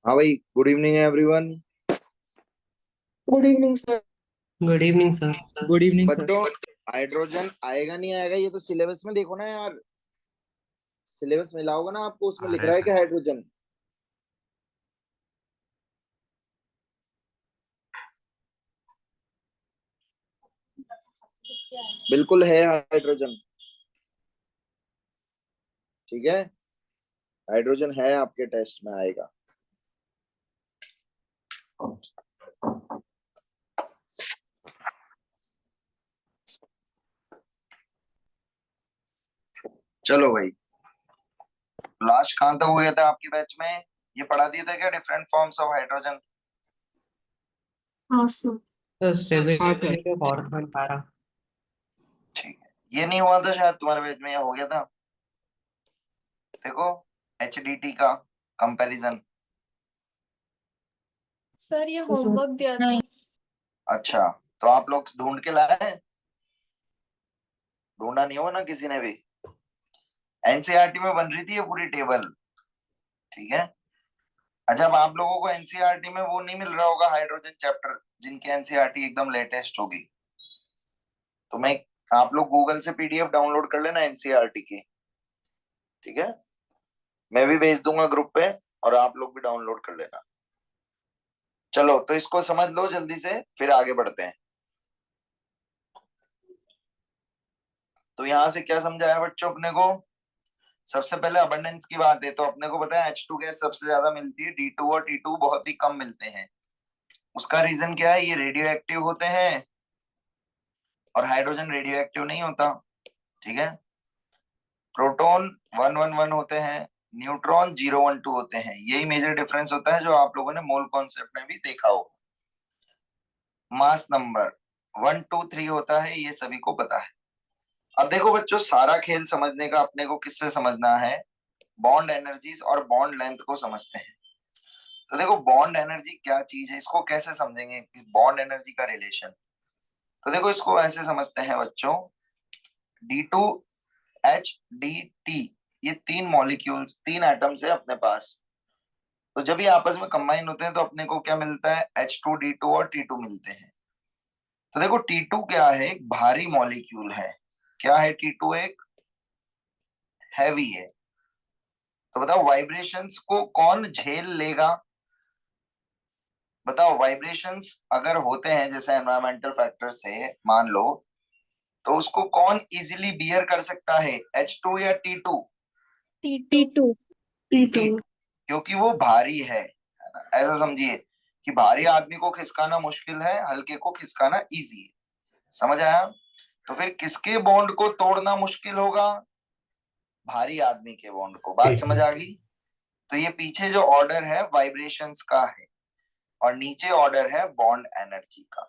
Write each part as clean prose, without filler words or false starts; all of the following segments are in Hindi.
हाँ भाई, good evening everyone. Good evening sir. Good evening sir. Good evening sir. बच्चों, हाइड्रोजन आएगा नहीं आएगा ये तो सिलेबस में देखो ना यार। सिलेबस मिला होगा ना आपको, उसमें आ लिख रहा है रहा है कि सर। हाइड्रोजन। बिल्कुल है हाइड्रोजन। ठीक है, हाइड्रोजन है, आपके टेस्ट में आएगा। चलो भाई, लास्ट कहाँ तक हो गया था आपके बैच में? ये पढ़ा दिया था क्या, डिफरेंट फॉर्म्स ऑफ हाइड्रोजन? हाँ सर। तो हाँ sir. Stability of organ para. ठीक है, ये नहीं हुआ था शायद तुम्हारे बैच में, ये हो गया था। देखो, एचडीटी का कंपैरिजन। सर ये होमवर्क दिया था। अच्छा, तो आप लोग ढूंढ के लाए हैं? ढूंढा नहीं होगा ना किसी ने भी। एनसीईआरटी में बन रही थी ये पूरी टेबल। ठीक है। अच्छा, अब आप लोगों को एनसीईआरटी में वो नहीं मिल रहा होगा हाइड्रोजन चैप्टर, जिनकी एनसीईआरटी एकदम लेटेस्ट होगी। तो मैं, आप लोग गूगल से पीडीएफ डाउनलोड कर लेना एनसीईआरटी की। ठीक है, मैं भी भेज दूंगा ग्रुप पे, और आप लोग भी डाउनलोड कर लेना। चलो, तो इसको समझ लो जल्दी से, फिर आगे बढ़ते हैं। तो यहां से क्या समझाया बच्चों अपने को? सबसे पहले अबंडेंस की बात है, तो अपने को पता है H2 गैस सबसे ज्यादा मिलती है, D2 और T2 बहुत ही कम मिलते हैं। उसका रीजन क्या है? ये रेडियो एक्टिव होते हैं, और हाइड्रोजन रेडियो एक्टिव नहीं होता। ठीक है। प्रोटॉन 111 होते हैं, न्यूट्रॉन 012 होते हैं। यही मेजर डिफरेंस होता है, जो आप लोगों ने मोल कॉन्सेप्ट में भी देखा हो। मास नंबर 1 2 3 होता है, ये सभी को पता है। अब देखो बच्चों, सारा खेल समझने का अपने को किससे समझना है? बॉन्ड एनर्जीज और बॉन्ड लेंथ को समझते हैं। तो देखो, बॉन्ड एनर्जी क्या चीज है, इसको कैसे समझेंगे कि बॉन्ड एनर्जी का रिलेशन। तो देखो, इसको ऐसे समझते हैं बच्चों, D2H D T, ये तीन मॉलिक्यूल्स, तीन एटम्स है अपने पास। तो जब ये आपस में कंबाइन होते हैं तो अपने को क्या मिलता है? H2D2 और T2 मिलते हैं। तो देखो, T2 क्या है? एक भारी मॉलिक्यूल है। क्या है T2? एक हैवी है। तो बताओ, वाइब्रेशंस को कौन झेल लेगा? बताओ, वाइब्रेशंस अगर होते हैं जैसे एनवायरमेंटल फैक्टर से मान लो, तो उसको कौन इजीली बियर कर सकता है? H2 या T2? T2। T2। क्योंकि वो भारी है ना? ऐसा समझिए कि भारी आदमी को खिसकाना मुश्किल है, हल्के को खिसकाना इजी है। समझ आया? तो फिर किसके बॉन्ड को तोड़ना मुश्किल होगा? भारी आदमी के बॉन्ड को। बात समझ आ गई? तो ये पीछे जो ऑर्डर है वाइब्रेशंस का है, और नीचे ऑर्डर है बॉन्ड एनर्जी का।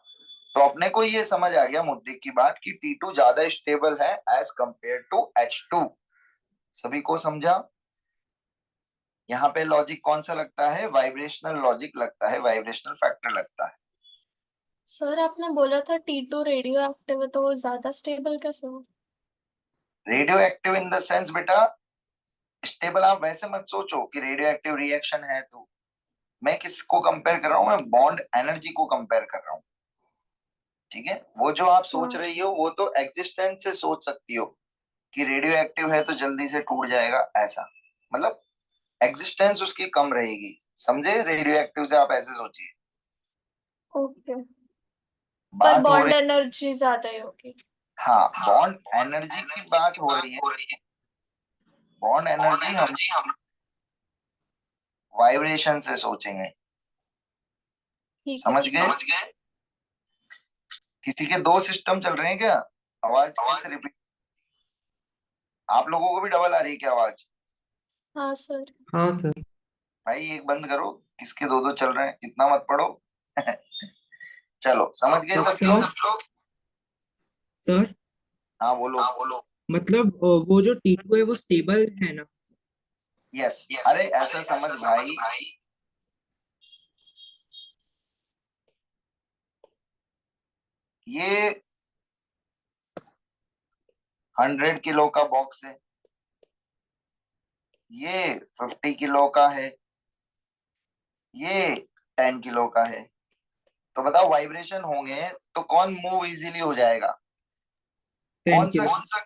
तो अपने को ये समझ आ गया मुद्दे की बात कि T2 ज्यादा स्टेबल है एज कंपेयर टू H2। सभी को समझा? यहाँ पे लॉजिक कौन सा लगता है? वाइब्रेशनल लॉजिक लगता है, वाइब्रेशनल फैक्टर लगता है। सर आपने बोला था T2 रेडियो एक्टिव है तो वो ज्यादा स्टेबल कैसे हो? Radio active in the sense बेटा, स्टेबल आप वैसे मत सोचो कि रेडियो एक्टिव रिएक्शन है। तो मैं किसको कंपेयर कर रहा हूँ? मैं बॉन्ड एनर्जी को कंपेयर कर रहा हूँ। ठीक है, वो जो आप सोच हाँ। रही हो वो तो एग्जिस्टेंस से सोच सकती हो कि रेडियो एक्टिव है तो जल्दी से टूट जाएगा, ऐसा। मतलब एग्जिस्टेंस उसकी कम रहेगी। समझे? रेडियो एक्टिव से आप ऐसे सोचिए। ओके। पर बात हो बॉन्ड रही, एनर्जी ज्यादा ही होगी। हाँ, बॉन्ड एनर्जी की बात हो रही है। बॉन्ड एनर्जी हम वाइब्रेशन से सोचेंगे। ठीक है समझ सर। गए? किसी के दो सिस्टम चल रहे हैं क्या? आवाज फिर से रिपीट। आप लोगों को भी डबल आ रही है क्या आवाज? हाँ सर। हाँ सर। भाई एक बंद करो, किसके दो दो चल रहे हैं, इतना मत पढ़ो। चलो, समझ गए सब सर। लोग? सर हाँ बोलो। मतलब वो जो T2 है वो स्टेबल है ना? यस। अरे ऐसा समझ भाई, ये 100 किलो का बॉक्स है, ये 50 किलो का है, ये 10 किलो का है। तो बताओ वाइब्रेशन होंगे तो कौन मूव इजीली हो जाएगा? 10 कौन किलो। सा?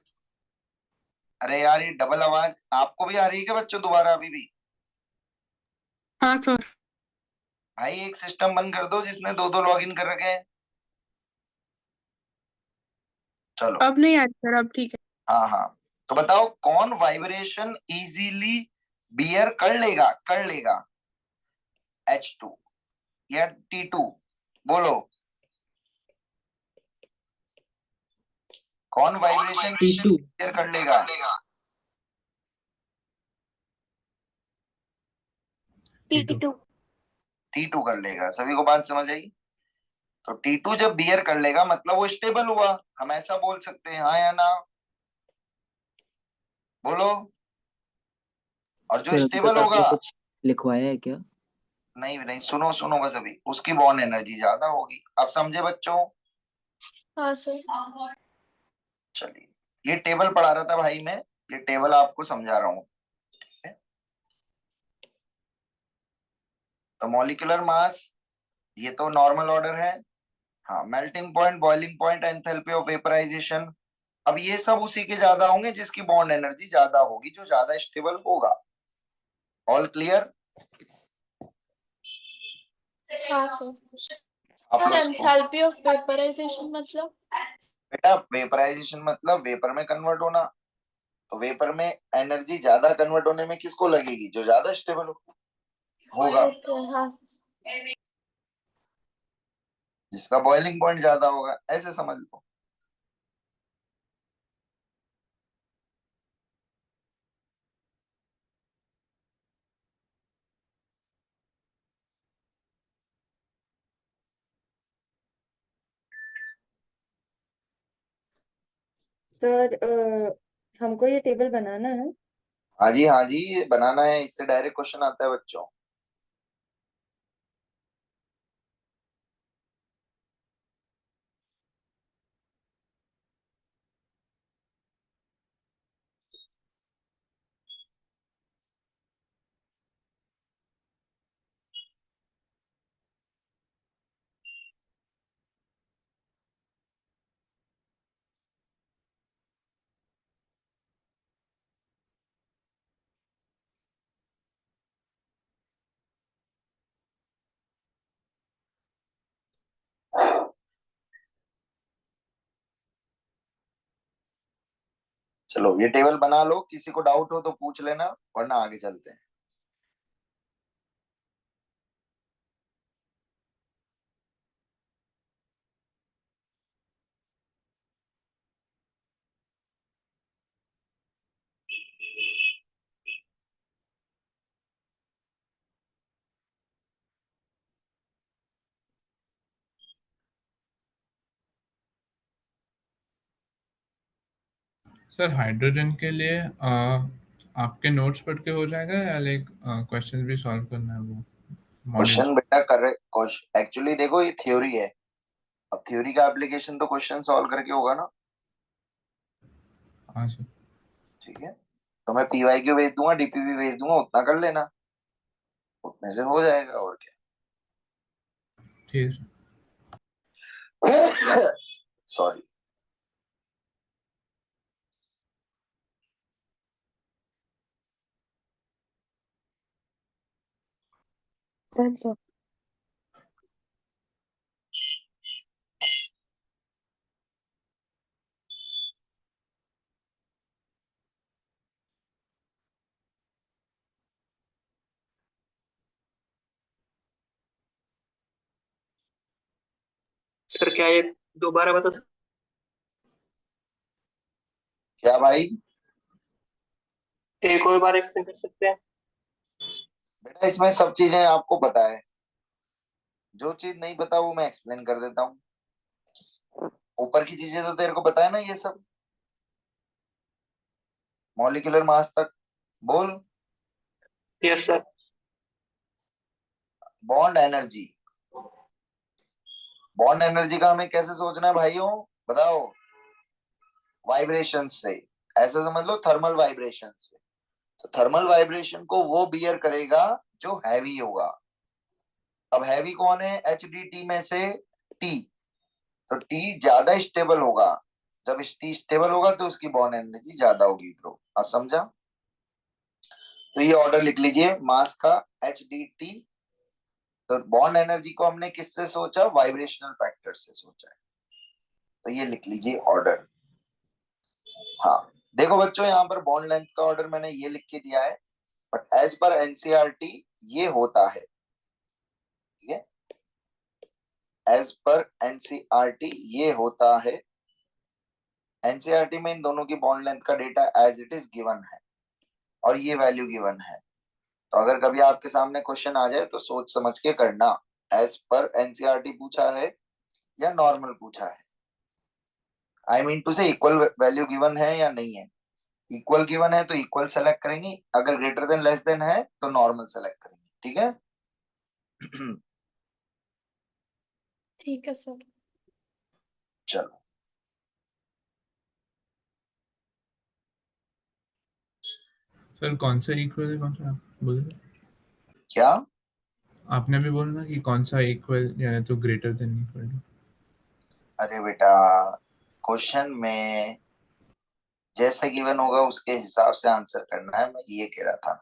अरे यार ये डबल आवाज आपको भी आ रही है क्या बच्चों, दोबारा अभी भी? हाँ सर। भाई एक सिस्टम बंद कर दो जिसने दो दो लॉगिन कर रखे हैं। चलो। अब नहीं आ रही सर, अब ठीक है। हाँ हाँ। तो बताओ कौन वाइब्रेशन इजीली बियर कर लेगा? H2 या T2? बोलो कौन वाइब्रेशन T2। बियर कर लेगा? T2। T2 कर लेगा। सभी को बात समझ आई? तो T2 जब बियर कर लेगा मतलब वो स्टेबल हुआ। हम ऐसा बोल सकते हैं, हाँ या ना? बोलो। और जो सर अभी स्टेबल तक आपने होगा, कुछ लिखवाया है क्या? नहीं नहीं, सुनो सुनो बस, अभी उसकी बॉन्ड एनर्जी ज्यादा होगी। अब समझे बच्चों? हाँ सर। चलिए, ये टेबल पढ़ा रहा था भाई मैं, ये टेबल आपको समझा रहा हूँ। ठीक है? तो मॉलिक्यूलर मास ये तो नॉर्मल ऑर्डर है। हाँ, melting point, boiling point, enthalpy of vaporisation. अब ये सब उसी के ज्यादा होंगे जिसकी बॉन्ड एनर्जी ज्यादा होगी, जो ज्यादा स्टेबल होगा। All clear? हाँ सर। आप सर लोग को एंथैल्पी ऑफ वेपराइजेशन मतलब? बेटा, वेपराइजेशन मतलब वेपर में कन्वर्ट होना। तो वेपर में एनर्जी ज्यादा कन्वर्ट होने में किसको लगेगी? जो ज्यादा स्टेबल होगा, ओके हाँ। जिसका बॉइलिंग पॉइंट ज्यादा होगा, ऐसे समझ लो। सर हमको ये टेबल बनाना है। हाँ जी हाँ जी, ये बनाना है, इससे डायरेक्ट क्वेश्चन आता है बच्चों। चलो ये टेबल बना लो, किसी को डाउट हो तो पूछ लेना, वरना आगे चलते हैं। सर हाइड्रोजन के लिए आपके नोट्स पढ़ के हो जाएगा या लाइक क्वेश्चन भी सॉल्व करना है वो मॉड्यूल्स? क्वेश्चन बेटा कर रहे, एक्चुअली देखो ये थ्योरी है। अब थ्योरी का एप्लीकेशन तो क्वेश्चन सॉल्व करके होगा ना। हाँ सर। ठीक है, तो मैं PYQ भेज दूंगा, DPP भेज दूंगा, उतना कर लेना, उतने से हो जाएगा और ठीक है सर। क्या। सॉरी। सर सर क्या ये दोबारा बता सकते क्या भाई? हैं? एक और बार एक्सप्लेन कर सकते हैं? बेटा इसमें सब चीजें आपको पता है, जो चीज नहीं पता वो मैं एक्सप्लेन कर देता हूँ। ऊपर की चीजें तो तेरे को पता है ना, ये सब मॉलिक्यूलर मास तक। बोल। Yes sir. Bond energy, bond energy का हमें कैसे सोचना है भाइयों, बताओ? वाइब्रेशन से। ऐसे समझ लो, थर्मल वाइब्रेशन से। तो थर्मल वाइब्रेशन को वो बियर करेगा जो हैवी होगा। अब हैवी कौन है एच डी टी में से? टी। तो टी ज्यादा स्टेबल होगा, जब टी स्टेबल होगा तो उसकी बॉन्ड एनर्जी ज्यादा होगी ब्रो। आप समझा? तो ये ऑर्डर लिख लीजिए मास का एच डी टी। तो बॉन्ड एनर्जी को हमने किससे सोचा? वाइब्रेशनल फैक्टर से सोचा है। तो ये लिख लीजिए ऑर्डर। हाँ देखो बच्चों, यहाँ पर बॉन्ड लेंथ का ऑर्डर मैंने ये लिख के दिया है, बट एज पर एनसीईआरटी ये होता है। ठीक है, एज पर एनसीईआरटी ये होता है। एनसीईआरटी में इन दोनों की बॉन्ड लेंथ का data as it is given है और ये वैल्यू गिवन है। तो अगर कभी आपके सामने क्वेश्चन आ जाए तो सोच समझ के करना, एज पर एनसीईआरटी पूछा है या नॉर्मल पूछा है। आई मीन टू से इक्वल वैल्यू गिवन है या नहीं है। इक्वल गिवन है तो इक्वल सेलेक्ट करेंगे, अगर ग्रेटर देन लेस देन है तो नॉर्मल सेलेक्ट करेंगे। ठीक है। ठीक है सर। चलो सर कौन सा इक्वल है, कौन सा आप बोले? क्या? आपने भी बोला ना कि कौन सा इक्वल यानी तो ग्रेटर देन इक्वल टू। अरे बेटा, क्वेश्चन में जैसे गिवन होगा उसके हिसाब से आंसर करना है, मैं ये कह रहा था।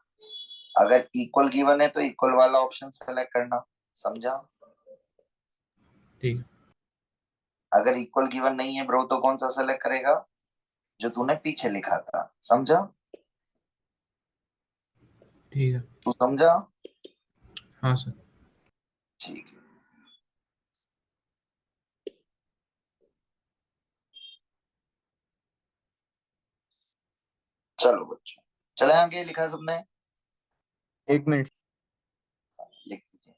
अगर इक्वल गिवन है तो इक्वल वाला ऑप्शन सेलेक्ट करना। समझा? ठीक है। अगर इक्वल गिवन नहीं है ब्रो तो कौन सा सेलेक्ट करेगा? जो तूने पीछे लिखा था। समझा? ठीक है। तू समझा? हाँ सर। ठीक है। चलो बच्चों, चले आगे। लिखा सबने? एक मिनट। लिख दीजिए।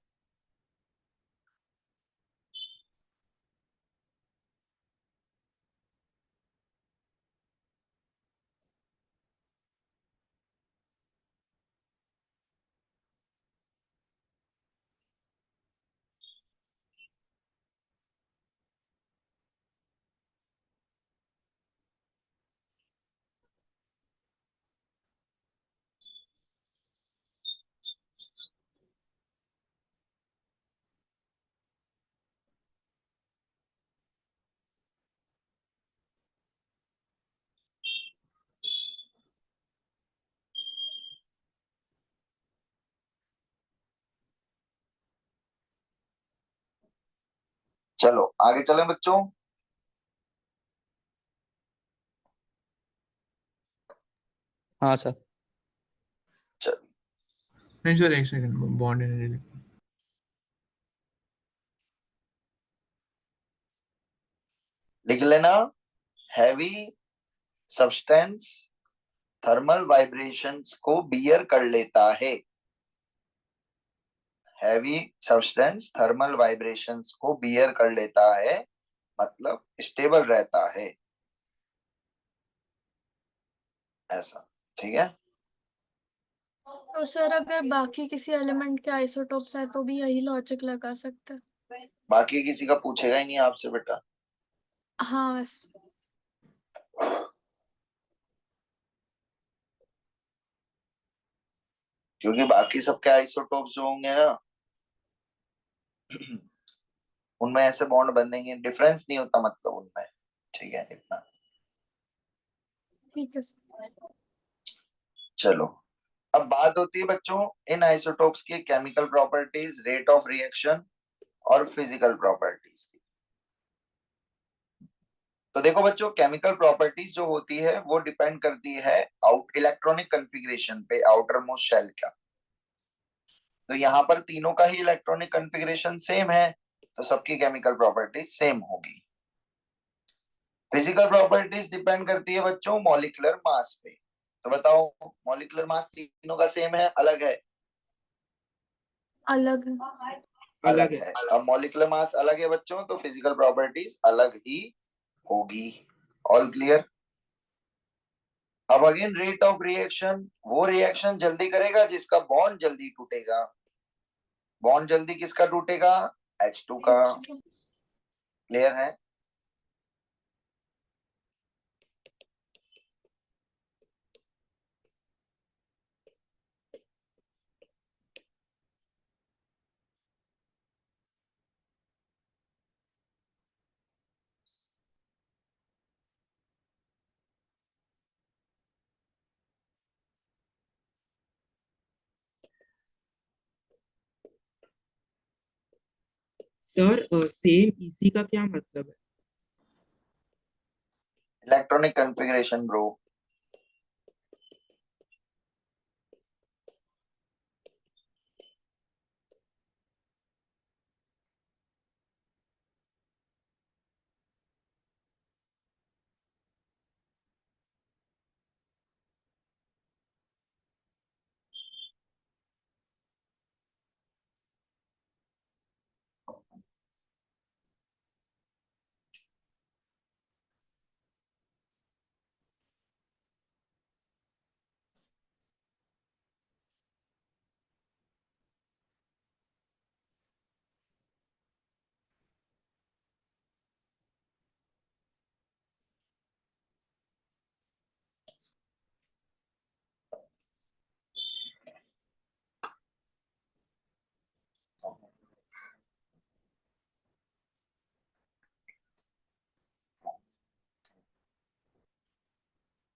चलो आगे चलें बच्चों। हाँ सर। चलो नहीं सर, एक सेकंड, बॉन्ड एनर्जी। लिख लेना। हैवी सब्सटेंस थर्मल वाइब्रेशंस को बियर कर लेता है। हैवी सब्सटेंस थर्मल वाइब्रेशंस को बियर कर लेता है, मतलब स्टेबल रहता है, ऐसा। ठीक है। तो सर अगर बाकी किसी एलिमेंट के आइसोटोप्स है तो भी यही लॉजिक लगा सकते हैं। बाकी किसी का पूछेगा ही नहीं आपसे बेटा। हाँ वैसे। क्योंकि बाकी सबके आइसोटोप्स जो होंगे ना उनमें ऐसे बॉन्ड बनेंगे, डिफरेंस नहीं होता मतलब उनमें। ठीक है इतना। ठीक है सर। चलो, अब बात होती है बच्चों इन आइसोटोप्स की chemical properties, rate of reaction और फिजिकल प्रॉपर्टीज की। तो देखो बच्चों, केमिकल प्रॉपर्टीज जो होती है वो डिपेंड करती है आउट इलेक्ट्रॉनिक कॉन्फ़िगरेशन पे, आउटर मोस्ट शेल का। तो यहाँ पर तीनों का ही इलेक्ट्रॉनिक कॉन्फ़िगरेशन सेम है, तो सबकी केमिकल प्रॉपर्टीज सेम होगी। फिजिकल प्रॉपर्टीज डिपेंड करती है बच्चों मॉलिक्यूलर मास पे। तो बताओ, मॉलिक्यूलर मास तीनों का सेम है अलग है? अलग है। अलग है। अब मॉलिक्यूलर मास अलग है बच्चों, तो फिजिकल प्रॉपर्टीज अलग ही होगी। All clear? अब अगेन रेट ऑफ रिएक्शन, वो रिएक्शन जल्दी करेगा जिसका बॉन्ड जल्दी टूटेगा। बॉन्ड जल्दी किसका टूटेगा? H2 का। H2। क्लियर है? सर सेम ईसी का क्या मतलब है? Electronic configuration bro.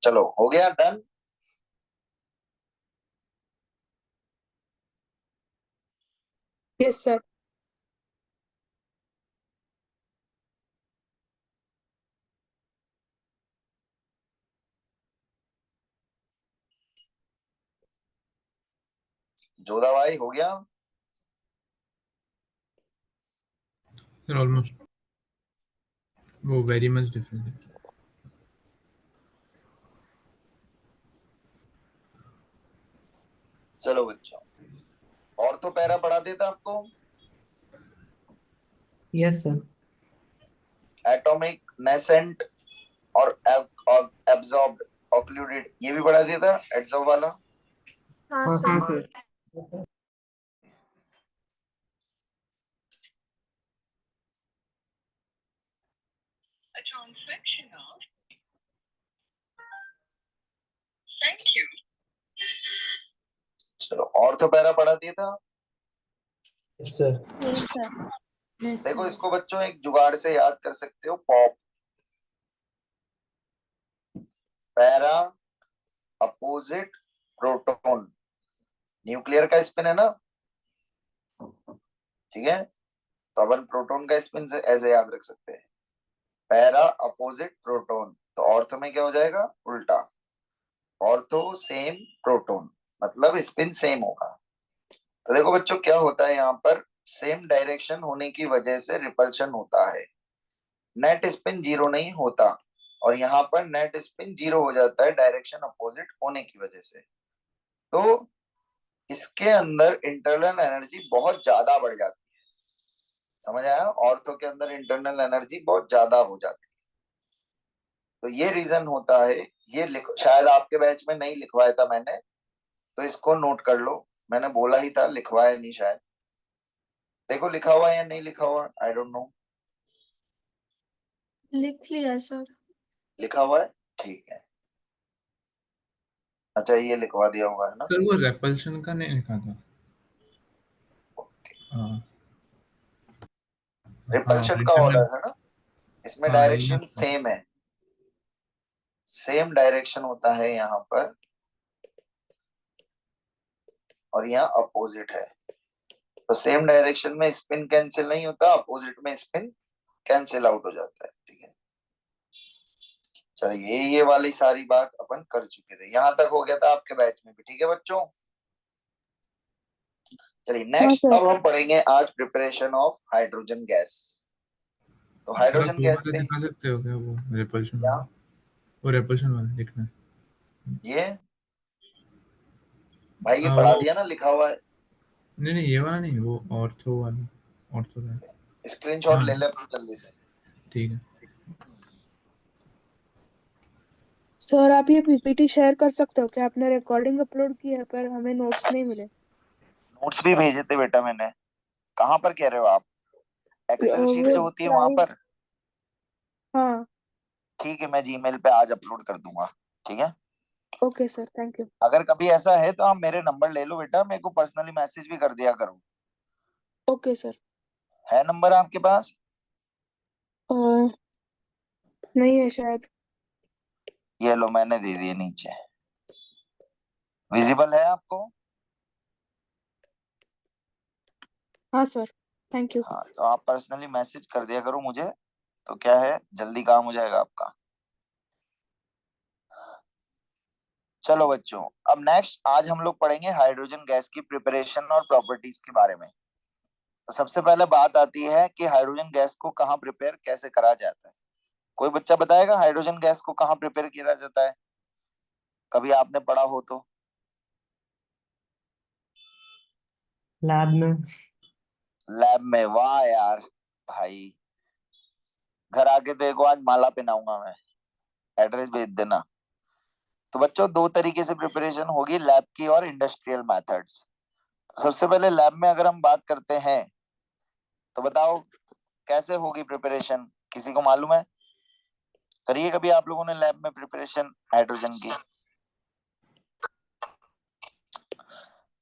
चलो हो गया डन। Yes sir. जोधा भाई हो गया। सर ऑलमोस्ट, वो वेरी मच डिफरेंट है। चलो बच्चों, और तो पैरा पढ़ा देता आपको। Yes sir. एटॉमिक, नेसेंट और एब्जॉर्ब्ड, ऑक्लूडेड, ये भी पढ़ा देता एड्सॉर्ब वाला। हाँ हाँ हाँ सर। सर। चलो और तो पैरा पढ़ा दिया था। Yes sir. Yes sir. देखो इसको बच्चों एक जुगाड़ से याद कर सकते हो, pop. Para opposite proton, nuclear का स्पिन है ना, ठीक है। तो अपन प्रोटॉन का स्पिन ऐसे याद रख सकते हैं, पैरा अपोजिट प्रोटॉन। तो ऑर्थो में क्या हो जाएगा, उल्टा। ऑर्थो सेम प्रोटॉन, मतलब स्पिन सेम होगा। तो देखो बच्चों क्या होता है यहाँ पर, सेम डायरेक्शन होने की वजह से रिपल्शन होता है, नेट स्पिन जीरो नहीं होता। और यहाँ पर नेट स्पिन जीरो हो जाता है डायरेक्शन अपोजिट होने की वजह से। तो इसके अंदर इंटरनल एनर्जी बहुत ज्यादा बढ़ जाती है, समझ आया। ऑर्थो के अंदर इंटरनल एनर्जी बहुत ज्यादा हो जाती है। तो ये रीजन होता है। ये शायद आपके बैच में नहीं लिखवाया था मैंने, तो इसको नोट कर लो। मैंने बोला ही था, लिखवाया नहीं शायद। देखो लिखा हुआ है या नहीं लिखा हुआ, आई डोंट नो। लिख लिया सर। लिखा हुआ है, ठीक है। अच्छा ये लिखवा दिया होगा, है ना। सर वो रेपल्शन का नहीं लिखा था। हाँ हाँ, रिपल्शन का इंटरनल। ऑर्डर है ना, इसमें हाँ ये डायरेक्शन सेम है, सेम डायरेक्शन होता है यहाँ पर, और यहाँ अपोजिट है। तो सेम डायरेक्शन में स्पिन कैंसिल नहीं होता, अपोजिट में स्पिन कैंसिल आउट हो जाता है, ठीक है। चलिए ये वाली सारी बात अपन कर चुके थे, यहां तक हो गया था आपके बैच में भी, ठीक है बच्चों। चलिए हाँ नेक्स्ट सर। अब हम पढ़ेंगे आज प्रिपरेशन ऑफ हाइड्रोजन गैस। तो सर आप हाइड्रोजन वो गैस वाला पे दिखा सकते हो क्या, वो रिपल्शन क्या, वाला? वो रिपल्शन वाला लिखना है। ये भाई ये हाँ पढ़ा वो, दिया ना, लिखा हुआ है। नहीं नहीं ये वाला नहीं, वो ऑर्थो वाला। ऑर्थो का। स्क्रीनशॉट हाँ ले ले अपनी जल्दी से। ठीक है। सर आप ये पीपीटी शेयर कर सकते हो क्या? आपने रिकॉर्डिंग अपलोड की है पर हमें नोट्स नहीं मिले। नोट्स भी भेजे थे बेटा मैंने। कहाँ पर कह रहे हो आप, एक्सेल शीट वो जो होती है वहां ड्राइव। पर। हाँ। ठीक है मैं जीमेल पे आज अपलोड कर दूंगा, ठीक है। Okay sir, thank you. अगर कभी ऐसा है तो आप मेरे नंबर ले लो बेटा, मेरे को पर्सनली मैसेज भी कर दिया करो। Okay sir. है नंबर आपके पास? नहीं है शायद। ये लो मैंने दे दिए नीचे, विजिबल है आपको? हाँ सर, थैंक यू। हाँ, तो आप पर्सनली मैसेज कर दिया करो मुझे, तो क्या है जल्दी काम हो जाएगा आपका। चलो बच्चों, अब नेक्स्ट आज हम लोग पढ़ेंगे हाइड्रोजन गैस की प्रिपरेशन और प्रॉपर्टीज के बारे में। तो सबसे पहले बात आती है कि हाइड्रोजन गैस को कहाँ प्रिपेयर कैसे करा जाता है। कोई बच्चा बताएगा हाइड्रोजन गैस को कहाँ प्रिपेयर किया जाता है, कभी आपने पढ़ा हो तो? लैब में। लैब में? वाह यार भाई, घर आके देखो आज माला पहनाऊंगा मैं, एड्रेस भेज देना। तो बच्चों दो तरीके से प्रिपरेशन होगी, लैब की और इंडस्ट्रियल मेथड्स। सबसे पहले लैब में अगर हम बात करते हैं तो बताओ कैसे होगी प्रिपरेशन, किसी को मालूम है? करिए कभी आप लोगों ने लैब में प्रिपरेशन हाइड्रोजन की?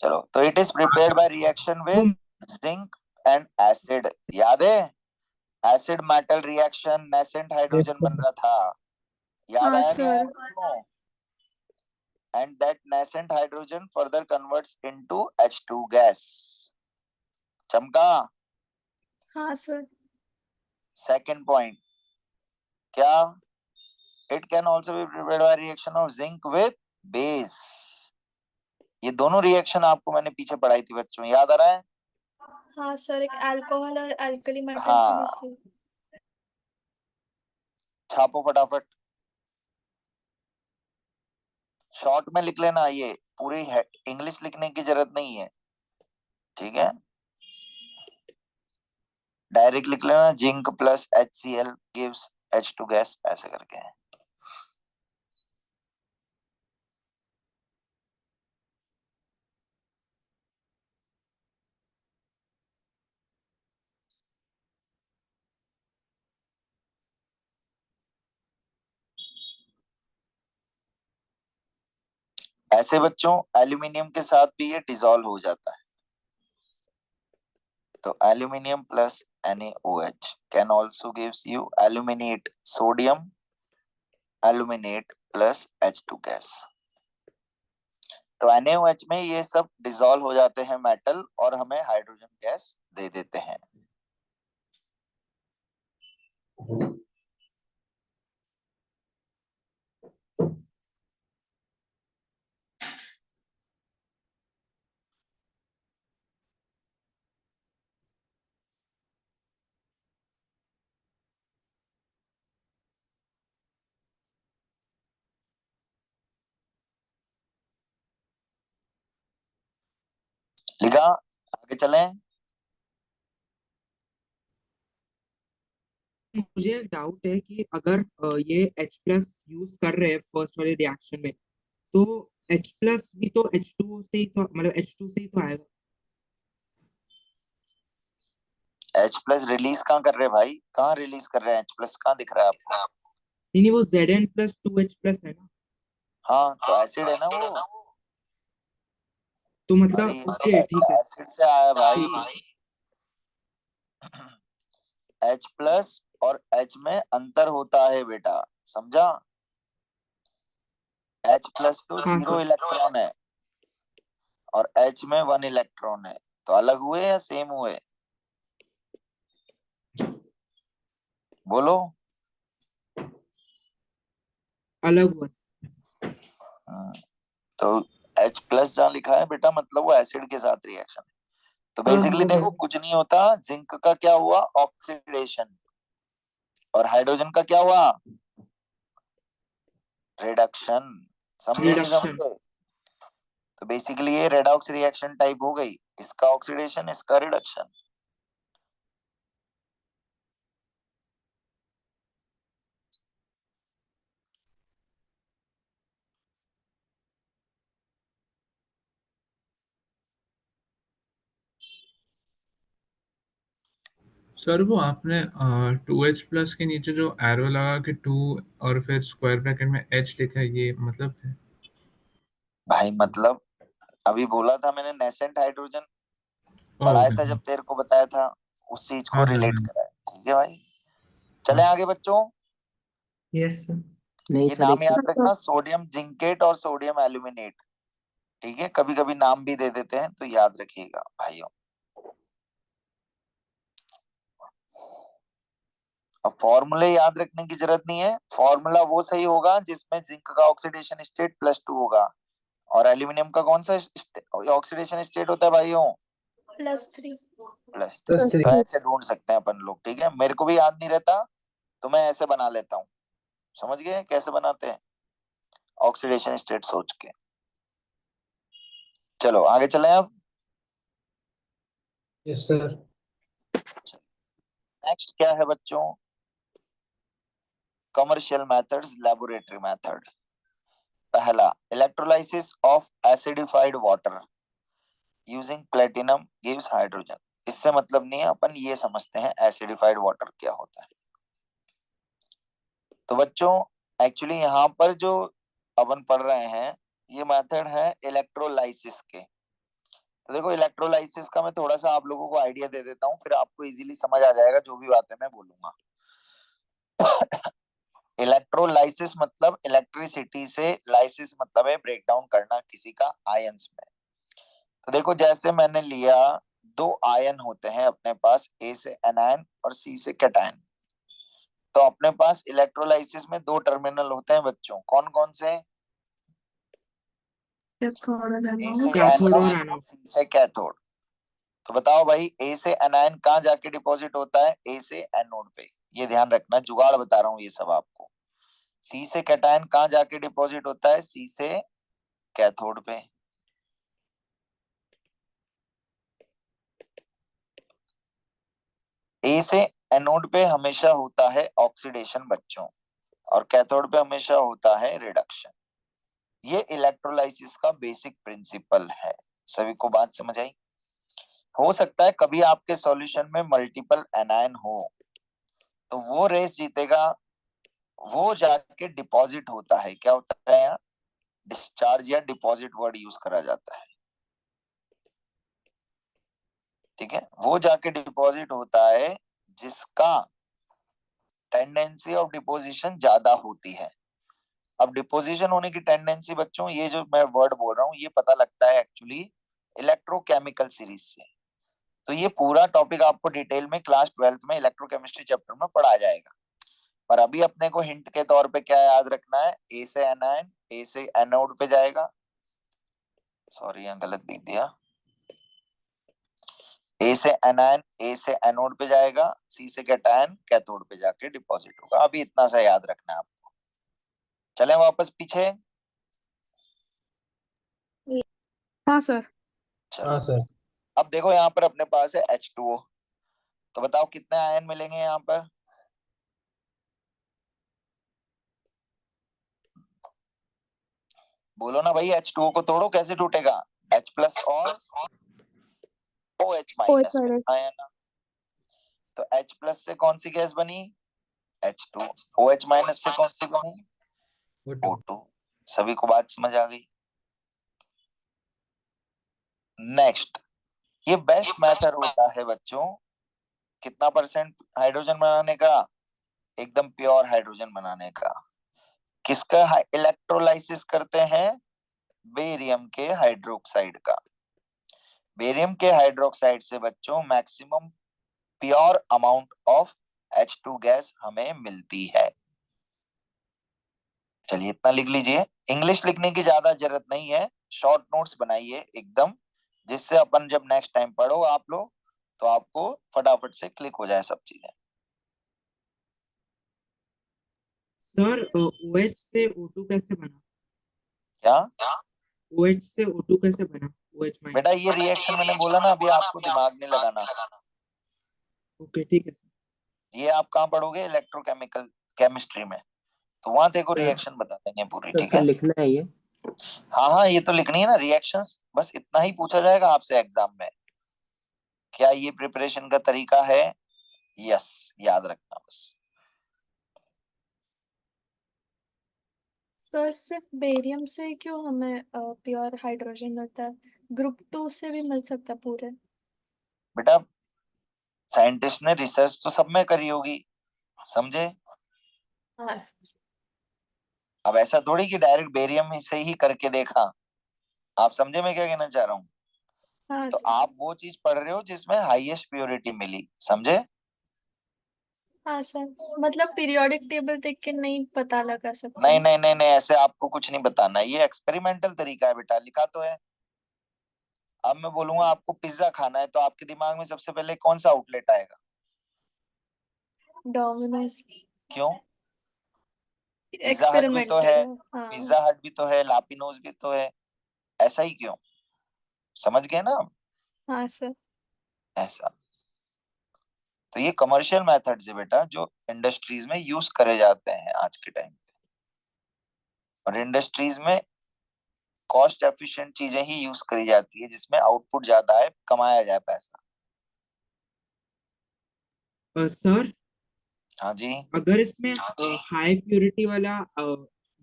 चलो, तो it is prepared by reaction with zinc and acid. याद है acid metal reaction, nascent hydrogen बन रहा था, याद हाँ आया नहीं आया सर। बच्चों? And that nascent hydrogen further converts into H2 gas. चमका? हाँ सर। Second point क्या? It can also be prepared by reaction of zinc with base. ये दोनों रिएक्शन आपको मैंने पीछे पढ़ाई थी बच्चों, याद आ रहा है? हाँ सर, एक अल्कोहल और अल्कली मेटल की हाँ, भी थी। छापो फटाफट, शॉर्ट में लिख लेना, ये पूरी इंग्लिश लिखने की जरूरत नहीं है, ठीक है? डायरेक्ट लिख लेना, zinc plus HCl gives H2 gas, ऐसे करके। ऐसे बच्चों एल्यूमिनियम के साथ भी ये डिसॉल्व हो जाता है, तो aluminium plus NaOH can also gives you aluminate sodium, aluminate plus H2 gas. तो NaOH में ये सब डिसॉल्व हो जाते हैं मेटल और हमें हाइड्रोजन गैस दे देते हैं। लिखा? आगे चलें? मुझे एक डाउट है कि अगर ये H+ यूज कर रहे हैं फर्स्ट वाले रिएक्शन में, तो H+ भी तो H2O से ही तो, मतलब H2 से ही तो आएगा। H+ रिलीज कहाँ कर रहे हैं भाई, कहाँ रिलीज कर रहे हैं? H+ कहाँ दिख रहा है आपको? नहीं, वो Zn+2H+ है ना। हाँ, तो एसिड है ना वो। तो अरे मतलब ओके, ठीक है। एसिड से आया भाई। ठीक है। H+ और H में अंतर होता है बेटा, समझा? H+ तो हाँ 0 सर। इलेक्ट्रॉन है और H में 1 इलेक्ट्रॉन है, तो अलग हुए या सेम हुए? बोलो। अलग हुआ। तो H+ जहाँ लिखा है बेटा, मतलब वो एसिड के साथ रिएक्शन है। तो हाँ, बेसिकली हाँ, देखो कुछ नहीं होता, जिंक का क्या हुआ? ऑक्सीडेशन। और हाइड्रोजन का क्या हुआ? रिडक्शन। समझे नहीं रिडक्शन। समझे? तो बेसिकली ये रेडॉक्स रिएक्शन टाइप हो गई, इसका ऑक्सीडेशन, इसका रिडक्शन। सर वो आपने 2H+ के नीचे जो एरो लगा के 2 और फिर स्क्वायर ब्रैकेट में H लिखा है, ये मतलब है? भाई मतलब अभी बोला था मैंने, नेसेंट हाइड्रोजन पढ़ाया ओके। था जब तेरे को बताया था, उस चीज को हाँ हाँ रिलेट हाँ करा है, ठीक है भाई? चले हाँ। आगे बच्चों। Yes sir. नहीं ये सर, नाम एक याद सेकंड। रखना, सोडियम जिंकेट और सोडियम एल्यूमिनेट, ठीक है? कभी कभी नाम भी दे देते हैं, तो याद रखिएगा भाइयों। अब फॉर्मूले याद रखने की जरूरत नहीं है, फॉर्मूला वो सही होगा जिसमें जिंक का ऑक्सीडेशन स्टेट +2 होगा, और एल्यूमिनियम का कौन सा ऑक्सीडेशन स्टेट होता है भाइयों? +3। +3। प्लस तो 3। ऐसे ढूंढ सकते हैं अपन लोग, ठीक है। मेरे को भी याद नहीं रहता तो मैं ऐसे बना लेता हूँ, समझ गए कैसे बनाते हैं ऑक्सीडेशन स्टेट सोच के। चलो आगे चले अब। Yes sir. नेक्स्ट क्या है बच्चों? Commercial methods, laboratory method. पहला, electrolysis of acidified water using platinum gives hydrogen. इससे मतलब नहीं है, अपन ये समझते हैं एसिडिफाइड वाटर क्या होता है। तो बच्चों एक्चुअली यहाँ पर जो अपन पढ़ रहे हैं ये मेथड है इलेक्ट्रोलाइसिस के। तो देखो इलेक्ट्रोलाइसिस का मैं थोड़ा सा आप लोगों को आइडिया दे देता हूँ, फिर आपको इजीली समझ आ जाएगा जो भी बातें मैं बोलूंगा। इलेक्ट्रोलाइसिस मतलब इलेक्ट्रिसिटी से, लाइसिस मतलब है ब्रेक डाउन करना किसी का आयंस में। तो देखो जैसे मैंने लिया, दो आयन होते हैं अपने पास, ए से एनायन और सी से कैटायन। तो अपने पास इलेक्ट्रोलाइसिस में दो टर्मिनल होते हैं बच्चों, कौन कौन से? ए से कैथोड और एनोड, एनोड। सी से कैथोड। तो बताओ भाई ए से एनायन कहाँ जाके डिपॉजिट होता है? ए से एनोड पे। ये ध्यान रखना, जुगाड़ बता रहा हूँ ये सब आपको। सी से कैटायन कहाँ जाके डिपॉजिट होता है? सी से कैथोड पे। ए से एनोड पे हमेशा होता है ऑक्सीडेशन बच्चों, और कैथोड पे हमेशा होता है रिडक्शन। ये इलेक्ट्रोलाइसिस का बेसिक प्रिंसिपल है। सभी को बात समझ आई? हो सकता है कभी आपके सॉल्यूशन में मल्टीपल एनायन हो तो वो रेस जीतेगा, वो जाके डिपॉजिट होता है। क्या होता है यहाँ? डिस्चार्ज या डिपॉजिट वर्ड यूज करा जाता है, ठीक है। वो जाके डिपॉजिट होता है जिसका टेंडेंसी ऑफ डिपोजिशन ज्यादा होती है। अब डिपोजिशन होने की टेंडेंसी बच्चों, ये जो मैं वर्ड बोल रहा हूँ ये पता लगता है एक्चुअली इलेक्ट्रोकेमिकल सीरीज से। तो ये पूरा टॉपिक आपको डिटेल में क्लास 12th में इलेक्ट्रोकेमिस्ट्री चैप्टर में पढ़ा जाएगा। पर अभी अपने को हिंट के तौर पे क्या याद रखना है? ए से एनायन ए से एनोड पे जाएगा, सॉरी यहाँ गलत लिख दिया। ए से एनायन ए से एनोड पे जाएगा, सी से कैटायन कैथोड पे जाके डिपॉजिट होगा। अभी इतना सा याद रखना है आपको। चलें वापस पीछे। हाँ सर। चलो हाँ सर। अब देखो यहाँ पर अपने पास है H2O। तो बताओ कितने आयन मिलेंगे यहाँ पर? बोलो ना भाई, H2O को तोड़ो कैसे टूटेगा? H+ और OH- में आया ना। तो H+ से कौन सी गैस बनी? H2। OH- से कौन सी बनी? O2। सभी को बात समझ आ गई? नेक्स्ट, ये बेस्ट मेथड होता है बच्चों कितना परसेंट हाइड्रोजन बनाने का? एकदम प्योर हाइड्रोजन बनाने का। किसका इलेक्ट्रोलाइसिस करते हैं? बेरियम के हाइड्रोक्साइड का। बेरियम के हाइड्रोक्साइड से बच्चों maximum pure amount of H2 gas हमें मिलती है। चलिए इतना लिख लीजिए, इंग्लिश लिखने की ज्यादा जरूरत नहीं है, शॉर्ट नोट्स बनाइए एकदम, जिससे अपन जब नेक्स्ट टाइम पढ़ो आप लोग तो आपको फटाफट से क्लिक हो जाए सब चीजें। सर OH से O2 कैसे बना? क्या OH से O2 कैसे बना? OH-। बेटा ये रिएक्शन मैंने बोला ना अभी, आपको दिमाग नहीं लगाना। ओके ठीक है सर। ये आप कहाँ पढ़ोगे? इलेक्ट्रोकेमिकल केमिस्ट्री में, तो वहां देखो सर रिएक्शन बता देंगे पूरी, तो ठीक सर है। लिखना है ये। हाँ हाँ ये तो लिखनी है ना रिएक्शंस, बस इतना ही पूछा जाएगा आपसे एग्जाम में। क्या ये प्रिपरेशन का तरीका है? यस, याद रखना बस। सर सिर्फ बेरियम से ही क्यों हमें प्योर हाइड्रोजन मिलता है? ग्रुप 2 से भी मिल सकता है पूरे। बेटा साइंटिस्ट ने रिसर्च तो सब में करी होगी, समझे? हाँ अब ऐसा थोड़ी कि डायरेक्ट बेरियम से ही करके देखा। आप समझे मैं क्या कहना चाह रहा हूँ? तो सर। आप वो चीज पढ़ रहे हो जिसमें हाईएस्ट प्योरिटी मिली, समझे? हाँ सर, मतलब पीरियोडिक टेबल देख के नहीं पता लगा सकते नहीं हैं। नहीं नहीं नहीं, ऐसे आपको कुछ नहीं बताना, ये एक्सपेरिमेंटल तरीका है बेटा, लिखा तो है। अब मैं बोलूंगा आपको पिज्जा खाना है, तो आपके दिमाग में सबसे पहले कौन सा आउटलेट आएगा? डोमिनोज। क्यों? पिज्जा हट भी तो एक्सपेरिमेंटल है, है। हाँ। पिज्जा हट भी तो है, लापिनोज भी तो है, ऐसा ही क्यों? समझ गए ना आप? हाँ सर। ऐसा। तो ये कमर्शियल मेथड्स है बेटा, जो इंडस्ट्रीज में यूज करे जाते हैं आज के टाइम पे, और इंडस्ट्रीज में कॉस्ट एफिशिएंट चीजें ही यूज करी जाती है, जिसमें आउटपुट ज्यादा है, कमाया जाए पैसा। सर, हाँ जी। अगर इसमें हाई प्योरिटी वाला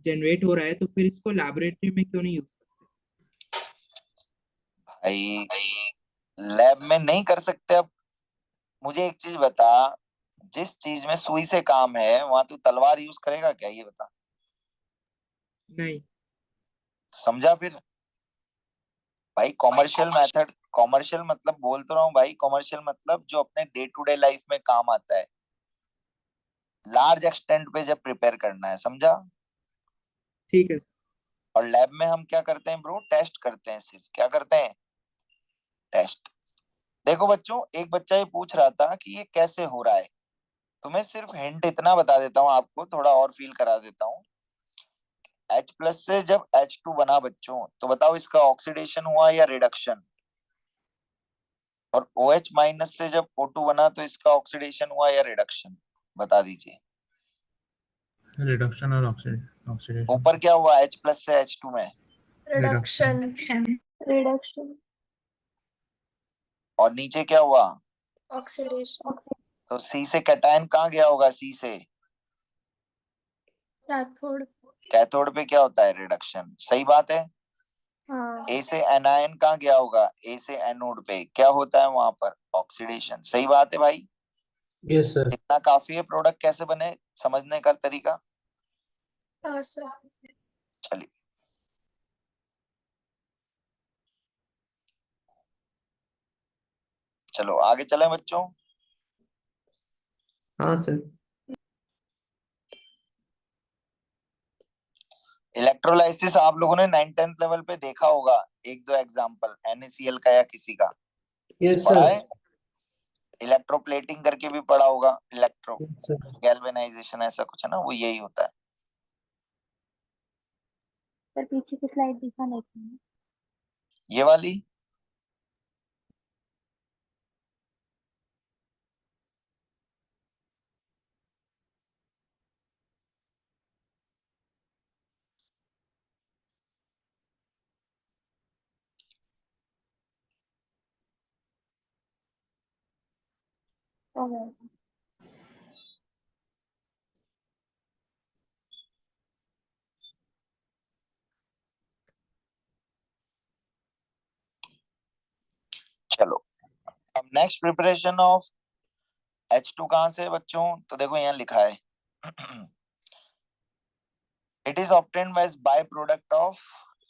जनरेट हो रहा है तो फिर इसको लैबोरेटरी में क्यों नहीं यूज करते? भाई लैब में नहीं कर सकते। अब मुझे एक चीज बता, जिस चीज में सुई से काम है वहां तू तलवार यूज करेगा क्या, ये बता। नहीं। समझा फिर? भाई कॉमर्शियल मेथड, कॉमर्शियल मतलब बोल तो रहा हूँ भाई, कॉमर्शियल मतलब जो अपने डे टू डे लाइफ में काम आता है, लार्ज एक्सटेंट पे जब प्रिपेयर करना है, समझा? ठीक है सर। और लैब में हम क्या करते हैं ब्रो, टेस्ट करते हैं, सिर्फ क्या करते हैं, टेस्ट। देखो बच्चों, एक बच्चा ये पूछ रहा था कि ये कैसे हो रहा है, तो मैं सिर्फ हिंट इतना बता देता हूँ आपको, थोड़ा और फील करा देता हूँ। H+ से जब H2 बना बच्चों, तो बताओ इसका ऑक्सीडेशन हुआ या रिडक्शन? और OH- से जब O2 बना, तो इसका ऑक्सीडेशन हुआ या रिडक्शन? बता दीजिए। रिडक्शन और ऑक्सीडेशन। ऊपर क्या हुआ H+ से H2 में? रिडक्शन। रिडक्शन। और नीचे क्या हुआ? ऑक्सीडेशन। तो C से कैटायन कहाँ गया होगा? C से कैथोड। कैथोड पे क्या होता है? रिडक्शन। सही बात है। हाँ। A से एनायन कहाँ गया होगा? A से एनोड पे क्या होता है वहां पर? ऑक्सीडेशन। सही बात है भाई। Yes sir. इतना काफी है प्रोडक्ट कैसे बने समझने का तरीका। हाँ सर। चलिए, चलो आगे चलें बच्चों। हाँ सर। इलेक्ट्रोलाइसिस आप लोगों ने 9th-10th लेवल पे देखा होगा, एक दो एग्जांपल NaCl का या किसी का यस पढ़ा सर। है। इलेक्ट्रोप्लेटिंग करके भी पढ़ा होगा, इलेक्ट्रो यस सर। गैल्वेनाइजेशन, ऐसा कुछ है ना, वो यही होता है। सर पीछे की स्लाइड दिखा नहीं। ये वाली चलो, अब नेक्स्ट प्रिपरेशन ऑफ H2 कहाँ से है बच्चों? तो देखो यहाँ लिखा है it is obtained as by product of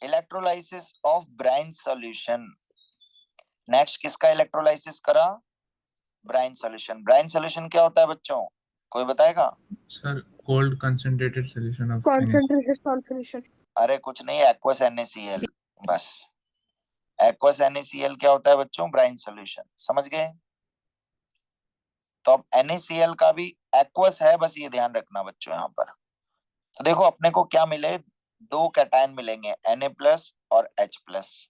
electrolysis of brine solution. Next किसका इलेक्ट्रोलाइसिस करा? Brine solution. ब्राइन सॉल्यूशन क्या होता है बच्चों, कोई बताएगा? Sir cold concentrated solution of NaCl। Concentrated solution. अरे कुछ नहीं, एक्वस NaCl बस। एक्वस NaCl क्या होता है बच्चों? Brine solution. समझ गए? तो अब NaCl का भी एक्वस है, बस ये ध्यान रखना बच्चों यहाँ पर। तो देखो अपने को क्या मिले, दो कैटायन मिलेंगे Na+ और H+,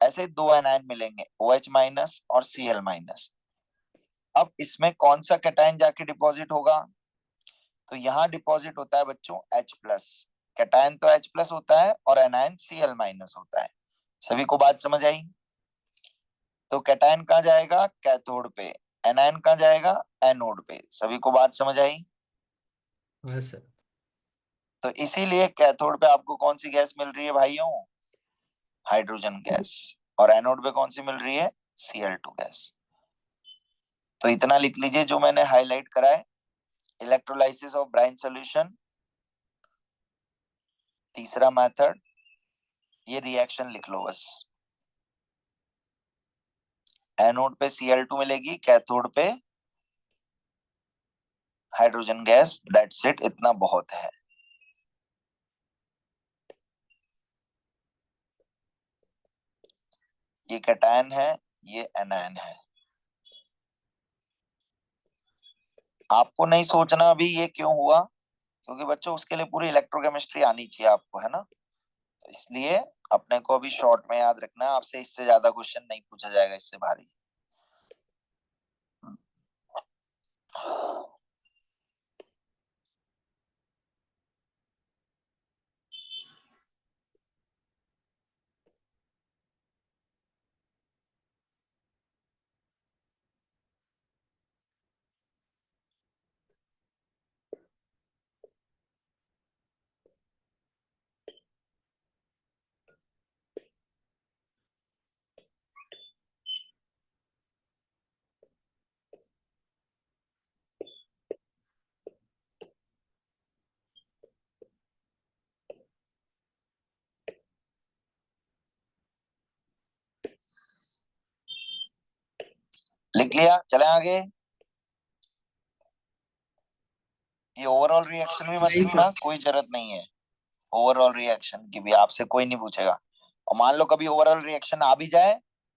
ऐसे दो एनायन मिलेंगे OH- और Cl-। अब इसमें कौन सा कैटायन जाके डिपॉजिट होगा? तो यहाँ डिपॉजिट होता है बच्चों H+। कैटायन तो H+ होता है और एनायन Cl- होता है। सभी को बात समझ आई? तो कैटायन कहाँ जाएगा? कैथोड पे। एनायन कहाँ जाएगा? एनोड पे। सभी को बात समझ आई? हाँ सर। तो इसीलिए कैथोड पे आपको कौन सी गैस मिल रही है भाइयों? Hydrogen gas. और एनोड पे कौन सी मिल रही है? Cl2 gas. तो इतना लिख लीजिए जो मैंने हाईलाइट करा है, इलेक्ट्रोलाइसिस ऑफ ब्राइन सॉल्यूशन, तीसरा मेथड, ये रिएक्शन लिख लो बस। एनोड पे Cl2 मिलेगी, कैथोड पे हाइड्रोजन गैस, दैट्स इट, इतना बहुत है। ये कैटायन है, ये एनायन है। आपको नहीं सोचना अभी ये क्यों हुआ, क्योंकि बच्चों उसके लिए पूरी इलेक्ट्रोकेमिस्ट्री आनी चाहिए आपको, है ना। तो इसलिए अपने को अभी शॉर्ट में याद रखना है, आपसे इससे ज्यादा क्वेश्चन नहीं पूछा जाएगा इससे भारी। लिख लिया, चले आगे। ये ओवरऑल रिएक्शन भी मत नहीं लिखना, सर। कोई जरूरत नहीं है ओवरऑल रिएक्शन की भी, आपसे कोई नहीं पूछेगा। और मान लो कभी ओवरऑल रिएक्शन आ भी जाए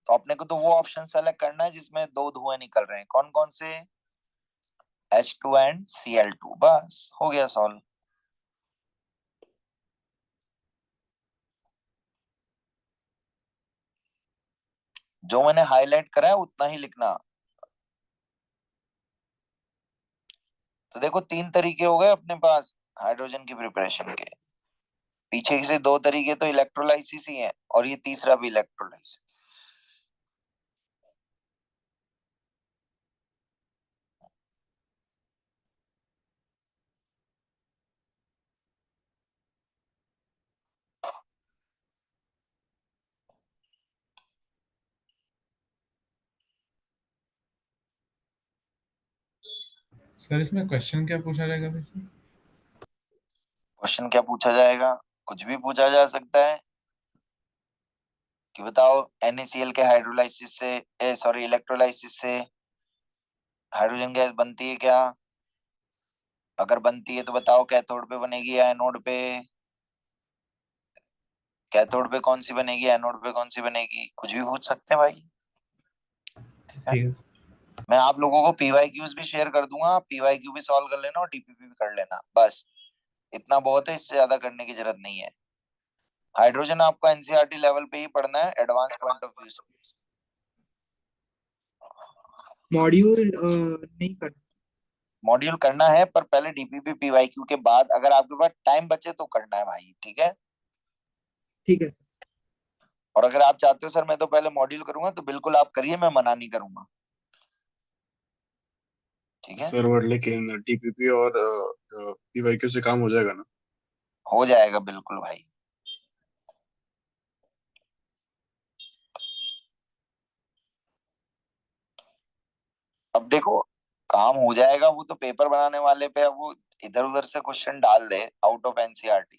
तो अपने को तो वो ऑप्शन सेलेक्ट करना है जिसमें दो धुएं निकल रहे हैं। कौन कौन से? H2 एंड Cl2, बस हो गया सॉल्व। जो मैंने हाईलाइट करा है उतना ही लिखना। तो देखो 3 तरीके हो गए अपने पास हाइड्रोजन की प्रिपरेशन के, पीछे से 2 तरीके तो इलेक्ट्रोलाइसिस ही है और ये तीसरा भी इलेक्ट्रोलाइसिस। सर इसमें क्वेश्चन क्या पूछा जाएगा वैसे? क्वेश्चन क्या पूछा जाएगा? कुछ भी पूछा जा सकता है कि बताओ NaCl के हाइड्रोलाइसिस से सॉरी इलेक्ट्रोलाइसिस से हाइड्रोजन गैस बनती है क्या? अगर बनती है तो बताओ कैथोड पे बनेगी या एनोड पे? कैथोड पे कौन सी बनेगी, एनोड पे कौन सी बनेगी? कुछ भी पूछ सकते हैं भाई। ठीक है। मैं आप लोगों को PYQs भी शेयर कर दूंगा, आप PYQ भी सॉल्व कर लेना और DPP भी कर लेना, बस इतना बहुत है, इससे ज्यादा करने की जरूरत नहीं है। हाइड्रोजन आपको NCERT लेवल पे ही पढ़ना है, एडवांस पॉइंट ऑफ व्यू से। मॉड्यूल नहीं करना। मॉड्यूल करना है पर पहले DPP PYQ के बाद अगर आपके पास टाइम बचे तो करना है भाई, ठीक है। ठीक है सर। और अगर आप चाहते हो सर मैं तो पहले मॉड्यूल करूंगा तो बिल्कुल आप करिए, मैं मना नहीं करूंगा, ठीक है। सर और लेकिन टीपीपी और पीवाईक्यू से काम हो जाएगा ना? हो जाएगा बिल्कुल भाई। अब देखो काम हो जाएगा, वो तो पेपर बनाने वाले पे, अब वो इधर उधर से क्वेश्चन डाल दे आउट ऑफ NCERT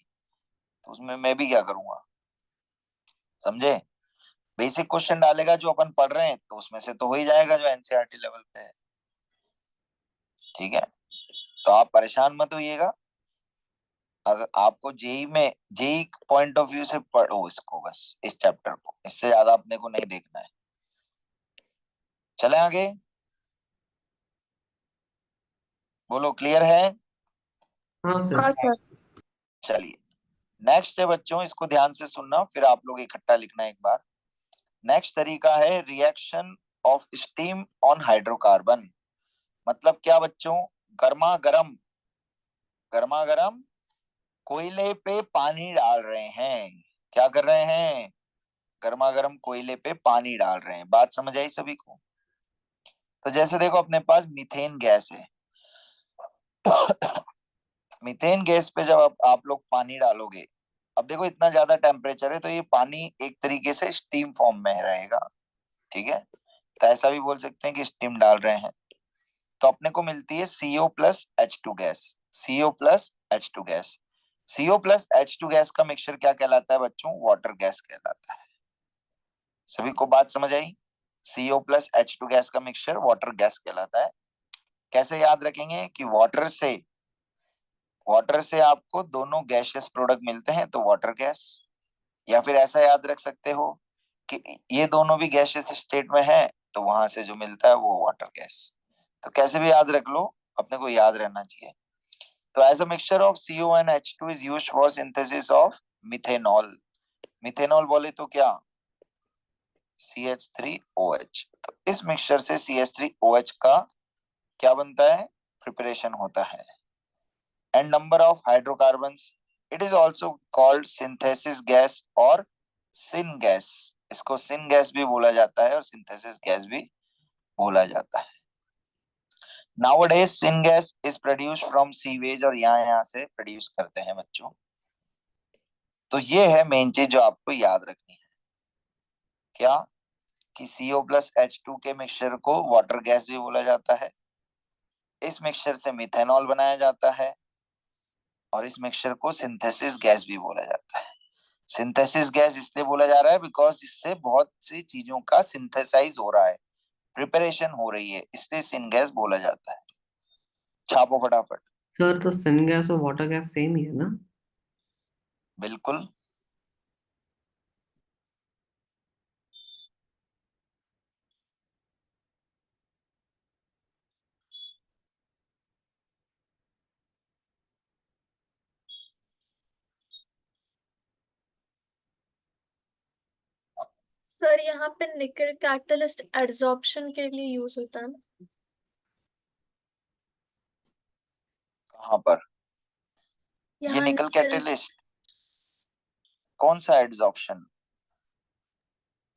तो उसमें मैं भी क्या करूंगा, समझे। बेसिक क्वेश्चन डालेगा जो अपन पढ़ रहे हैं तो उसमें से तो हो ही जाएगा जो NCERT लेवल पे है, ठीक है। तो आप परेशान मत होइएगा, अगर आपको जेई पॉइंट ऑफ व्यू से पढ़ो इसको, बस इस चैप्टर को, इससे ज्यादा अपने को नहीं देखना है। चले आगे, बोलो क्लियर है? हाँ सर। हाँ सर। चलिए नेक्स्ट है बच्चों, इसको ध्यान से सुनना फिर आप लोग इकट्ठा लिखना एक बार। नेक्स्ट तरीका है reaction of steam on hydrocarbon. मतलब क्या बच्चों, गर्मा गर्म गर्मा गर्म कोयले पे पानी डाल रहे हैं। क्या कर रहे हैं? गर्मा गर्म कोयले पे पानी डाल रहे हैं। बात समझ आई सभी को? तो जैसे देखो अपने पास मीथेन गैस है मीथेन गैस पे जब आप लोग पानी डालोगे, अब देखो इतना ज्यादा टेम्परेचर है तो ये पानी एक तरीके से स्टीम फॉर्म में रहेगा, ठीक है। तो ऐसा भी बोल सकते हैं कि स्टीम डाल रहे हैं। तो अपने को मिलती है CO plus H2 gas. CO plus H2 gas, CO plus H2 gas का मिक्सचर क्या कहलाता है बच्चों? वाटर गैस कहलाता है। सभी को बात समझ आई? CO प्लस H2 गैस का मिक्सचर वाटर गैस कहलाता है, कैसे याद रखेंगे कि वाटर से आपको दोनों गैसियस प्रोडक्ट मिलते हैं तो वाटर गैस, या फिर ऐसा याद रख सकते हो कि ये दोनों भी गैसियस स्टेट में है तो वहां से जो मिलता है वो वाटर गैस। तो कैसे भी याद रख लो, अपने को याद रहना चाहिए। तो as a mixture of CO and H2 is used for synthesis of methanol. Methanol बोले तो क्या, CH3OH। तो इस मिक्सचर से CH3OH का क्या बनता है, प्रिपरेशन होता है। And number of hydrocarbons, it is also called synthesis gas और सिन गैस। इसको सिन गैस भी बोला जाता है और सिंथेसिस गैस भी बोला जाता है। Nowadays syn gas is produced from sewage, और यहाँ से प्रोड्यूस करते हैं बच्चों। तो ये है मेन चीज जो आपको याद रखनी है, क्या कि CO+H2 के मिक्सचर को वाटर गैस भी बोला जाता है, इस मिक्सचर से मिथेनॉल बनाया जाता है, और इस मिक्सचर को सिंथेसिस गैस भी बोला जाता है। सिंथेसिस गैस इसलिए बोला जा रहा है बिकॉज इससे बहुत सी चीजों का सिंथेसाइज हो रहा है, प्रिपरेशन हो रही है, इसलिए सिन गैस बोला जाता है। छापो फटाफट। सर तो सन गैस और वाटर गैस सेम ही है ना? बिल्कुल। सर यहाँ पे निकल कैटलिस्ट एड्सॉर्प्शन के लिए यूज होता है ना? कहाँ पर ये यहाँ निकल निकल, कैटेलिस्ट, कौन सा एड्सॉर्प्शन?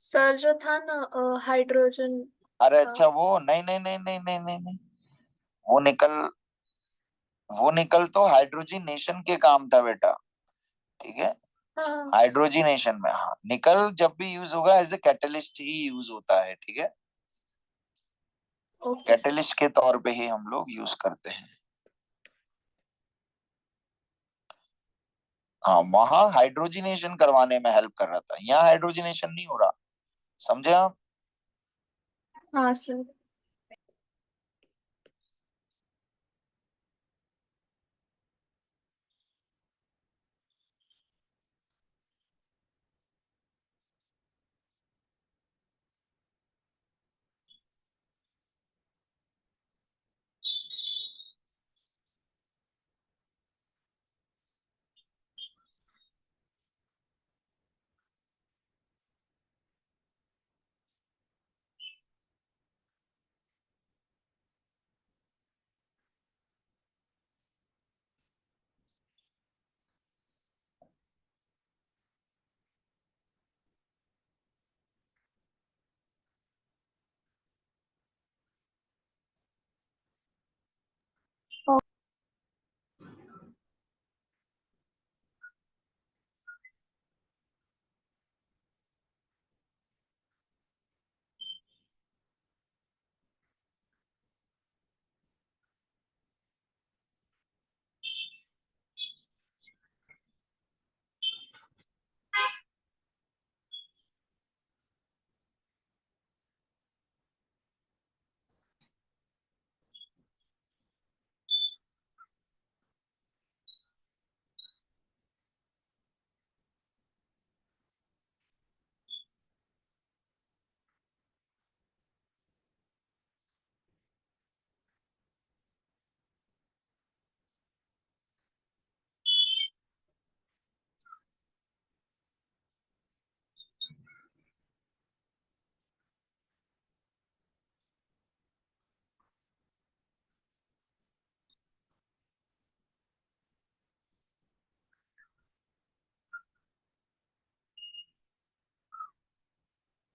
सर जो था ना हाइड्रोजन अरे का। अच्छा, वो नहीं नहीं नहीं नहीं नहीं नहीं नहीं, वो निकल, वो निकल तो हाइड्रोजिनेशन के काम था बेटा, ठीक है। हाँ हाइड्रोजिनेशन में, हाँ, निकल जब भी यूज होगा एज ए कैटलिस्ट ही यूज होता है, ठीक है। Okay sir. कैटलिस्ट के तौर पे ही हम लोग यूज करते हैं। हाँ, वहां हाइड्रोजिनेशन करवाने में हेल्प कर रहा था, यहाँ हाइड्रोजिनेशन नहीं हो रहा, समझे आप? हाँ सर।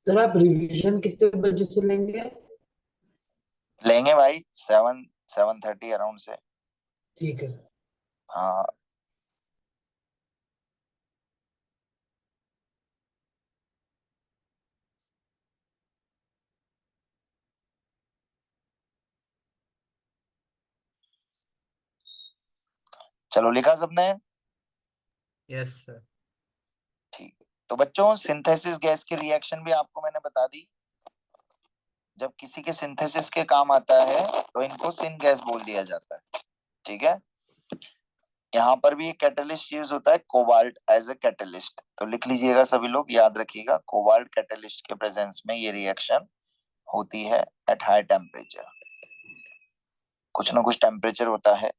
सर आप रिवीजन कितने बजे से लेंगे? लेंगे भाई 7-7:30 अराउंड से। ठीक है सर। हाँ, चलो लिखा सबने? Yes sir. ठीक है, तो बच्चों सिंथेसिस गैस की रिएक्शन भी आपको मैंने बता दी। जब किसी के सिंथेसिस के काम आता है तो इनको सिन गैस बोल दिया जाता है। ठीक है, यहाँ पर भी एक कैटलिस्ट यूज होता है, कोबाल्ट एज ए कैटलिस्ट। तो लिख लीजिएगा सभी लोग, याद रखिएगा, कोबाल्ट कैटलिस्ट के प्रेजेंस में ये रिएक्शन होती है एट हाई टेम्परेचर। कुछ ना कुछ टेम्परेचर होता है।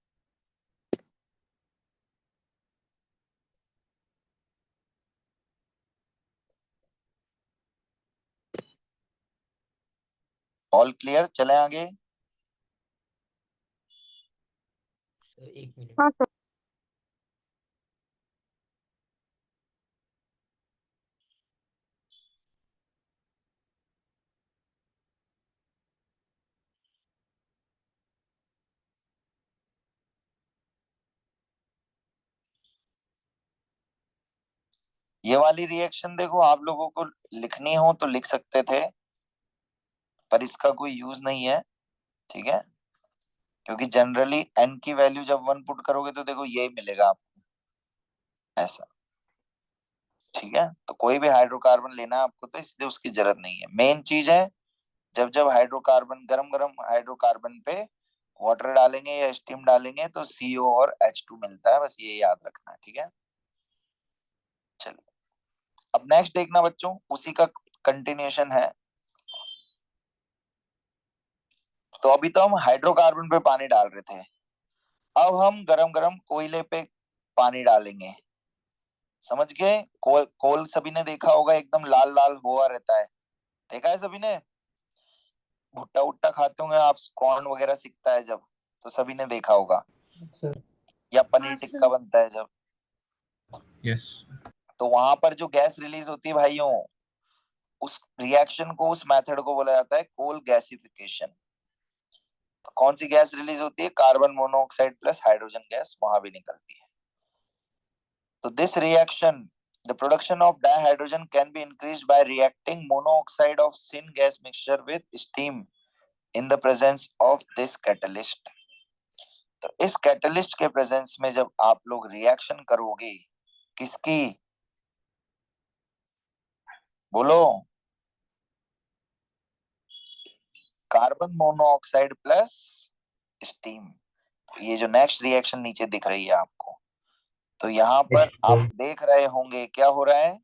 ऑल क्लियर, चले आगे। एक मिनट। हाँ सर। ये वाली रिएक्शन देखो, आप लोगों को लिखनी हो तो लिख सकते थे, पर इसका कोई यूज नहीं है। ठीक है, क्योंकि जनरली एन की वैल्यू जब 1 पुट करोगे तो देखो यही मिलेगा आपको, ऐसा। ठीक है, तो कोई भी हाइड्रोकार्बन लेना है आपको तो इसलिए उसकी जरूरत नहीं है। मेन चीज है, जब जब हाइड्रोकार्बन, गरम गरम हाइड्रोकार्बन पे वाटर डालेंगे या स्टीम डालेंगे तो CO और H2 मिलता है, बस ये याद रखना है। ठीक है, चलिए अब नेक्स्ट देखना बच्चों, उसी का कंटिन्यूएशन है। तो अभी तो हम हाइड्रोकार्बन पे पानी डाल रहे थे, अब हम गरम गरम कोयले पे पानी डालेंगे। समझ गए? कोल सभी ने देखा होगा, एकदम लाल लाल हुआ रहता है, देखा है सभी ने? भुट्टा उट्टा खाते होंगे आप, कॉर्न वगैरह सिकता है जब, तो सभी ने देखा होगा, सर या पनीर हाँ टिक्का सर। बनता है जब, यस। तो वहां पर जो गैस रिलीज होती है भाइयों, उस रिएक्शन को, उस मेथड को बोला जाता है कोल गैसिफिकेशन। तो कौन सी गैस रिलीज होती है? Carbon monoxide plus hydrogen gas वहां भी निकलती है। तो this reaction, the production of dihydrogen can be increased by reacting monoxide of syn gas mixture with steam in the presence of this catalyst। तो इस कैटलिस्ट के प्रेजेंस में जब आप लोग रिएक्शन करोगे, किसकी? बोलो। Carbon monoxide plus steam. ये जो नेक्स्ट रिएक्शन नीचे दिख रही है आपको, तो यहाँ पर आप देख रहे होंगे क्या हो रहा है,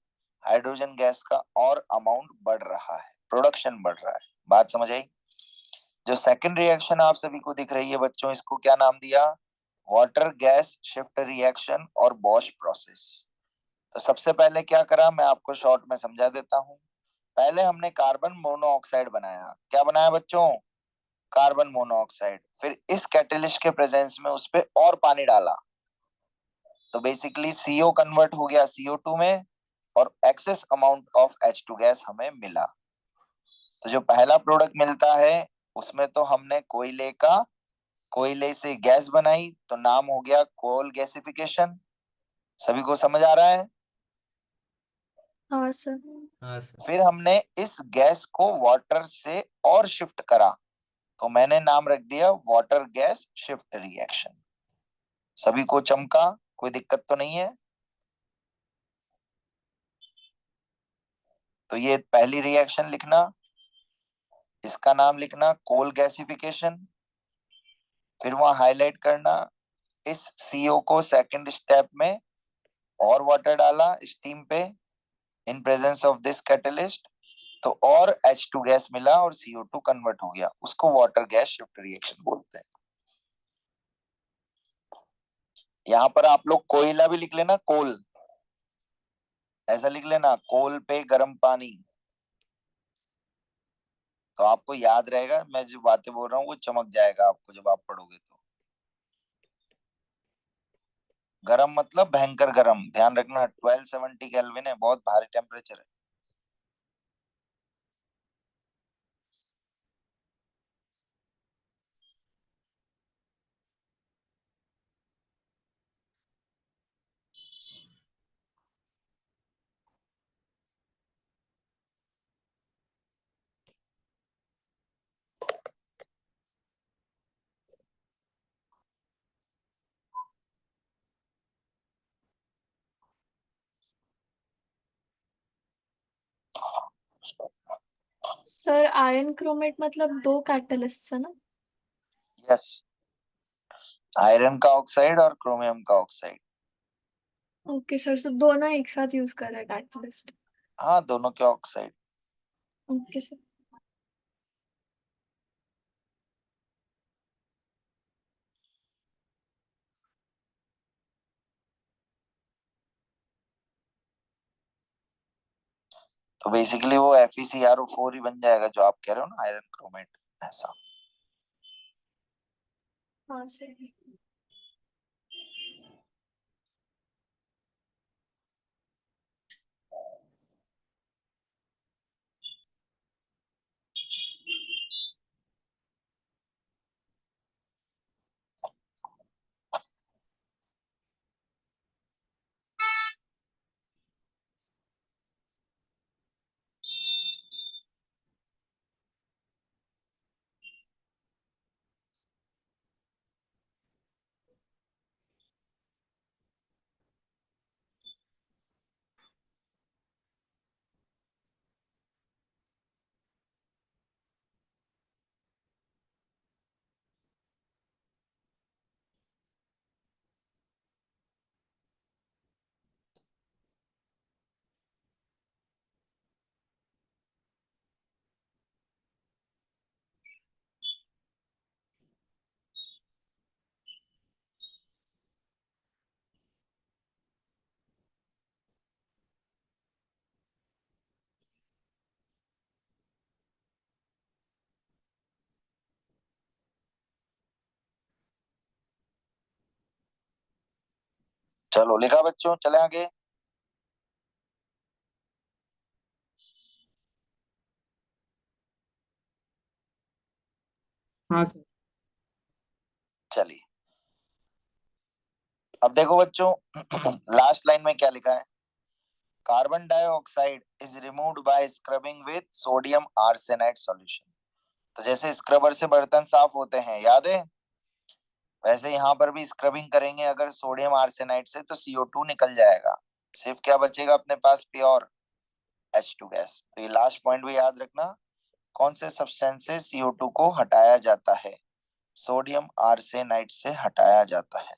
हाइड्रोजन गैस का और अमाउंट बढ़ रहा है, प्रोडक्शन बढ़ रहा है। बात समझ आई? जो सेकंड रिएक्शन आप सभी को दिख रही है बच्चों, इसको क्या नाम दिया? वाटर गैस शिफ्ट रिएक्शन और बॉश प्रोसेस। तो सबसे पहले क्या करा, मैं आपको शॉर्ट में समझा देता हूं। पहले हमने कार्बन मोनोऑक्साइड बनाया। क्या बनाया बच्चों? Carbon monoxide. फिर इस कैटलिस्ट के प्रेजेंस में उस पे और पानी डाला, तो बेसिकली CO कन्वर्ट हो गया CO2 में, और excess amount of H2 gas हमें मिला। तो जो पहला प्रोडक्ट मिलता है उसमें तो हमने कोयले से गैस बनाई, तो नाम हो गया कोल गैसिफिकेशन। सभी को समझ आ रहा है? हाँ सर। हाँ सर। फिर हमने इस गैस को वाटर से और शिफ्ट करा, तो मैंने नाम रख दिया वाटर गैस शिफ्ट रिएक्शन। सभी को चमका? कोई दिक्कत तो नहीं है? तो ये पहली रिएक्शन लिखना, इसका नाम लिखना कोल गैसिफिकेशन। फिर वहां हाईलाइट करना, इस CO को सेकंड स्टेप में और वाटर डाला स्टीम पे, in presence of this catalyst, तो और H2 गैस मिला और CO2 कन्वर्ट हो गया, उसको वाटर गैस शिफ्ट रिएक्शन बोलते हैं। यहाँ पर आप लोग कोयला भी लिख लेना, कोल, ऐसा लिख लेना, कोल पे गर्म पानी, तो आपको याद रहेगा। मैं जो बातें बोल रहा हूँ वो चमक जाएगा आपको जब आप पढ़ोगे तो। गरम मतलब भयंकर गरम, ध्यान रखना 1270 केल्विन है, बहुत भारी टेम्परेचर है। सर आयन क्रोमेट मतलब दो कैटलिस्ट है ना? यस, आयरन का ऑक्साइड और क्रोमियम का ऑक्साइड। ओके सर, तो दोनों एक साथ यूज कर रहे हैं कैटलिस्ट। हाँ, दोनों के ऑक्साइड। Okay sir. तो बेसिकली वो FeCrO4 ही बन जाएगा जो आप कह रहे हो ना, आयरन क्रोमेट, ऐसा। हाँ सर। चलो लिखा बच्चों, चले आगे। हाँ सर। चलिए, अब देखो बच्चों, लास्ट लाइन में क्या लिखा है? Carbon dioxide is removed by scrubbing with sodium arsenide solution. तो जैसे स्क्रबर से बर्तन साफ होते हैं, याद है, वैसे यहाँ पर भी स्क्रबिंग करेंगे अगर सोडियम आर्सेनाइड से, तो CO2 निकल जाएगा। सिर्फ क्या बचेगा अपने पास? Pure H2 gas. तो ये लास्ट पॉइंट भी याद रखना, कौन से सब्सटेंस से CO2 को हटाया जाता है? सोडियम आर्सेनाइड से हटाया जाता है।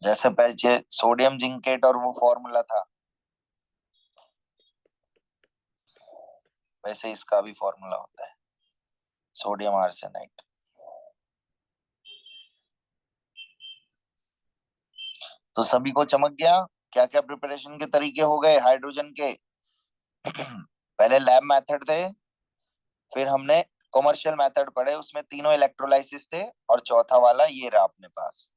जैसे पहले सोडियम जिंकेट और वो फॉर्मूला था, वैसे इसका भी फॉर्मूला होता है, सोडियम आर्सेनाइड। तो सभी को चमक गया क्या क्या प्रिपरेशन के तरीके हो गए हाइड्रोजन के? पहले लैब मेथड थे, फिर हमने कॉमर्शियल मेथड पढ़े, उसमें तीनों इलेक्ट्रोलाइसिस थे, और चौथा वाला ये रहा अपने पास,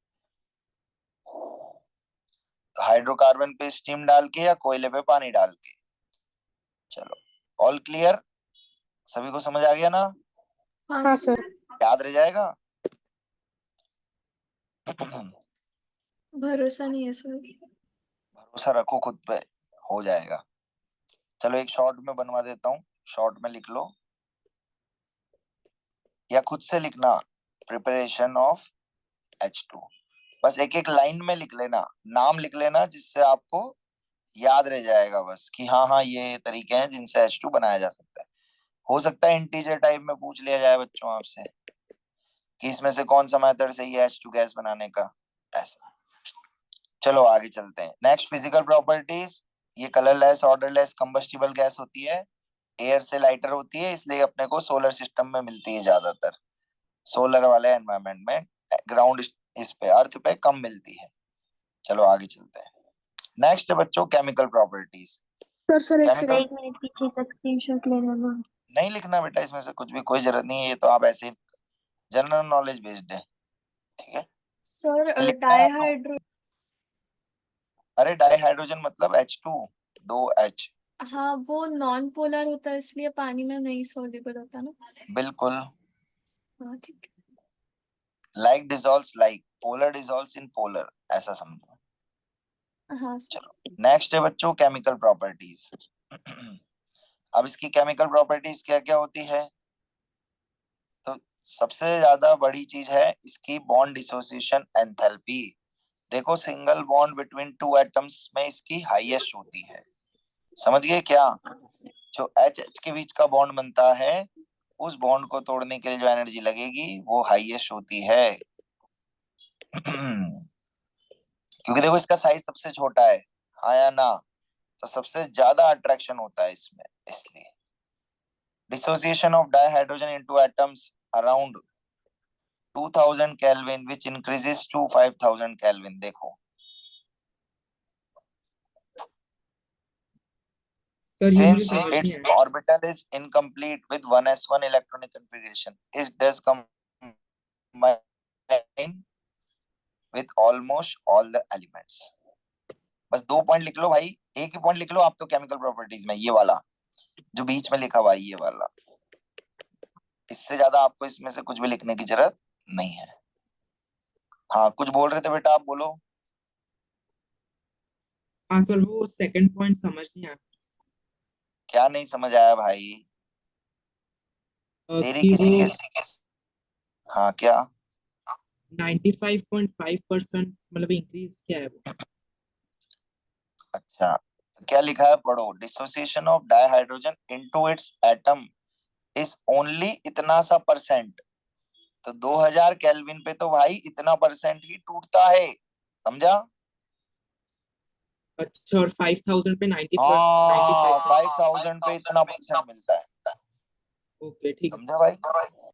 हाइड्रोकार्बन पे स्टीम डाल के या कोयले पे पानी डाल के। चलो, ऑल क्लियर? सभी को समझ आ गया ना? हाँ हाँ सर। सर। याद रह जाएगा? भरोसा नहीं है सर। भरोसा रखो खुद पे, हो जाएगा। चलो एक शॉर्ट में बनवा देता हूँ, शॉर्ट में लिख लो, या खुद से लिखना, प्रिपरेशन ऑफ H2। बस एक एक लाइन में लिख लेना, नाम लिख लेना, जिससे आपको याद रह जाएगा बस कि हाँ हाँ ये तरीके हैं जिनसे H2 बनाया जा सकता है। हो सकता है इंटीजर टाइप में पूछ लिया जाए बच्चों आपसे कि इसमें से कौन सा मेथड सही है H2 गैस बनाने का, ऐसा। चलो आगे चलते हैं। Next, physical properties. ये कलरलेस ऑर्डरलेस कंबस्टिबल गैस होती है, एयर से लाइटर होती है, इसलिए अपने को सोलर सिस्टम में मिलती है ज्यादातर, सोलर वाले एनवायरनमेंट में, ग्राउंड इस पे अर्थ पे कम मिलती है। चलो आगे चलते हैं। नेक्स्ट है बच्चों केमिकल प्रॉपर्टीज। सर एक केमिकल सेकंड। मिनट पीछे का स्क्रीनशॉट ले लेना। नहीं लिखना बेटा, इसमें से कुछ भी, कोई जरूरत नहीं है, ये तो आप ऐसे जनरल नॉलेज बेस्ड है, ठीक है? सर लिखना है आपको। डाईहाइड्रो अरे डाईहाइड्रोजन मतलब H2, दो H। हाँ, वो नॉन पोलर होता है इसलिए पानी में नहीं सोल्यूबल होता ना। बिल्कुल। हाँ ठीक है। Like dissolves like, polar dissolves in polar, ऐसा समझो। हाँ सर। चलो नेक्स्ट है बच्चों केमिकल प्रॉपर्टीज। अब इसकी केमिकल प्रॉपर्टीज क्या क्या होती है? तो सबसे ज्यादा बड़ी चीज है इसकी बॉन्ड डिसोसिएशन एंथैल्पी। देखो single bond between two atoms में इसकी हाईएस्ट होती है। समझ गए क्या? जो एच एच के बीच का बॉन्ड बनता है उस बॉन्ड को तोड़ने के लिए जो एनर्जी लगेगी वो हाईएस्ट होती है। क्योंकि देखो इसका साइज सबसे छोटा है, हाँ या ना? तो सबसे ज्यादा अट्रैक्शन होता है इसमें, इसलिए dissociation of dihydrogen into atoms around 2000 kelvin which increases to 5000 kelvin. देखो सर ये मुझे since समझ नहीं its आया। orbital is incomplete with 1s1 electronic configuration it does combine with almost all the elements। बस 2 पॉइंट लिख लो भाई, एक ही पॉइंट लिख लो आप तो केमिकल प्रॉपर्टीज में, ये वाला जो बीच में लिखा हुआ है ये वाला। इससे ज्यादा आपको इसमें से कुछ भी लिखने की जरूरत नहीं है। हाँ कुछ बोल रहे थे बेटा, आप बोलो। हाँ सर, वो सेकंड पॉइंट समझ नहीं आया। क्या नहीं समझ आया भाई? तेरी कि किसी वो के हाँ क्या? 95.5% मतलब इंक्रीज क्या है वो? अच्छा तो क्या लिखा है पढ़ो। Dissociation of dihydrogen into its atom is only इतना सा परसेंट। तो 2000 केल्विन पे तो भाई इतना परसेंट ही टूटता है, समझा? अच्छा, और 5000 पे 95। हाँ 5000 पे इतना परसेंट मिलता है, ओके ठीक है समझा सर। भाई?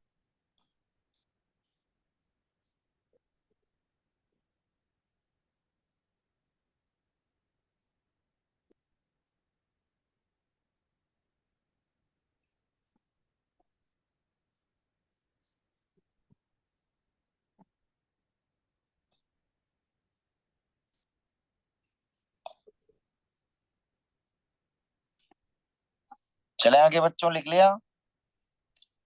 चले आगे बच्चों, लिख लिया?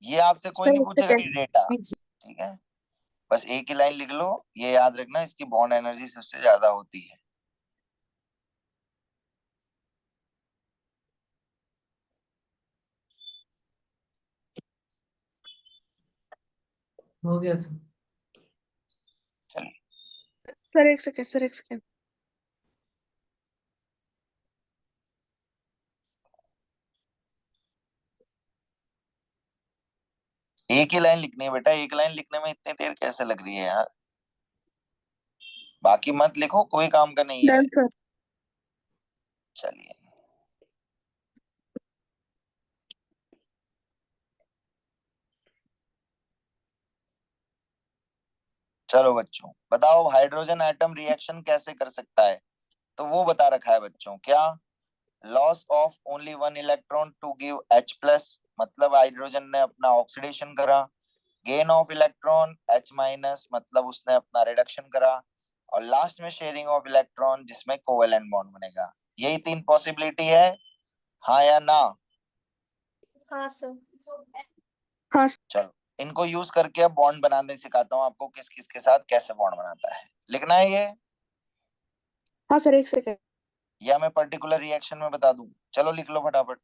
ये आपसे कोई सर नहीं एक पूछेगा ये सेकंड। डेटा, ठीक है? बस एक ही लाइन लिख लो, ये याद रखना इसकी बॉन्ड एनर्जी सबसे ज्यादा होती है। हो गया सर। चलिए सर एक सेकंड, सर एक सेकंड। एक ही लाइन लिखनी है बेटा, एक लाइन लिखने में इतनी देर कैसे लग रही है यार? बाकी मत लिखो, कोई काम का नहीं है। Done sir. चलिए चलो बच्चों बताओ हाइड्रोजन एटम रिएक्शन कैसे कर सकता है? तो वो बता रखा है बच्चों, क्या? Loss of only one electron to give H plus, मतलब हाइड्रोजन ने अपना ऑक्सीडेशन करा। Gain of electron H minus, मतलब उसने अपना रिडक्शन करा। और लास्ट में शेयरिंग ऑफ इलेक्ट्रॉन जिसमें कोवेलेंट बॉन्ड बनेगा। यही 3 पॉसिबिलिटी है, हाँ या ना? हाँ सर। हाँ चलो इनको यूज करके अब बॉन्ड बनाने सिखाता हूँ आपको, किस किस के साथ कैसे बॉन्ड बनाता है। लिखना है ये, हाँ सर एक सेकंड। या मैं पर्टिकुलर रिएक्शन में बता दूं? चलो लिख लो फटाफट।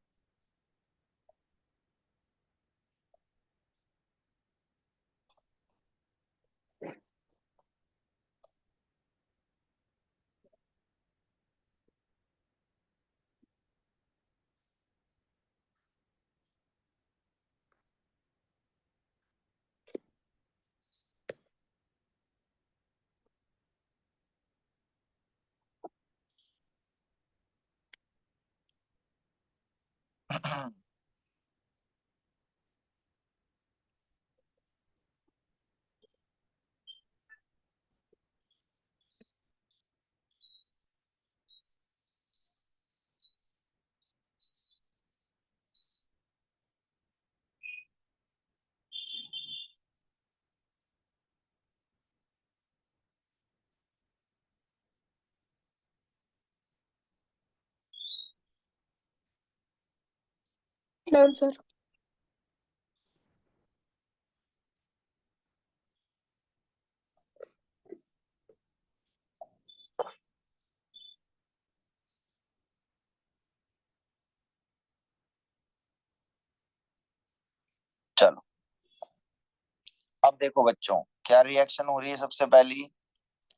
Done sir. चलो अब देखो बच्चों, क्या रिएक्शन हो रही है? सबसे पहली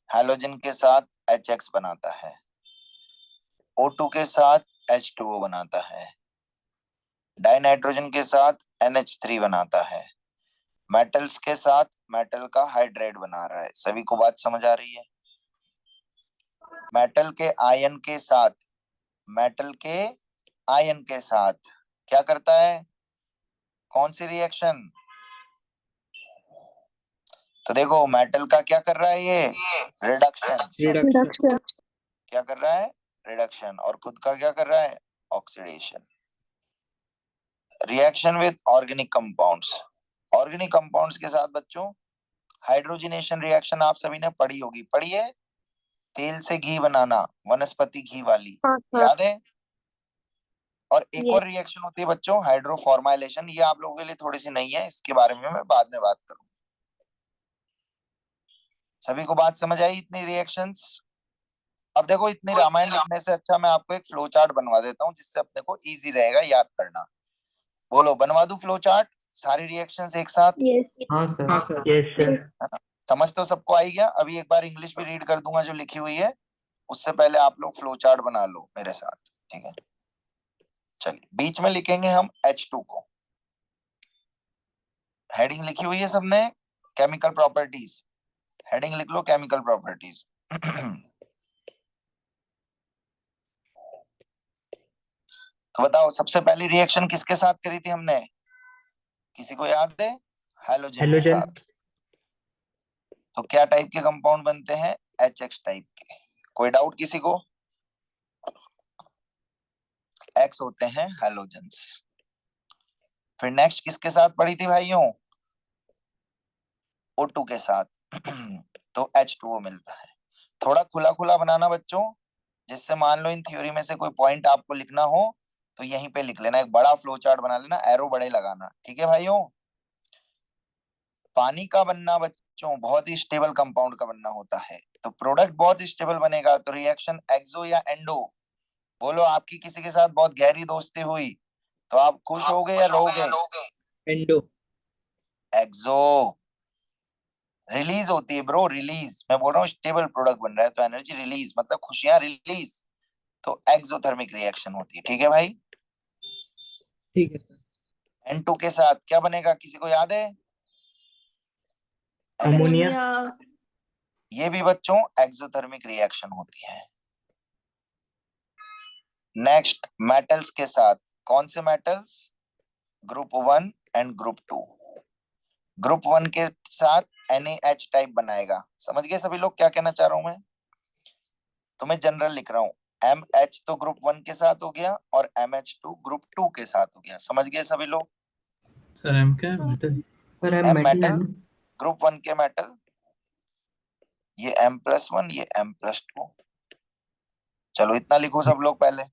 हैलोजन के साथ HX बनाता है, O2 के साथ H2O बनाता है, डाइनाइट्रोजन के साथ NH3 बनाता है, मेटल्स के साथ मेटल का हाइड्राइड बना रहा है। सभी को बात समझ आ रही है? मेटल के आयन के साथ, मेटल के आयन के साथ क्या करता है? कौन सी रिएक्शन? तो देखो मेटल का क्या कर रहा है ये? रिडक्शन। रिडक्शन। क्या कर रहा है? रिडक्शन। और खुद का क्या कर रहा है? Oxidation. Reaction with organic compounds, organic compounds के साथ बच्चों हाइड्रोजनेशन रिएक्शन आप सभी ने पढ़ी होगी। पढ़ी है? तेल से घी बनाना, वनस्पति घी वाली, याद है? और एक और रिएक्शन होती है बच्चों हाइड्रोफॉर्माइलेशन, ये आप लोगों के लिए थोड़ी सी नहीं है, इसके बारे में मैं बाद में बात करूंगा। सभी को बात समझ आई इतनी रिएक्शंस? अब देखो इतनी रामायण लिखने से अच्छा मैं आपको एक फ्लो चार्ट बनवा देता हूँ जिससे अपने को इजी रहेगा याद करना। बोलो, बनवा दूं फ्लो चार्ट सारी रिएक्शंस एक साथ? हाँ सर। हाँ सर। Yes sir. है ना? समझ तो सबको आई गया? अभी एक बार इंग्लिश भी रीड कर दूंगा जो लिखी हुई है, उससे पहले आप लोग फ्लो चार्ट बना लो मेरे साथ, ठीक है? चलिए, बीच में लिखेंगे हम H2 को, हेडिंग लिखी हुई है सबने, केमिकल प्रॉपर्टीज, हेडिंग लिख लो केमिकल प्रॉपर्टीज। तो बताओ सबसे पहली रिएक्शन किसके साथ करी थी हमने? किसी को याद है? हैलोजन के हेलोजन। साथ। तो क्या टाइप के कंपाउंड बनते हैं? HX टाइप के। कोई डाउट किसी को? X होते हैं हैलोजेंस। फिर नेक्स्ट किसके साथ पड़ी थी भाइयों? O2 के साथ। तो H2O मिलता है। थोड़ा खुला खुला बनाना बच्चों, जिससे मान लो इन थ्योरी में से कोई पॉइंट आपको लिखना हो तो यहीं पे लिख लेना, एक बड़ा फ्लो चार्ट बना लेना, एरो बड़े लगाना, ठीक है भाइयों? पानी का बनना बच्चों बहुत ही स्टेबल कंपाउंड का बनना होता है, तो प्रोडक्ट बहुत स्टेबल बनेगा। तो रिएक्शन एक्सो या एंडो? बोलो, आपकी किसी के साथ बहुत गहरी दोस्ती हुई तो आप खुश हो गए या रोगे? एंडो। एक्सो। रिलीज होती है ब्रो, रिलीज। मैं बोल रहा हूँ स्टेबल प्रोडक्ट बन रहा है तो एनर्जी रिलीज मतलब खुशियां रिलीज, तो एक्सोथर्मिक रिएक्शन होती है, ठीक है भाई? ठीक है सर। N2 के साथ क्या बनेगा किसी को याद है? अमोनिया। अमोनिया। ये भी बच्चों एक्सोथर्मिक रिएक्शन होती है। नेक्स्ट मेटल्स के साथ, कौन से metals? Group 1 and group 2। Group 1 के साथ NaH टाइप बनाएगा। समझ गए सभी लोग क्या कहना चाह रहा हूं मैं? तो मैं जनरल लिख रहा हूँ, MH तो ग्रुप 1 के साथ हो गया और MH2 ग्रुप 2 के साथ हो गया। समझ गए सभी लोग? सर एम क्या है? मेटल। सर M मेटल है मेटल, ना? ग्रुप 1 के मेटल, ये M+1, ये M+2। चलो इतना लिखो सब लोग पहले।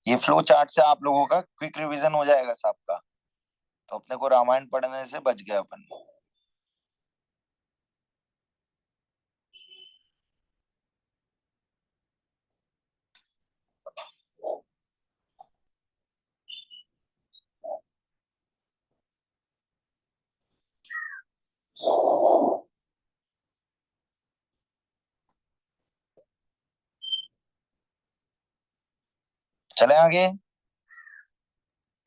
ये फ्लो चार्ट से आप लोगों का क्विक रिवीजन हो जाएगा सबका, तो अपने को रामायण पढ़ने से बच गया अपन। चले आगे।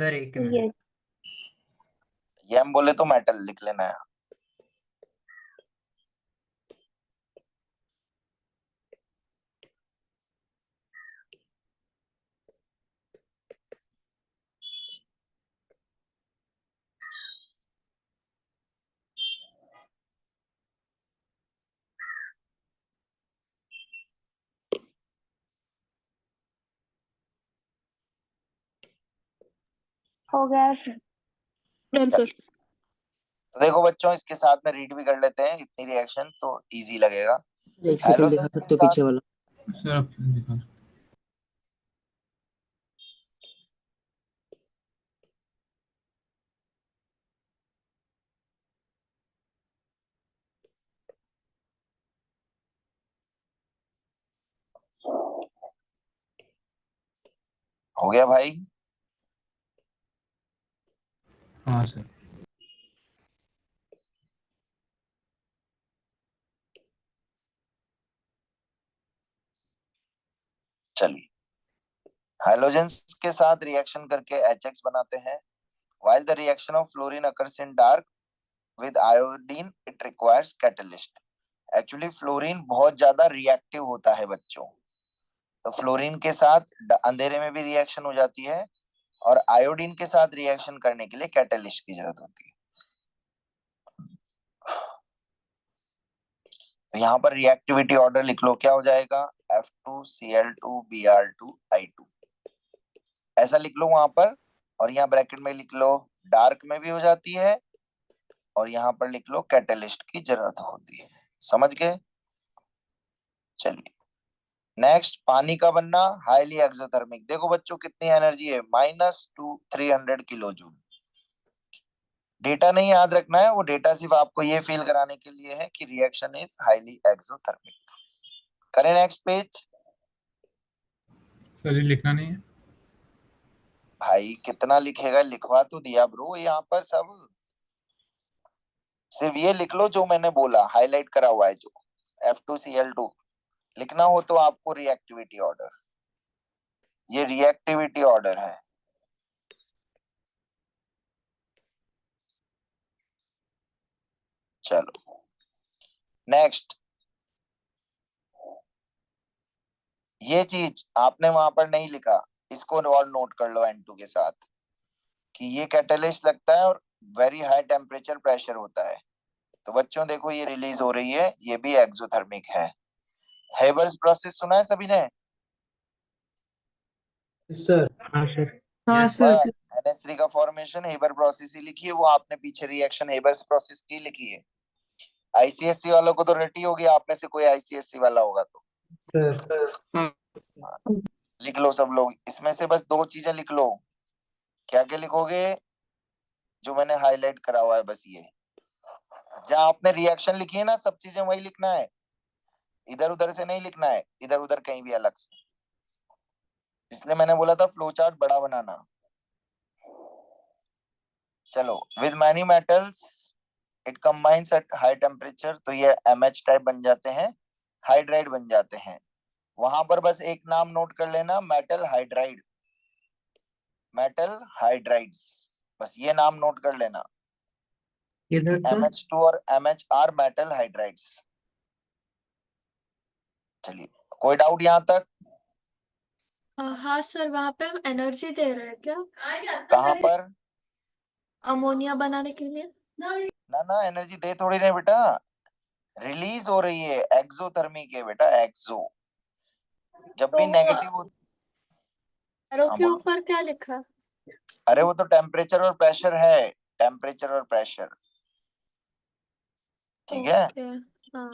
सर एक मिनट। ये हम बोले तो मेटल लिख लेना है। हो गया डन सर। तो देखो बच्चों, इसके साथ में रीड भी कर लेते हैं इतनी रिएक्शन तो इजी लगेगा। एक सेकंड दिखा हैलोजन के सकते हो साथ, पीछे वाला? सर आप दिखा। हो गया भाई? हाँ सर। चलिए, हाइड्रोजन्स के साथ रिएक्शन करके HX बनाते हैं. While the reaction of fluorine occurs in dark with iodine, it requires catalyst. Actually fluorine बहुत ज्यादा रिएक्टिव होता है बच्चों, तो फ्लोरीन के साथ अंधेरे में भी रिएक्शन हो जाती है और आयोडीन के साथ रिएक्शन करने के लिए कैटलिस्ट की जरूरत होती है. तो यहाँ पर रिएक्टिविटी ऑर्डर लिख लो, क्या हो जाएगा? F2Cl2Br2I2 ऐसा लिख लो वहां पर, और यहाँ ब्रैकेट में लिख लो डार्क में भी हो जाती है, और यहाँ पर लिख लो कैटलिस्ट की जरूरत होती है. समझ गए? चलिए नेक्स्ट, पानी का बनना हाईली एक्सोथर्मिक. देखो बच्चों कितनी एनर्जी है, -300 किलो जूल. डेटा नहीं याद रखना है, वो डेटा सिर्फ आपको ये फील कराने के लिए है कि रिएक्शन इज हाईली एक्सोथर्मिक. करें नेक्स्ट पेज. सर ये लिखना नहीं है? भाई कितना लिखेगा, लिखवा तो दिया ब्रो यहाँ पर सब. सिर्फ ये लिख लो जो मैंने बोला, हाईलाइट करा हुआ है जो F2Cl2. लिखना हो तो आपको रिएक्टिविटी ऑर्डर, ये रिएक्टिविटी ऑर्डर है. चलो नेक्स्ट, ये चीज आपने वहां पर नहीं लिखा, इसको और नोट कर लो N2 के साथ, कि ये कैटलिस्ट लगता है और वेरी हाई टेम्परेचर प्रेशर होता है. तो बच्चों देखो ये रिलीज हो रही है, ये भी एक्सोथर्मिक है. हेबर्स प्रोसेस सुना है सभी ने? सर हाँ सर। हाँ Yes. सर। NH3 का फॉर्मेशन हेबर प्रोसेस ही लिखी है, वो आपने पीछे रिएक्शन हेबर्स प्रोसेस की लिखी है. ICSC वालों को तो रटी होगी, आप में से कोई ICSC वाला होगा तो सर हाँ लिख लो सब लोग. इसमें से बस 2 चीजें लिख लो. क्या क्या लिखोगे? जो मैंने हाईलाइट करा हुआ है बस ये, जहां आपने रिएक्शन लिखी है ना, सब चीजें वही लिखना है, इधर उधर से नहीं लिखना है, इधर उधर कहीं भी अलग से. इसलिए मैंने बोला था फ्लो चार्ट बड़ा बनाना. चलो, with many metals it combines at high temperature, तो ये MH टाइप बन जाते हैं, हाइड्राइड बन जाते हैं. वहां पर बस एक नाम नोट कर लेना, मेटल हाइड्राइड, मेटल हाइड्राइड्स, बस ये नाम नोट कर लेना. किधर सर? MH2 और MH आर मेटल हाइड्राइड्स. चलिए, कोई डाउट यहाँ तक? हाँ सर, वहां पे हम एनर्जी दे रहे हैं क्या कहाँ पर? अमोनिया बनाने के लिए? ना ना, एनर्जी दे थोड़ी नहीं बेटा, रिलीज हो रही है, एक्सोथर्मिक है बेटा, एक्सो. जब भी तो नेगेटिव एरो हाँ के बोलो. ऊपर क्या लिखा? अरे वो तो टेम्परेचर और प्रेशर है, टेम्परेचर और प्रेशर. ठीक है, ओके. हाँ.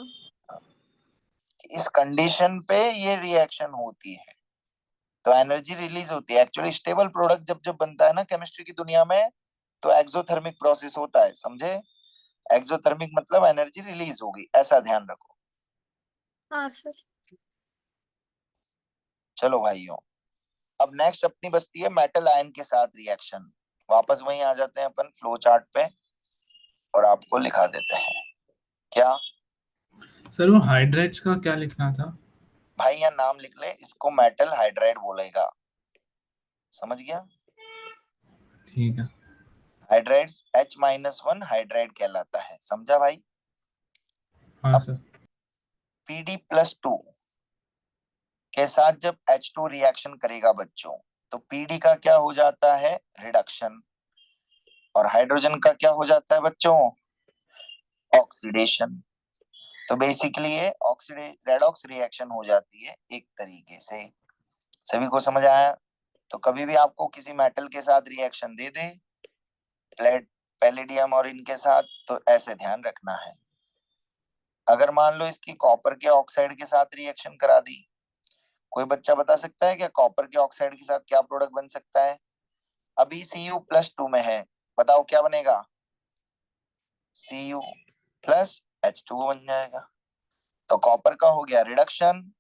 इस कंडीशन पे ये रिएक्शन होती है तो एनर्जी रिलीज होती है. एक्चुअली स्टेबल प्रोडक्ट जब जब बनता है ना केमिस्ट्री की दुनिया में, तो एक्सोथर्मिक प्रोसेस होता है, समझे? एक्सोथर्मिक मतलब एनर्जी रिलीज होगी, ऐसा ध्यान रखो. हाँ सर. चलो भाइयों, अब नेक्स्ट अपनी बचती है मेटल आयन के साथ रिएक्शन. वापस वहीं आ जाते हैं अपन फ्लो चार्ट पे, और आपको लिखा देते हैं. क्या सर वो हाइड्राइड्स का क्या लिखना था? भाई, यहाँ नाम लिख ले, इसको मेटल हाइड्राइड बोलेगा. समझ गया? ठीक है। हाइड्राइड्स H-1 हाइड्राइड कहलाता है, समझा भाई? हाँ सर। PD+2 के साथ जब H2 रिएक्शन करेगा बच्चों, तो PD का क्या हो जाता है? रिडक्शन. और हाइड्रोजन का क्या हो जाता है बच्चों? ऑक्सीडेशन. तो बेसिकली ये रेडॉक्स रिएक्शन हो जाती है एक तरीके से. सभी को समझ आया? तो कभी भी आपको किसी मेटल के साथ रिएक्शन दे दे, पैलेडियम और इनके साथ, तो ऐसे ध्यान रखना है. अगर मान लो इसकी कॉपर के ऑक्साइड के साथ रिएक्शन करा दी, कोई बच्चा बता सकता है क्या कॉपर के ऑक्साइड के साथ क्या प्रोडक्ट बन सकता है? अभी Cu+2 में है, बताओ क्या बनेगा? Cu+H2O बन जाएगा. तो कॉपर का हो गया रिडक्शन,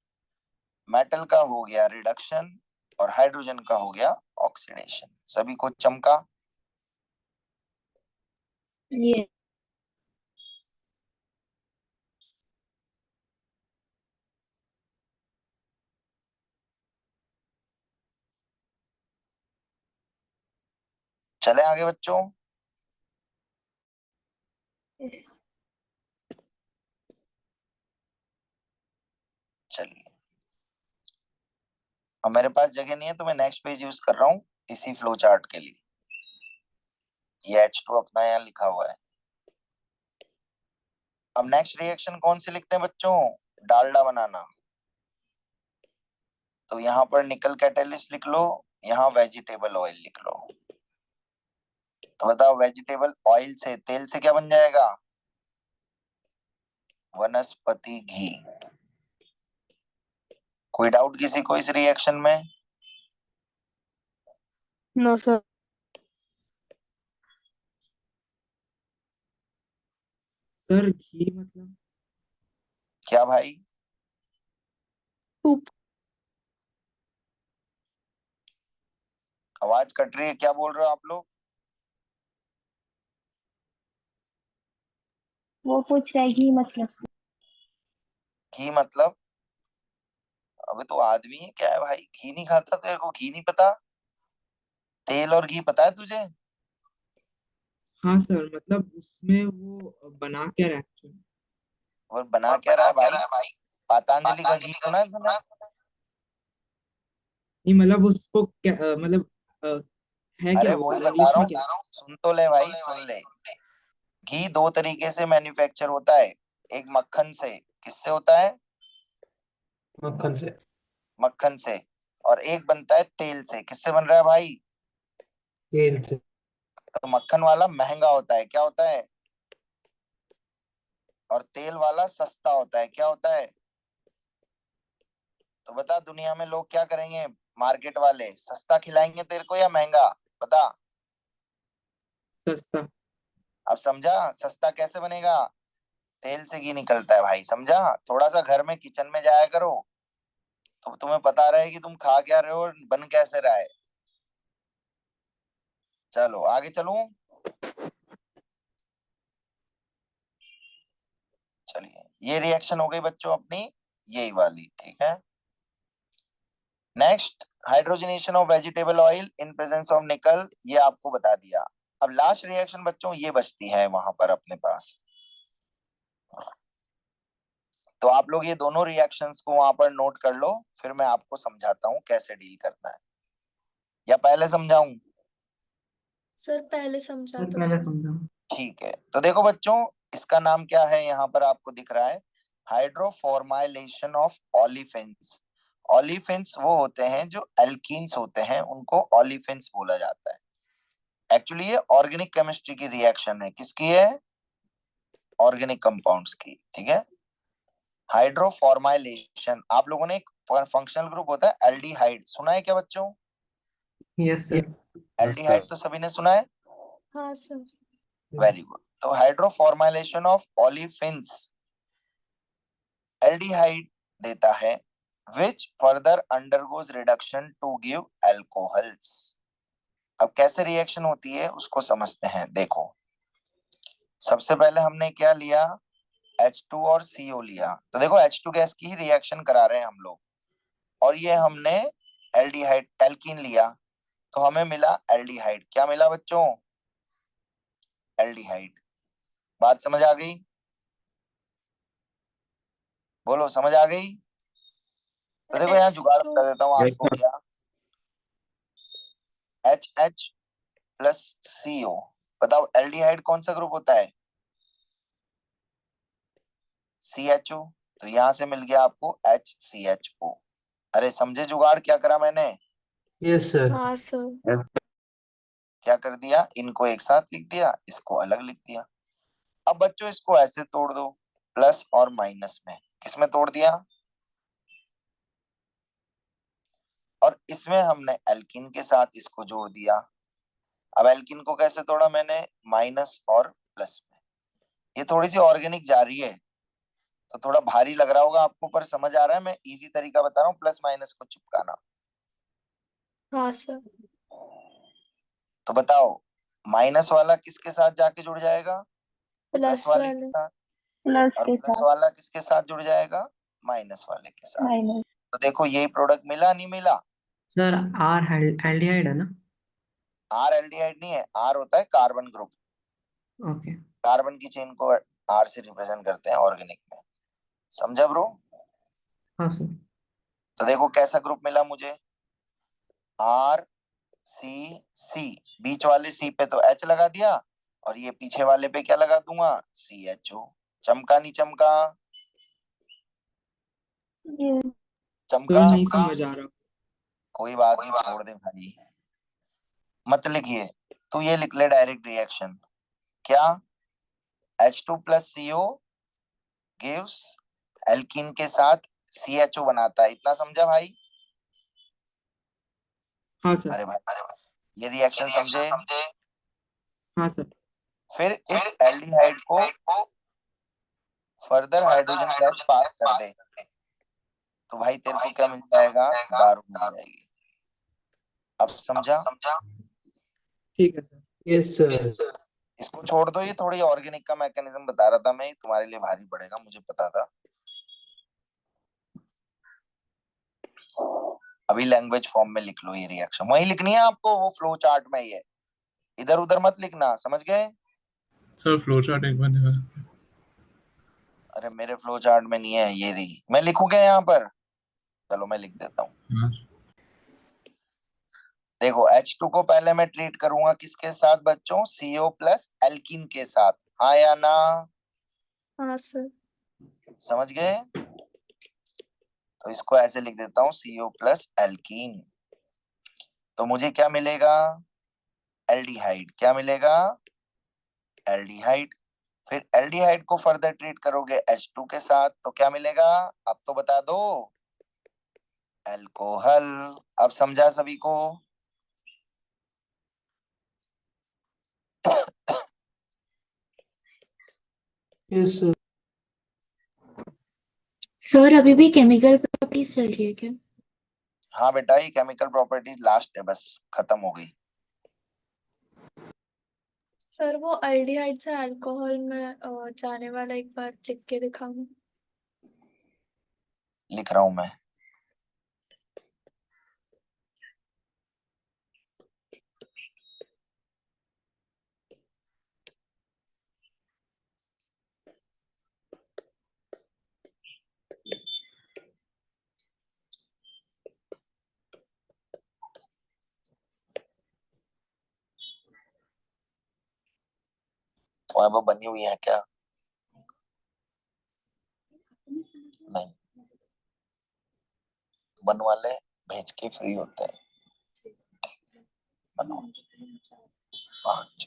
मेटल का हो गया रिडक्शन, और हाइड्रोजन का हो गया ऑक्सीडेशन। सभी को चमका? ये चले आगे बच्चों। चलिए, अब मेरे पास जगह नहीं है तो मैं नेक्स्ट पेज यूज कर रहा हूँ इसी फ्लो चार्ट के लिए। ये H2 अपना यहाँ लिखा हुआ है। अब नेक्स्ट रिएक्शन कौन सी लिखते हैं बच्चों? डालडा बनाना। तो यहाँ पर निकल कैटेलिस्ट लिख लो, यहाँ वेजिटेबल ऑयल लिख लो। तो बताओ वेजिटेबल ऑयल से, तेल से क्या बन जाएगा? वनस्पति घी। कोई डाउट किसी को इस रिएक्शन में? No sir. सर घी मतलब क्या भाई? तुप। आवाज कट रही है, क्या बोल रहे हो आप लोग? वो पूछ रहा है घी मतलब। घी मतलब? अबे तो आदमी है क्या है भाई, घी नहीं खाता? तेरे को घी नहीं पता? तेल और घी पता है तुझे? हाँ सर, मतलब उसमें वो बना क्या रहा है actually? और बना क्या रहा है भाई? पतंजलि का घी सुना है तूने? नहीं मतलब उसको क्या मतलब है क्या अरे वो वही बता इंग्लिश रहा में हूँ, क्या? सुन तो ले भाई, सुन ले। घी दो तरीके से मैन्युफैक्चर होता है। एक मक्खन से। किससे होता है? मक्खन से। मक्खन से। और एक बनता है तेल से। किससे बन रहा है भाई? तेल से। तो मक्खन वाला महंगा होता है, क्या होता है? और तेल वाला सस्ता होता है, क्या होता है? तो बता, दुनिया में लोग क्या करेंगे? मार्केट वाले सस्ता खिलाएंगे तेरे को या महंगा? बता। सस्ता। अब समझा सस्ता कैसे बनेगा? तेल से घी निकलता है भाई, समझा? थोड़ा सा घर में किचन में जाया करो तो तुम्हें पता रहे कि तुम खा क्या रहे हो और बन कैसे रहा है। चलो आगे चलूं? चलिए, ये रिएक्शन हो गई बच्चों अपनी, यही वाली, ठीक है। Next, hydrogenation of vegetable oil in presence of निकल, ये आपको बता दिया। अब लास्ट रिएक्शन बच्चों ये बचती है वहां पर अपने पास। तो आप लोग ये दोनों रिएक्शंस को वहां पर नोट कर लो, फिर मैं आपको समझाता हूँ कैसे डील करना है। या पहले समझाऊं? सर पहले समझा सर दो। पहले समझाओ। ठीक है, तो देखो बच्चों, इसका नाम क्या है यहाँ पर आपको दिख रहा है? Hydroformylation of olefins. ऑलिफिन्स वो होते हैं जो एल्कीन्स होते हैं, उनको ऑलिफिन्स बोला जाता है। एक्चुअली ये ऑर्गेनिक केमिस्ट्री की रिएक्शन है। किसकी है? ऑर्गेनिक कंपाउंड्स की, ठीक है। हाइड्रोफॉर्माइलेशन, आप लोगों ने एक फंक्शनल ग्रुप होता है एल्डिहाइड, सुना है क्या बच्चों? Yes sir. एल्डिहाइड तो सभी ने सुना है। हाँ सर। Very good. तो हाइड्रोफॉर्माइलेशन ऑफ ऑलिफिन्स एल्डिहाइड देता है, which further undergoes reduction to give alcohols। अब कैसे रिएक्शन होती है उसको समझते हैं। देखो, सबसे पहले हमने क्या लिया? H2 और CO लिया। तो देखो H2 गैस की ही रिएक्शन करा रहे हैं हम लोग, और ये हमने एल्डिहाइड एल्कीन लिया, तो हमें मिला एल्डिहाइड। क्या मिला बच्चों? एल्डिहाइड। बात समझ आ गई? बोलो, समझ आ गई? तो देखो यहाँ जुगाड़ H2 बता देता हूँ आपको क्या। HH प्लस CO, बताओ एल्डिहाइड कौन सा ग्रुप होता है? CHO। तो यहां से मिल गया आपको HCHO। अरे समझे जुगाड़ क्या करा मैंने? Yes sir. हाँ सर। क्या कर दिया? इनको एक साथ लिख दिया, इसको अलग लिख दिया। अब बच्चों इसको ऐसे तोड़ दो, प्लस और माइनस में। किसमें तोड़ दिया? और इसमें हमने एल्किन के साथ इसको जोड़ दिया। अब एल्किन को कैसे तोड़ा मैंने? माइनस और प्लस में। ये थोड़ी सी ऑर्गेनिक जा रही है तो थोड़ा भारी लग रहा होगा आपको, पर समझ आ रहा है, मैं इजी तरीका बता रहा हूँ प्लस माइनस को चिपकाना। हाँ सर। तो बताओ माइनस वाला किसके साथ जाके जुड़ जाएगा? प्लस प्लस वाले के वाले। साथ। प्लस और के प्लस साथ वाला किसके साथ जुड़ जाएगा? माइनस वाले के साथ। माइनस। तो देखो यही प्रोडक्ट मिला नहीं मिला? सर आर एल्डिहाइड है ना? आर एल्डिहाइड नहीं है, आर होता है कार्बन ग्रुप। ओके। कार्बन की चेन को आर से रिप्रेजेंट करते हैं ऑर्गेनिक में। समझा ब्रो? हाँ सर। तो देखो कैसा ग्रुप मिला मुझे, आर सी सी, बीच वाले सी पे तो एच लगा दिया और ये पीछे वाले पे क्या लगा दूंगा? C H O. चमका नहीं चमका? ये चमका? सर नहीं समझ आ रहा। कोई बात नहीं, छोड़ दे भाई, मत लिखिए। तू ये लिख ले डायरेक्ट रिएक्शन। क्या? H2 plus CO gives alkene के साथ CHO बनाता है, इतना समझा भाई? हाँ सर। अरे भाई ये रिएक्शन समझे? हाँ सर। फिर इस एल्डिहाइड को फर्दर हाइड्रोजन गैस पास कर दे तो भाई तेरे को क्या मिल जाएगा? दारू मिल जाएगी। अब समझा? ठीक है सर। Yes sir. इसको छोड़ दो, ये थोड़ी ऑर्गेनिक का मैकेनिज्म बता रहा था मैं, तुम्हारे लिए भारी पड़ेगा मुझे पता था। अभी लैंग्वेज फॉर्म में लिख लो ये रिएक्शन, वही लिखनी है आपको, वो फ्लो चार्ट में ही है, इधर उधर मत लिखना, समझ गए? सर फ्लो चार्ट एक बार दिखा। अरे मेरे फ्लो चार्ट में नहीं है, ये रही, मैं लिखूंगा यहाँ पर, चलो मैं लिख देता हूँ। हाँ देखो H2 को पहले मैं ट्रीट करूंगा किसके साथ बच्चों? CO प्लस एल्कीन के साथ, हाँ या ना? हाँ सर। समझ गए? तो इसको ऐसे लिख देता हूँ CO प्लस एल्कीन। तो मुझे क्या मिलेगा? एल्डिहाइड। क्या मिलेगा? एल्डिहाइड। फिर एल्डिहाइड को फर्दर ट्रीट करोगे H2 के साथ तो क्या मिलेगा? अब तो बता दो। अल्कोहल। अब समझा सभी को? Yes sir. सर अभी भी केमिकल प्रॉपर्टीज चल रही है क्या? हाँ बेटा ये केमिकल प्रॉपर्टीज लास्ट है, बस खत्म हो गई। सर वो अल्डिहाइड से अल्कोहल में जाने वाला एक बार लिख के दिखाऊं? लिख रहा हूं मैं। तुम्हारे पास बनी हुई है क्या? नहीं, बन वाले भेज के फ्री होते हैं। बनो 5 5।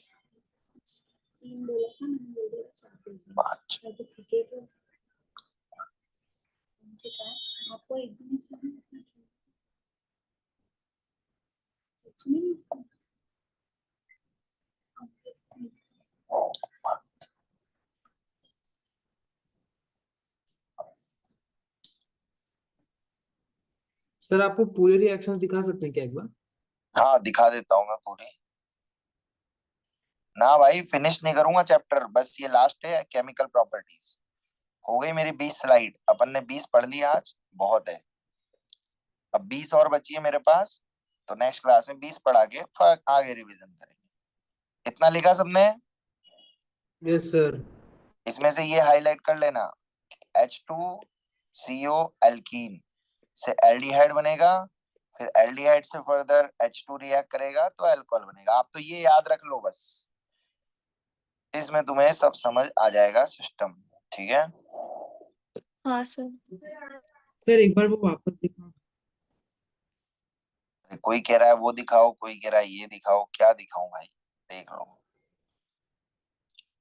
सर आपको पूरे रिएक्शंस दिखा सकते हैं क्या एक बार? हाँ दिखा देता हूँ मैं पूरी। ना भाई फिनिश नहीं करूंगा चैप्टर, बस ये लास्ट है केमिकल प्रॉपर्टीज। हो गई मेरी 20 स्लाइड, अपन ने 20 पढ़ लिया आज, बहुत है। अब 20 और बची है मेरे पास, तो नेक्स्ट क्लास में 20 पढ़ा के आगे रिवीजन करेंगे। इतना लिखा सबने? Yes sir. इसमें से ये हाईलाइट कर लेना, H2CO एल्कीन से एल्डिहाइड बनेगा, फिर एल्डिहाइड से फर्दर H2 रिएक्ट करेगा तो अल्कोहल बनेगा। आप तो ये याद रख लो बस, इसमें तुम्हें सब समझ आ जाएगा सिस्टम, ठीक है? हाँ सर। सर एक बार वो वापस दिखाओ। कोई कह रहा है वो दिखाओ, कोई कह रहा है ये दिखाओ, क्या दिखाऊं भाई, देख लो।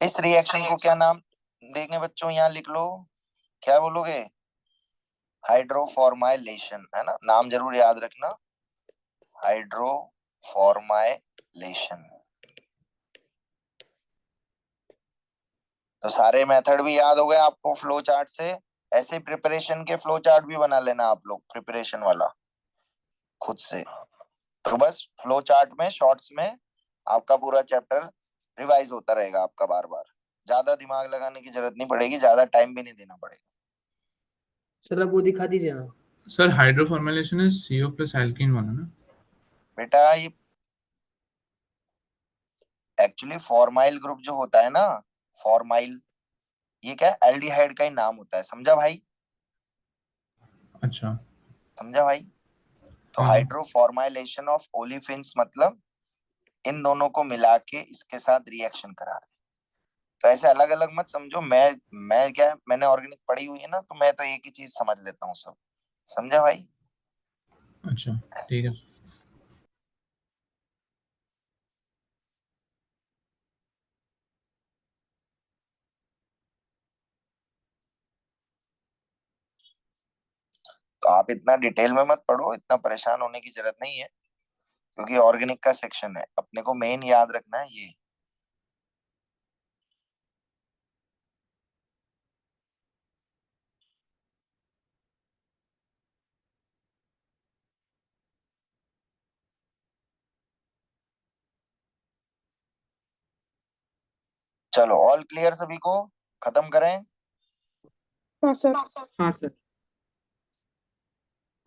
इस रिएक्शन को क्या नाम देंगे बच्चों? यहाँ लिख लो, क्या बोलोगे? हाइड्रोफॉर्माइलेशन, है ना, नाम जरूर याद रखना, हाइड्रोफॉर्माइलेशन। तो सारे मेथड भी याद हो गए आपको फ्लो चार्ट से। ऐसे प्रिपरेशन के फ्लो चार्ट भी बना लेना आप लोग, प्रिपरेशन वाला खुद से। तो बस फ्लो चार्ट में शॉर्ट्स में आपका पूरा चैप्टर रिवाइज होता रहेगा आपका बार बार, ज्यादा दिमाग लगाने की जरूरत नहीं पड़ेगी, ज्यादा टाइम भी नहीं देना पड़ेगा। सर आप वो दिखा दीजिए ना। सर हाइड्रो फॉर्मुलेशन है CO प्लस एल्कीन वाला ना? बेटा ये एक्चुअली फॉर्माइल ग्रुप जो होता है ना, फॉर्माइल, ये क्या एल्डिहाइड का ही नाम होता है, समझा भाई? अच्छा। समझा भाई? तो हाँ। हाइड्रोफॉर्माइलेशन ऑफ ओलिफिन्स मतलब इन दोनों को मिला के इसके साथ रिएक्शन करा रहे हैं। तो ऐसे अलग अलग मत समझो। मैं क्या, मैंने ऑर्गेनिक पढ़ी हुई है ना, तो मैं तो एक ही चीज समझ लेता हूँ सब। समझा भाई? अच्छा ठीक है। तो आप इतना डिटेल में मत पढ़ो, इतना परेशान होने की जरूरत नहीं है, क्योंकि ऑर्गेनिक का सेक्शन है, अपने को मेन याद रखना है ये। चलो ऑल क्लियर सभी को, खत्म करें। हाँ सर। हाँ सर।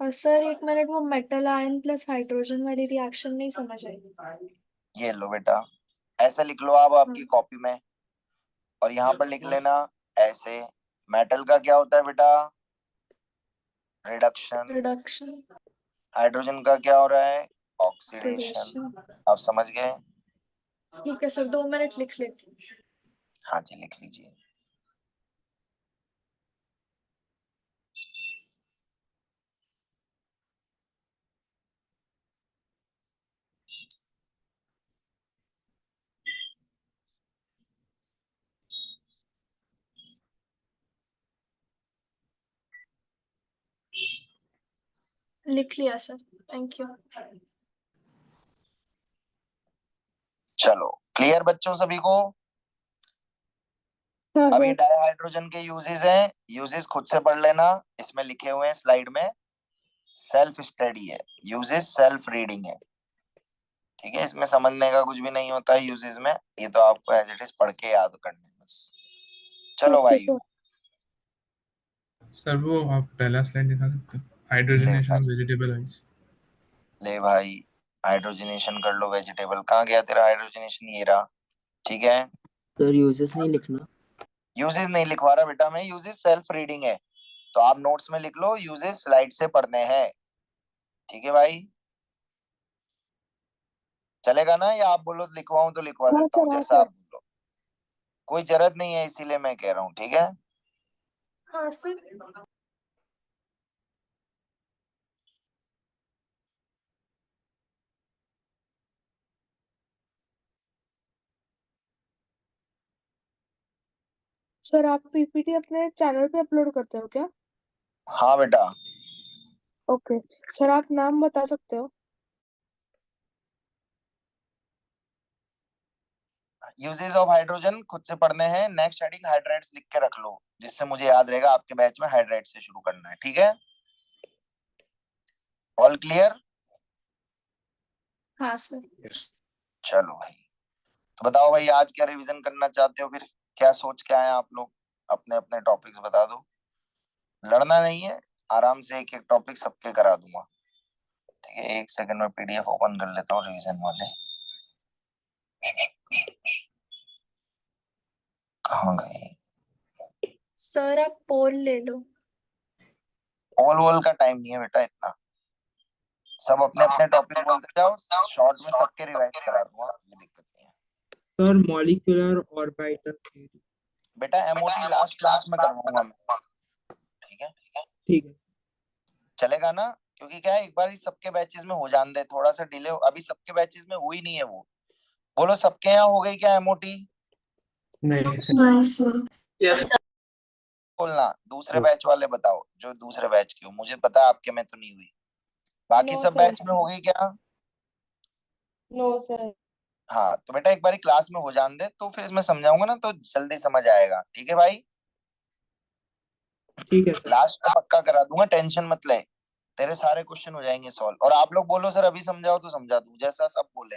और सर एक मिनट, वो मेटल आयन प्लस हाइड्रोजन वाली रिएक्शन नहीं समझ आई। ये लो बेटा, ऐसे लिख लो आप आपकी कॉपी में, और यहाँ पर लिख लेना ऐसे। मेटल का क्या होता है बेटा? रिडक्शन। रिडक्शन। हाइड्रोजन का क्या हो रहा है? ऑक्सीडेशन। ऑक्सीडेशन। आप समझ गए? ठीक है सर, 2 मिनट लिख लेती हूँ। हाँ जी लिख लीजिए। लिख लिया सर, थैंक यू। चलो क्लियर बच्चों सभी को? हाँ अभी सर। डायहाइड्रोजन के यूजेस हैं, यूजेस खुद से पढ़ लेना, इसमें लिखे हुए हैं स्लाइड में। सेल्फ स्टडी है, यूजेस सेल्फ रीडिंग है, ठीक है? इसमें समझने का कुछ भी नहीं होता है यूजेस में, ये तो आपको एज इट इज पढ़ के याद करना है बस। चलो ओके भाई। सर। सर वो आप पहला स्लाइड दिखा सकते हो, हाइड्रोजनेशन ऑफ वेजिटेबल ऑयल्स। ले भाई, हाइड्रोजनेशन कर लो वेजिटेबल। कहाँ गया तेरा हाइड्रोजनेशन? ये रहा, ठीक है? सर यूजेस नहीं लिखना। यूजेस नहीं लिखवा रहा बेटा मैं, यूजेस सेल्फ रीडिंग है, तो आप नोट्स में लिख लो यूजेस स्लाइड से पढ़ने हैं, ठीक है भाई? चलेगा ना? या आप बोलो लिखवाऊं तो लिखवा हाँ देता हूँ, सर। हाँ जैसा सर। आप बोलो। कोई जरूरत नहीं है, इसीलिए मैं कह रहा हूँ, ठीक है? हाँ सर। सर आप पीपीटी अपने चैनल पे अपलोड करते हो क्या? हाँ बेटा। ओके। सर आप नाम बता सकते हो? यूजेस ऑफ हाइड्रोजन खुद से पढ़ने हैं। नेक्स्ट हेडिंग हाइड्राइड्स लिख के रख लो, जिससे मुझे याद रहेगा आपके बैच में हाइड्राइड से शुरू करना है, ठीक है? All clear? हाँ सर। चलो भाई, तो बताओ भाई आज क्या रिवीजन करना चाहते हो, फिर क्या सोच के आए आप लोग? अपने अपने टॉपिक्स बता दो, लड़ना नहीं है, आराम से एक एक टॉपिक सबके करा दूंगा, ठीक है? एक सेकंड में PDF ओपन कर लेता हूँ रिवीजन वाले। कहाँ गए? सर आप पोल ले लो। पोल वोल का टाइम नहीं है बेटा इतना, सब अपने अपने टॉपिक बोलते जाओ, शॉर्ट में सबके रिवाइज करा दूंगा, कोई दिक्कत नहीं है। Sir molecular orbital theory. बेटा MOT लास्ट क्लास में करवाऊंगा मैं, ठीक है? ठीक है। चलेगा ना? क्योंकि क्या है, एक बार ही सबके बैचेस में हो जाने दे, थोड़ा सा डिले अभी सबके बैचेस में हुई नहीं है वो। बोलो सबके यहाँ हो गई क्या MOT? नहीं सर। यस बोलना दूसरे बैच वाले बताओ, जो दूसरे बैच की हो, मुझे पता है आपके में तो नहीं हुई, बाकी नो सब सर। बैच में हो गई क्या? No sir. हाँ तो बेटा एक बार क्लास में हो जाने दे, तो फिर इसमें समझाऊंगा ना तो जल्दी समझ आएगा, ठीक है भाई? ठीक है सर। लास्ट में पक्का करा दूंगा, टेंशन मत ले, तेरे सारे क्वेश्चन हो जाएंगे सॉल्व। और आप लोग बोलो सर अभी समझाओ तो समझा दूं, जैसा सब बोले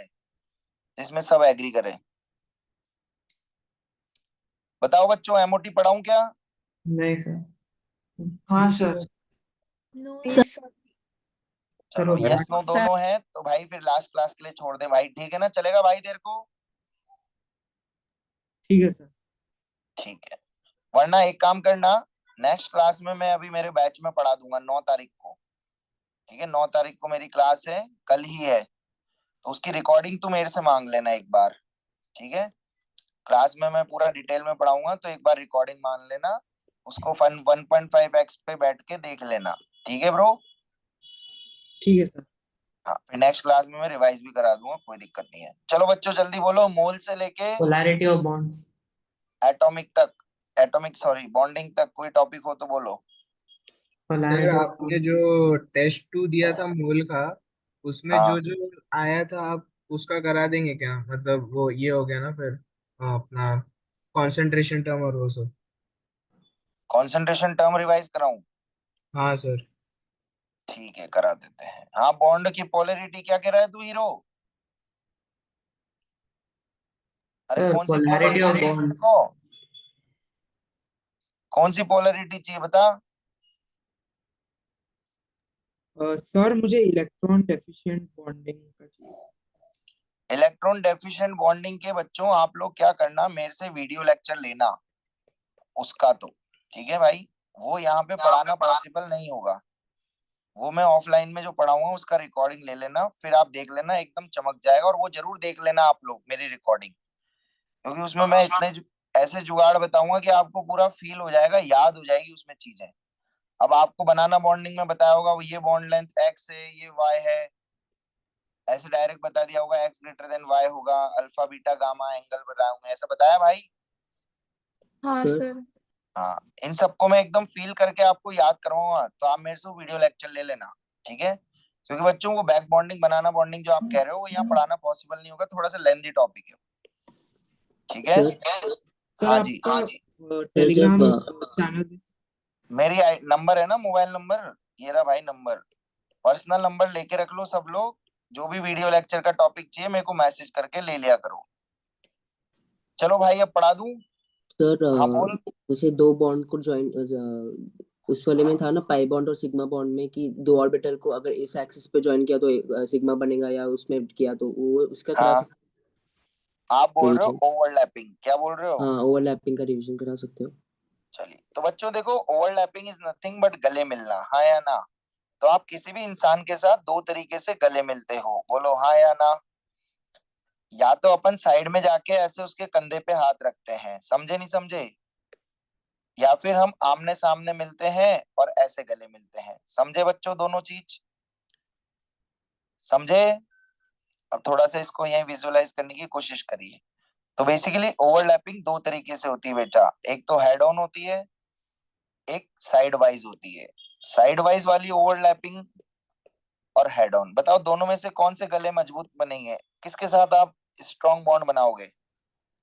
जिसमें सब एग्री करें। बताओ बच्चों, एमओटी पढ़ाऊं क्या? नहीं सर। हाँ सर। No sir. सर। चलो सर, यस नो दोनों है तो भाई फिर लास्ट क्लास के लिए छोड़ दे भाई, ठीक है ना? चलेगा भाई तेरे को? ठीक है सर। ठीक है। वरना एक काम करना, नेक्स्ट क्लास में मैं अभी मेरे बैच में पढ़ा दूंगा 9 तारीख को। ठीक है, 9 तारीख को मेरी क्लास है, कल ही है, तो उसकी रिकॉर्डिंग तू मेरे से मांग लेना एक बार। ठीक है, क्लास में मैं पूरा डिटेल में पढ़ाऊंगा तो एक बार रिकॉर्डिंग मान लेना, उसको 1.5x पे बैठ के देख लेना। ठीक है ब्रो? ठीक है सर। हाँ, फिर नेक्स्ट क्लास में मैं रिवाइज भी करा दूंगा, कोई दिक्कत नहीं है। चलो बच्चों जल्दी बोलो, मोल से लेके पोलैरिटी ऑफ बॉन्ड्स। एटॉमिक तक, एटॉमिक सॉरी बॉन्डिंग तक कोई टॉपिक हो तो बोलो। सर पोलैरिटी ऑफ आपने जो टेस्ट 2 दिया था मोल का, उसमें हाँ, जो जो आया था आप उसका करा देंगे क्या? मतलब वो ये हो गया ना फिर अपना कंसंट्रेशन टर्म और वो सब। कॉन्सेंट्रेशन टर्म रिवाइज कराऊं? हाँ सर। ठीक है, करा देते हैं। हाँ, बॉन्ड की पोलैरिटी क्या कह रहा है तू हीरो? अरे सर कौन सी पोलैरिटी ऑफ पोलैरिटी बॉन्ड। को, कौन सी पोलैरिटी चाहिए बता? सर मुझे इलेक्ट्रॉन डेफिशिएंट बॉन्डिंग का चाहिए। इलेक्ट्रॉन डेफिशिएंट बॉन्डिंग के बच्चों आप लोग क्या करना, मेरे से वीडियो लेक्चर लेना उसका तो। ठीक है भाई, वो यहाँ पे पढ़ाना पॉसिबल नहीं होगा, वो मैं ऑफलाइन में जो पढ़ाऊंगा उसका रिकॉर्डिंग ले लेना, फिर आप देख लेना, एकदम चमक जाएगा। और वो जरूर देख लेना आप लोग मेरी रिकॉर्डिंग, क्योंकि उसमें मैं ऐसे जुगाड़ बताऊंगा कि आपको पूरा फील हो जाएगा, याद हो जाएगी उसमें चीजें। अब आपको बनाना बॉन्डिंग में बताया होगा वो ये बॉन्ड लेंथ एक्स है, ये वाई है, ऐसे डायरेक्ट बता दिया होगा एक्स ग्रेटर देन वाई होगा, अल्फा बीटा गामा एंगल बताया होंगे, ऐसा बताया भाई? हाँ सर। सर। हाँ, इन सबको मैं एकदम फील करके आपको याद करवाऊंगा, तो आप मेरे से वीडियो लेक्चर ले लेना। ठीक है, क्योंकि बच्चों को बैक बॉन्डिंग बनाना बॉन्डिंग जो आप कह रहे हो वो यहाँ पढ़ाना पॉसिबल नहीं होगा, थोड़ा सा लेंथी टॉपिक है। ठीक है? सर। सर हाँ जी, आपका सर टेलीग्राम जब चैनल दे मेरी नंबर है ना, मोबाइल नंबर ये रहा भाई नंबर, पर्सनल नंबर लेके रख लो सब लोग। जो भी वीडियो लेक्चर का टॉपिक चाहिए मेरे को मैसेज करके ले लिया करो। चलो भाई अब पढ़ा दूं? सर हाँ बोल। जैसे दो बॉन्ड को ज्वाइन उस वाले में था ना पाई बॉन्ड और सिग्मा बॉन्ड में कि दो ऑर्बिटल को अगर इस एक्सिस पे ज्वाइन किया तो सिग्मा बनेगा या उसमें किया तो वो उसका करा हाँ, सकते आप बोल रहे रिवीजन। हो ओवरलैपिंग, क्या बोल रहे हो? हाँ ओवरलैपिंग का रिवीजन करा सकते हो। चलिए तो बच्चों देखो, ओवरलैपिंग इज नथिंग बट गले मिलना, हाँ या ना? तो आप किसी भी इंसान के साथ दो तरीके से गले मिलते हो, बोलो हाँ या ना? या तो अपन साइड में जाके ऐसे उसके कंधे पे हाथ रखते हैं, समझे नहीं समझे? या फिर हम आमने सामने मिलते हैं और ऐसे गले मिलते हैं, समझे बच्चों दोनों चीज? समझे? अब थोड़ा सा इसको यहीं विजुअलाइज करने की कोशिश करिए। तो बेसिकली ओवरलैपिंग दो तरीके से होती है बेटा, एक तो हेड ऑन होती है, एक साइड वाइज होती है। साइड वाइज वाली ओवरलैपिंग और हेड ऑन, बताओ दोनों में से कौन से गले मजबूत बनेंगे, किसके साथ आप स्ट्रॉन्ग बॉन्ड बनाओगे,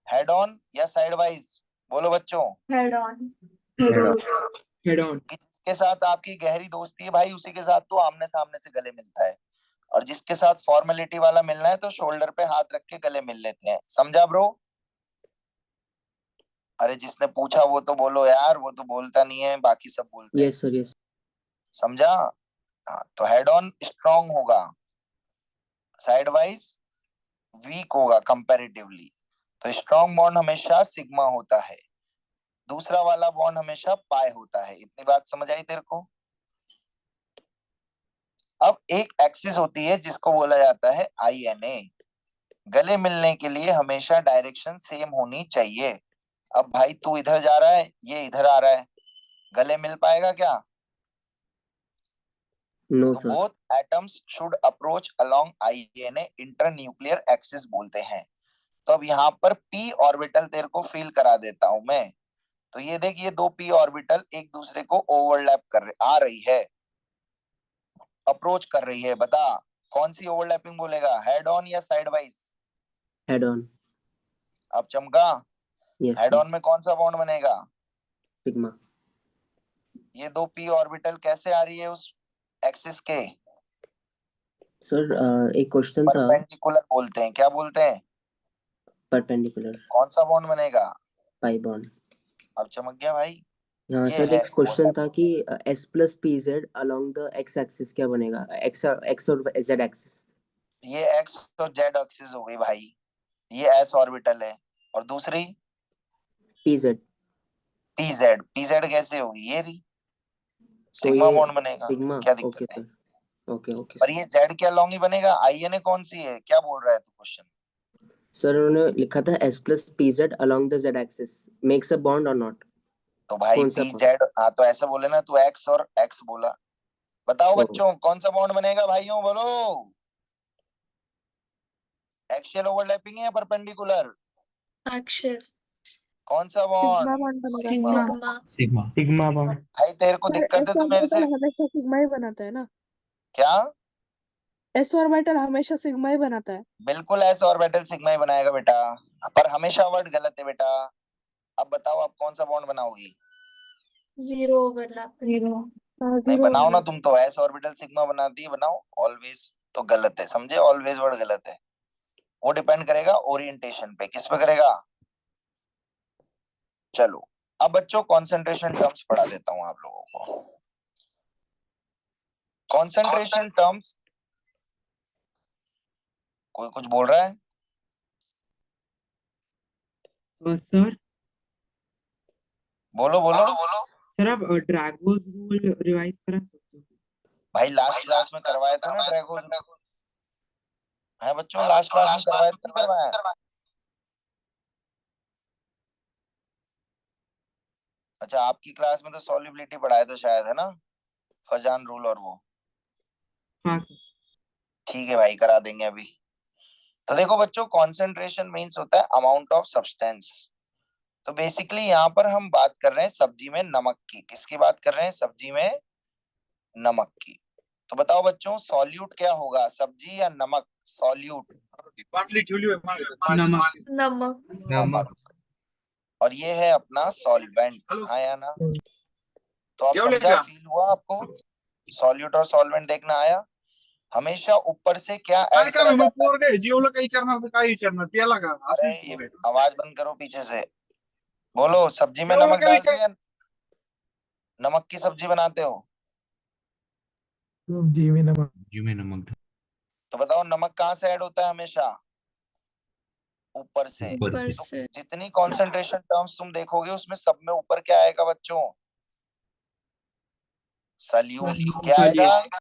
हेड ऑन या साइड वाइज? बोलो बच्चों। Head on. Head on. कि जिसके साथ आपकी गहरी दोस्ती है भाई उसी के साथ तो आमने सामने से गले मिलता है, और जिसके साथ फॉर्मेलिटी वाला मिलना है तो शोल्डर पे हाथ रख के गले मिल लेते हैं, समझा ब्रो? अरे जिसने पूछा वो तो बोलो यार, वो तो बोलता नहीं है, बाकी सब बोलते हैं। Yes sir yes. समझा? हाँ, तो हेड ऑन स्ट्रॉन्ग होगा, साइड वाइज वीक होगा कंपैरेटिवली। तो स्ट्रॉन्ग बॉन्ड हमेशा सिग्मा होता है, दूसरा वाला बॉन्ड हमेशा पाई होता है। इतनी बात समझ आई तेरे को? अब एक एक्सिस होती है जिसको बोला जाता है INA। गले मिलने के लिए हमेशा डायरेक्शन सेम होनी चाहिए। अब भाई तू इधर जा रहा है, ये इधर आ रहा है, गले मिल पाएगा क्या? नो तो sir. Both atoms should approach along INA inter nuclear axis बोलते हैं। तो अब यहाँ पर p ऑर्बिटल तेरे को फील करा देता हूं मैं। तो ये देख, ये दो p ऑर्बिटल एक दूसरे को ओवरलैप कर रहे, आ रही है, अप्रोच कर रही है, बता कौन सी ओवरलैपिंग बोलेगा, हेड ऑन या साइड वाइज? Head on. अब चमका। Yes head sir. ऑन में कौन सा बॉन्ड बनेगा? सिग्मा। ये दो p ऑर्बिटल कैसे आ रही है उस एक्सिस के? सर एक क्वेश्चन था। परपेंडिकुलर बोलते हैं, क्या बोलते हैं? परपेंडिकुलर। कौन सा बॉन्ड बनेगा? Pi bond. अब चमक गया भाई। हाँ ये सर, है एक क्वेश्चन था कि S plus P Z along the x axis क्या बनेगा, एक्स और जेड एक्सिस। ये एक्स और जेड एक्सिस हो गई भाई, ये एस ऑर्बिटल है, और दूसरी पी जेड। पीजेड कैसे होगी? ये रही, तो सिग्मा ये बॉन्ड बनेगा। सिग्मा। क्या ओके दिक्कत है? सर, ओके ओके पर ये जेड के अलॉन्ग ही बनेगा। आईएनए कौन सी है, क्या बोल रहा है तू क्वेश्चन? सर उन्होंने लिखा था S plus P Z along the Z axis makes a bond और नॉट। तो भाई कौन सा पी बॉन्ड? जेड, हाँ तो ऐसे बोले ना, तू एक्स और एक्स बोला। बताओ ओ, बच्चों कौन सा बॉन्ड बनेगा भाइयों, बोलो। एक्सियल ओवरलैपिंग है या परपेंडिकुलर? अक्षर। कौन सा बॉन्ड? सिग्मा बॉन्ड बनेगा। सिग्मा। सिग्मा। Sigma bond. भाई तेरे को पर दिक्कत है, एस तू मेरे से ऑर्बिटल हमेशा सिग्मा ही बनाता है ना। क्या? एस ऑर्बिटल हमेशा सिग्मा ही बनाता है। बिल्कुल एस ऑर्बिटल सिग्मा ही बनाएगा बेटा, पर हमेशा वर्ड गलत है बेटा। अब बताओ आप कौन सा बॉन्ड बनाओगी? Zero overlap. जीरो। हाँ, नहीं जीरो बनाओ ना, ओवरलैप। तुम तो एस ऑर्बिटल सिग्मा बनाती है, बनाओ। ऑलवेज तो गलत है, समझे? ऑलवेज वर्ड गलत है। वो डिपेंड करेगा ओरिएंटेशन पे, किस पे करेगा? चलो अब बच्चों कंसंट्रेशन टर्म्स पढ़ा देता हूं आप लोगों को। कंसंट्रेशन टर्म्स, कोई कुछ बोल रहा है? सर बोलो बोलो। सर आप ड्रैगोस रूल रिवाइज करा सकते हो? भाई लास्ट क्लास में करवाया था ना ड्रैगोस, है बच्चों? लास्ट क्लास में करवाया था, नहीं करवाया? अच्छा, आपकी क्लास में तो सॉल्युबिलिटी पढ़ाया था शायद, है ना? फजान रूल और वो। हाँ सर। ठीक है भाई, करा देंगे अभी। तो देखो बच्चों, कंसंट्रेशन मींस होता है अमाउंट ऑफ सब्सटेंस। तो बेसिकली यहाँ पर हम बात कर रहे हैं सब्जी में नमक की। किसकी बात कर रहे हैं? सब्जी में नमक की। तो बताओ बच्चों, सॉल्यूट क्या होगा, सब्जी या नमक? सॉल्यूट नमक। नमक। नमक। और ये है अपना सॉल्वेंट, हाँ या ना? तो आप समझा, फील हुआ आपको? सॉल्यूट और सॉल्वेंट देखना आया। हमेशा ऊपर से क्या ऐड करा जाता है? अरे ये आवाज बंद करो पीछे से। बोलो, सब्जी में नमक डालते हो या नमक की सब्जी बनाते हो? जी में नमक। तो बताओ नमक कहाँ से ऐड होता है हमेशा? ऊपर से। ऊपर तो से। जितनी कंसंट्रेशन टर्म्स तुम देखोगे उसमें सब में ऊपर क्या आएगा बच्चों? सल्यूट। क्या आएगा?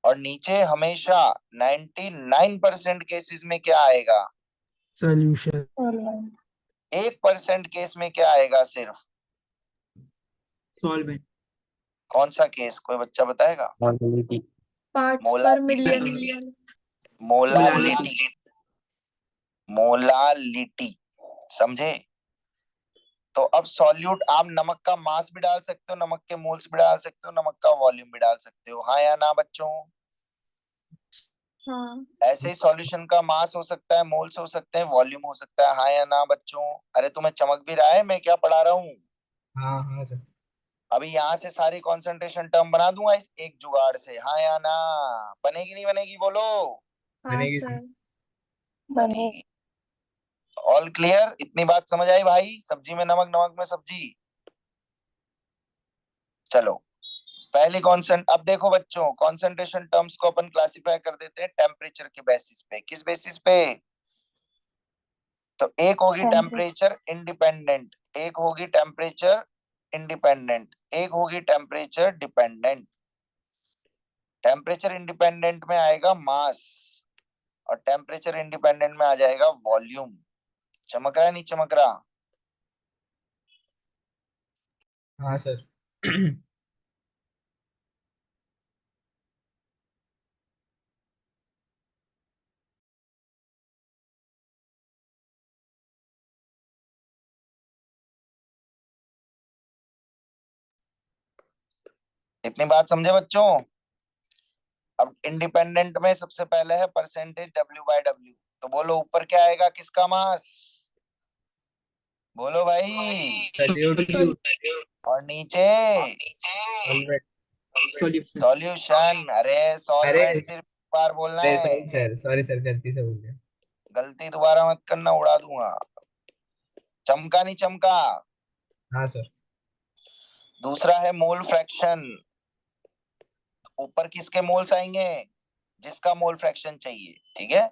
और नीचे हमेशा 99% केसेस में क्या आएगा? सॉल्यूशन। 1% केस में क्या आएगा सिर्फ? सॉल्वेंट। कौन सा केस, कोई बच्चा बताएगा? पार्ट्स पर मोलालिटी। मिलियन। मोलालिटी। मोलालिटी, समझे? तो अब सॉल्यूट, आप नमक का मास भी डाल सकते हो, नमक के मोल्स भी डाल सकते हो, नमक का वॉल्यूम भी डाल सकते हो, हाँ या ना बच्चों? हाँ। ऐसे ही सॉल्यूशन का मास हो सकता है, मोल्स हो सकते हैं, वॉल्यूम हो सकता है, हाँ या ना बच्चों? अरे तुम्हें चमक भी रहा है मैं क्या पढ़ा रहा हूँ? हाँ हाँ सर। अभी यहाँ से सारी कॉन्सेंट्रेशन टर्म बना दूंगा इस एक जुगाड़ से, हाँ या ना? बनेगी नहीं बनेगी, बोलो। हाँ बनेगी सर। बनेगी। All clear? इतनी बात समझ आई भाई? सब्जी में नमक, नमक में सब्जी। चलो पहली कॉन्सेंट, अब देखो बच्चों, कॉन्सेंट्रेशन टर्म्स को अपन क्लासिफाई कर देते हैं टेम्परेचर के बेसिस पे। किस बेसिस पे? तो एक होगी टेम्परेचर इंडिपेंडेंट, एक होगी टेम्परेचर इंडिपेंडेंट, एक होगी टेम्परेचर डिपेंडेंट। टेम्परेचर इंडिपेंडेंट में आएगा मास और टेम्परेचर इंडिपेंडेंट में आ जाएगा वॉल्यूम। चमक रहा है नहीं चमक रहा? हाँ सर। इतनी बात समझे बच्चों? अब इंडिपेंडेंट में सबसे पहले है परसेंटेज W/W। तो बोलो ऊपर क्या आएगा, किसका मास? बोलो भाई। सल्यूट। और नीचे? सॉल्वेंट। सॉल्यूशन। सॉल्यूशन। अरे अरे सॉल्वेंट सिर्फ एक बार बोलना है, सॉरी सर गलती से बोल गया। गलती दोबारा मत करना, उड़ा दूंगा। चमका नहीं चमका। हाँ सर। दूसरा है मोल फ्रैक्शन। ऊपर किसके मोल्स आएंगे? जिसका मोल फ्रैक्शन चाहिए, ठीक है।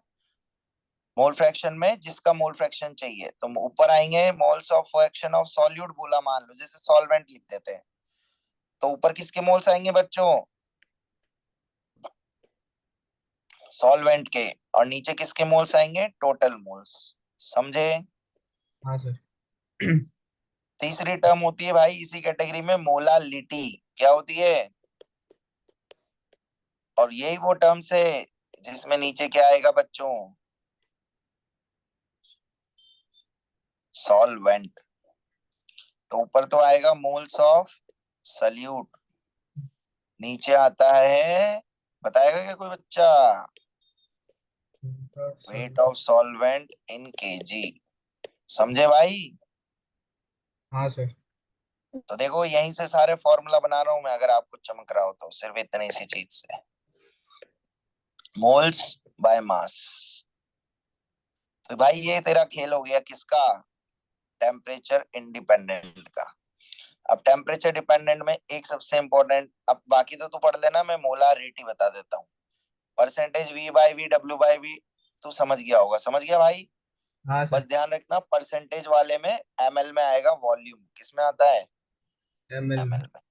मोल फ्रैक्शन में जिसका मोल फ्रैक्शन चाहिए, तो ऊपर आएंगे moles of fraction of solute बोला, मान लो जैसे सॉल्वेंट लिख देते हैं, तो ऊपर किसके मोल्स आएंगे बच्चों? सॉल्वेंट के। और नीचे किसके मोल्स आएंगे? Total moles. समझे? हाँ सर। तीसरी टर्म होती है भाई इसी कैटेगरी में, मोलालिटी। क्या होती है? और यही वो टर्म्स है जिसमें नीचे क्या आएगा बच्चों? सॉल्वेंट। तो ऊपर तो आएगा मोल्स ऑफ सल्यूट, नीचे आता है, बताएगा क्या कोई बच्चा? Weight of solvent in KG. समझे भाई? हाँ सर। तो देखो यहीं से सारे फॉर्मूला बना रहा हूं मैं, अगर आपको चमक रहा हो तो, सिर्फ इतनी सी चीज से। Moles by mass. तो भाई ये तेरा खेल हो गया किसका? टेम्परेचर इंडिपेंडेंट का। अब टेम्परेचर डिपेंडेंट में एक सबसे इंपॉर्टेंट, अब बाकी तो तू पढ़ लेना, मैं मोलारिटी बता देता हूँ। Percentage V by V, W by V, तू समझ गया होगा, समझ गया भाई? हाँ बस सर। ध्यान रखना परसेंटेज वाले में ml में आएगा, वॉल्यूम किस में आता है? एमएल ml में। में।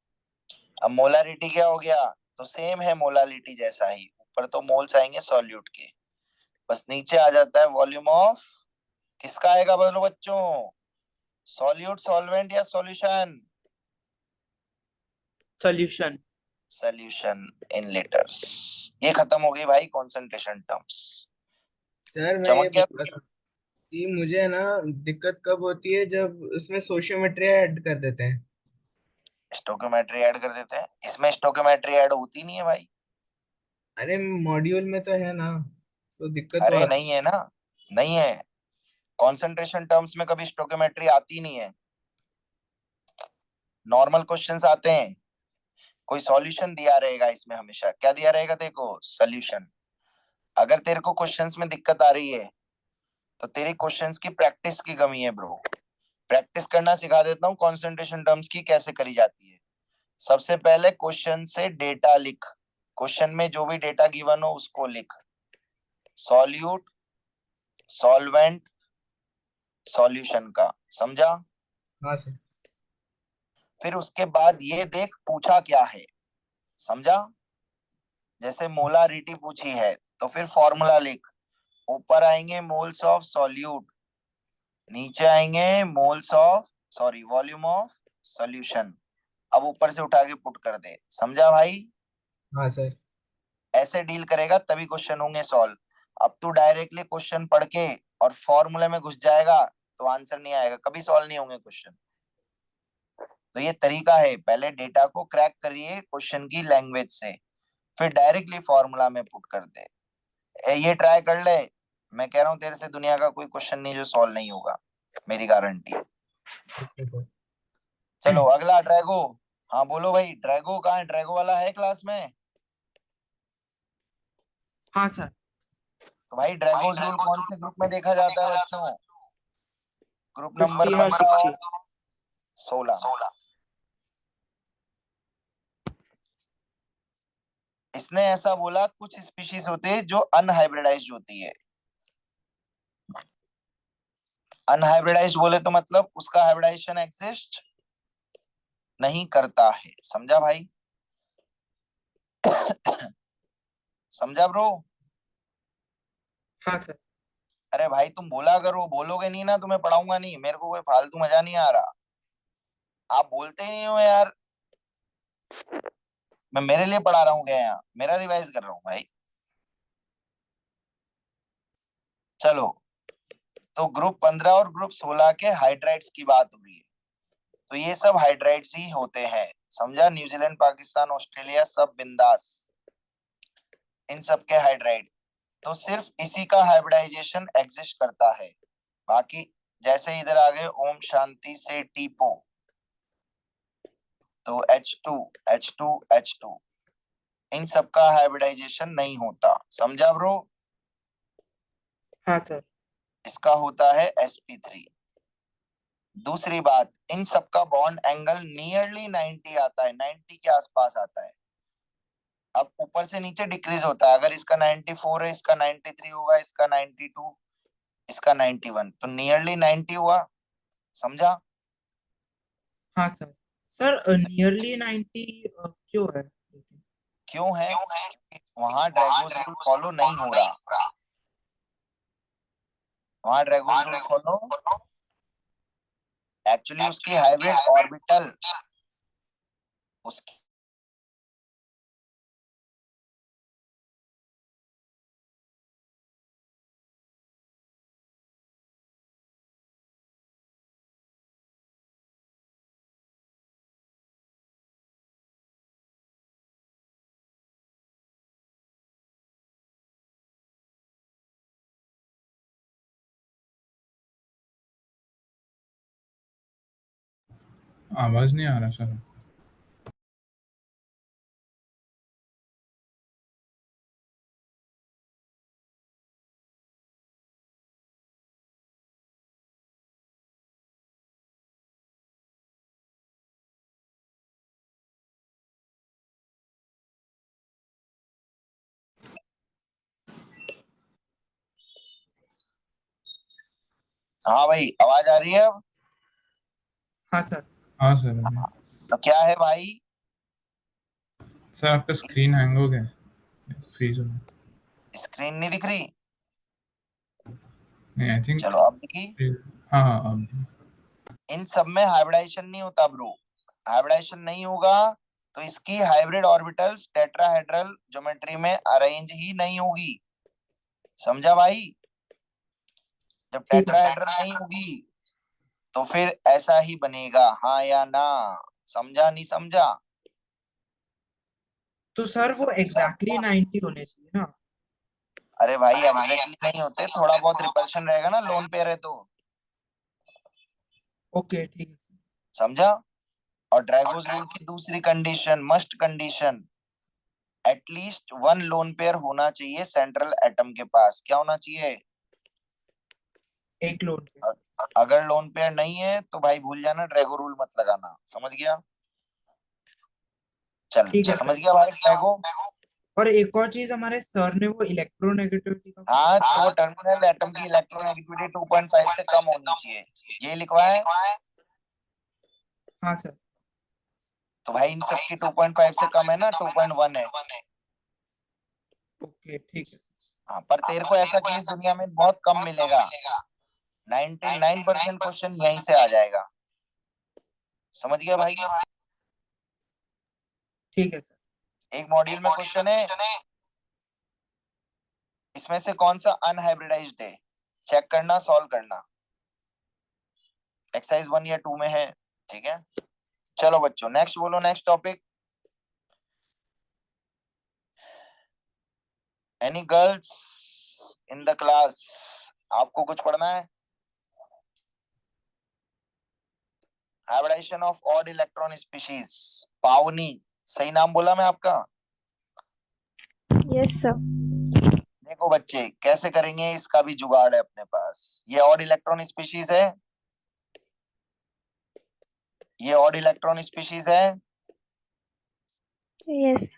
अब मोलारिटी क्या हो गया? तो सेम है मोलालिटी जैसा ही, ऊपर तो मोल्स आएंगे सॉल्यूट के, बस नीचे आ जाता है वॉल्यूम ऑफ, किसका आएगा बोलो बच्चों? सॉल्यूट, सॉल्वेंट या solution? Solution. Solution in litres. ये खत्म हो गई भाई कॉन्सेंट्रेशन टर्म्स। सर मैं ये चमक गया? बोल रहा था कि मुझे ना दिक्कत कब होती है जब उसमें सोशियोमेट्री ऐड कर देते हैं। स्टोकियोमेट्री ऐड कर देते हैं, इसमें स्टोकियोमेट्री ऐड होती नहीं है भाई। अरे मॉड्यूल में तो है ना, तो दिक्कत तो अरे आती नहीं है ना, नहीं है। कॉन्सेंट्रेशन टर्म्स में कभी स्टोकियोमेट्री आती नहीं है, नॉर्मल क्वेश्चंस आते हैं। कोई सॉल्यूशन दिया रहेगा इसमें, हमेशा क्या दिया रहेगा देखो? सॉल्यूशन। अगर तेरे को क्वेश्चंस में दिक्कत आ रही है तो तेरी क्वेश्चंस की प्रैक्टिस की कमी है ब्रो। प्रैक्टिस करना सिखा देता हूँ कॉन्सेंट्रेशन टर्म्स की कैसे करी जाती है। सबसे पहले क्वेश्चन से डेटा लिख, क्वेश्चन में जो भी डेटा गिवन हो उसको लिख। सॉल्यूट, सॉल्वेंट, सॉल्यूशन का, समझा? हाँ सर। फिर उसके बाद ये देख पूछा क्या है, समझा? जैसे मोलारिटी पूछी है तो फिर फॉर्मूला लिख। ऊपर आएंगे मोल्स ऑफ सॉल्यूट, नीचे आएंगे moles of, sorry volume of solution. अब ऊपर से उठा के पुट कर दे, समझा भाई? हाँ सर। ऐसे डील करेगा तभी क्वेश्चन होंगे सॉल्व। अब तू डायरेक्टली क्वेश्चन पढ़ के और फॉर्मूले में घुस जाएगा तो आंसर नहीं आएगा, कभी सॉल्व नहीं होंगे क्वेश्चन। तो ये तरीका है, पहले डेटा को क्रैक करिए क्वेश्चन की लैंग्वेज से, फिर डायरेक्टली फॉर्मूला में पुट कर दे। ये ट्राई कर ले, मैं कह रहा हूँ तेरे से दुनिया का कोई क्वेश्चन नहीं जो सॉल्व नहीं होगा, मेरी गारंटी है। Okay sir. चलो अगला ड्रैगो। हाँ बोलो भाई, ड्रैगो कहाँ है? ड्रैगो वाला है क्लास में? हाँ सर। तो भाई ड्रैगोज रूल कौन से ग्रुप में देखा जाता है बच्चों? ग्रुप नंबर 15 और 16। 16। इसने ऐसा बोला कुछ स्पीशीज होते हैं जो अनहाइब्रिडाइज्ड होती है। अनहाइब्रिडाइज्ड बोले तो मतलब उसका हाइब्रिडाइजेशन एग्जिस्ट नहीं करता है, समझा भाई? समझा ब्रो? हाँ सर। अरे भाई तुम बोला करो, बोलोगे नहीं ना तुम्हें पढ़ाऊंगा नहीं, मेरे को कोई फालतू मजा नहीं आ रहा। आप बोलते ही नहीं हो यार। मैं मेरे लिए पढ़ा रहा हूँ क्या? यहाँ मेरा रिवाइज कर रहा हूँ भाई। चलो, तो ग्रुप 15 और ग्रुप 16 के हाइड्राइड्स की बात हो रही है। तो ये सब हाइड्राइड्स ही होते हैं, समझा? न्यूजीलैंड, पाकिस्तान, ऑस्ट्रेलिया सब बिंदास, इन सब के हाइड्राइड। तो सिर्फ इसी का हाइब्रिडाइजेशन एग्जिस्ट करता है, बाकी जैसे इधर आ गए ओम शांति से टीपो, तो H2 H2 H2 इन सबका हाइब्रिडाइजेशन नहीं होता, समझा ब्रो? हाँ सर। इसका होता है sp3। दूसरी बात, इन सबका बॉन्ड एंगल नियरली 90 आता है, 90 के आसपास आता है। अब ऊपर से नीचे डिक्रीज होता है, अगर इसका 94 है, इसका 93 होगा, इसका 92, इसका 91, तो नियरली 90 हुआ, समझा? हाँ सर। सर नियरली 90 क्यों है? क्यों है? वहां ड्रैगोस रूल फॉलो नहीं हो रहा, वहां ड्रैगोस रूल फॉलो, एक्चुअली उसकी हाइब्रिड ऑर्बिटल उसकी आवाज नहीं आ रहा सर। हाँ भाई, आवाज आ रही है अब? हाँ सर। हाँ सर अभी। तो क्या है भाई? सर आपका स्क्रीन हैंग हो गया, फ्रीज हो गया। स्क्रीन नहीं दिख रही? नहीं आई थिंक। चलो अब दिखी। हाँ हाँ अब। इन सब में हाइब्रिडाइजेशन नहीं होता ब्रो, हाइब्रिडाइजेशन नहीं होगा तो इसकी हाइब्रिड ऑर्बिटल्स टेट्राहेड्रल ज्योमेट्री में अरेंज ही नहीं होगी, समझा भाई? जब ठीक है। टेट्राहेड्रल नहीं होगी तो फिर ऐसा ही बनेगा, हाँ या ना? समझा नहीं समझा? तो सर वो एग्जैक्टली 90 होने चाहिए ना? अरे भाई एग्जैक्टली नहीं होते, थोड़ा बहुत रिपल्शन रहेगा ना, लोन पेयर है तो, ओके ठीक है सर। समझा? और ड्रैगोस रूल की दूसरी condition, must condition, at least one lone pair होना चाहिए सेंट्रल एटम के पास। क्या होना चाहिए? एक लोन पे। अगर लोन पेयर नहीं है तो भाई भूल जाना, ड्रैगो रूल मत लगाना, समझ गया? चल ठीक है समझ सर। गया भाई ड्रैगो? और एक और चीज हमारे सर ने वो इलेक्ट्रोनेगेटिविटी का हाँ, तो टर्मिनल एटम की इलेक्ट्रोनेगेटिविटी 2.5 से कम होनी चाहिए, ये लिखवाए। हाँ सर। तो भाई इन सब की 2.5 से कम है ना, 2.1 है। ओके ठीक है सर। हाँ, पर तेरे को ऐसा केस दुनिया में बहुत कम मिलेगा, 99% क्वेश्चन यहीं से आ जाएगा, समझ गया भाई? ठीक है सर। एक मॉड्यूल में क्वेश्चन है, इसमें से कौन सा अनहाइब्रिडाइज्ड है, चेक करना, सॉल्व करना। एक्सरसाइज 1 या 2 में है, ठीक है? चलो बच्चों नेक्स्ट बोलो, next topic. Any girls in the class? आपको कुछ पढ़ना है? Hybridisation of odd electron species, Pavani, सही नाम बोला मैं आपका? Yes sir. देखो बच्चे कैसे करेंगे, इसका भी जुगाड़ है अपने पास। ये ऑड इलेक्ट्रॉन स्पीशीज है, ये ऑड इलेक्ट्रॉन स्पीशीज है, यस।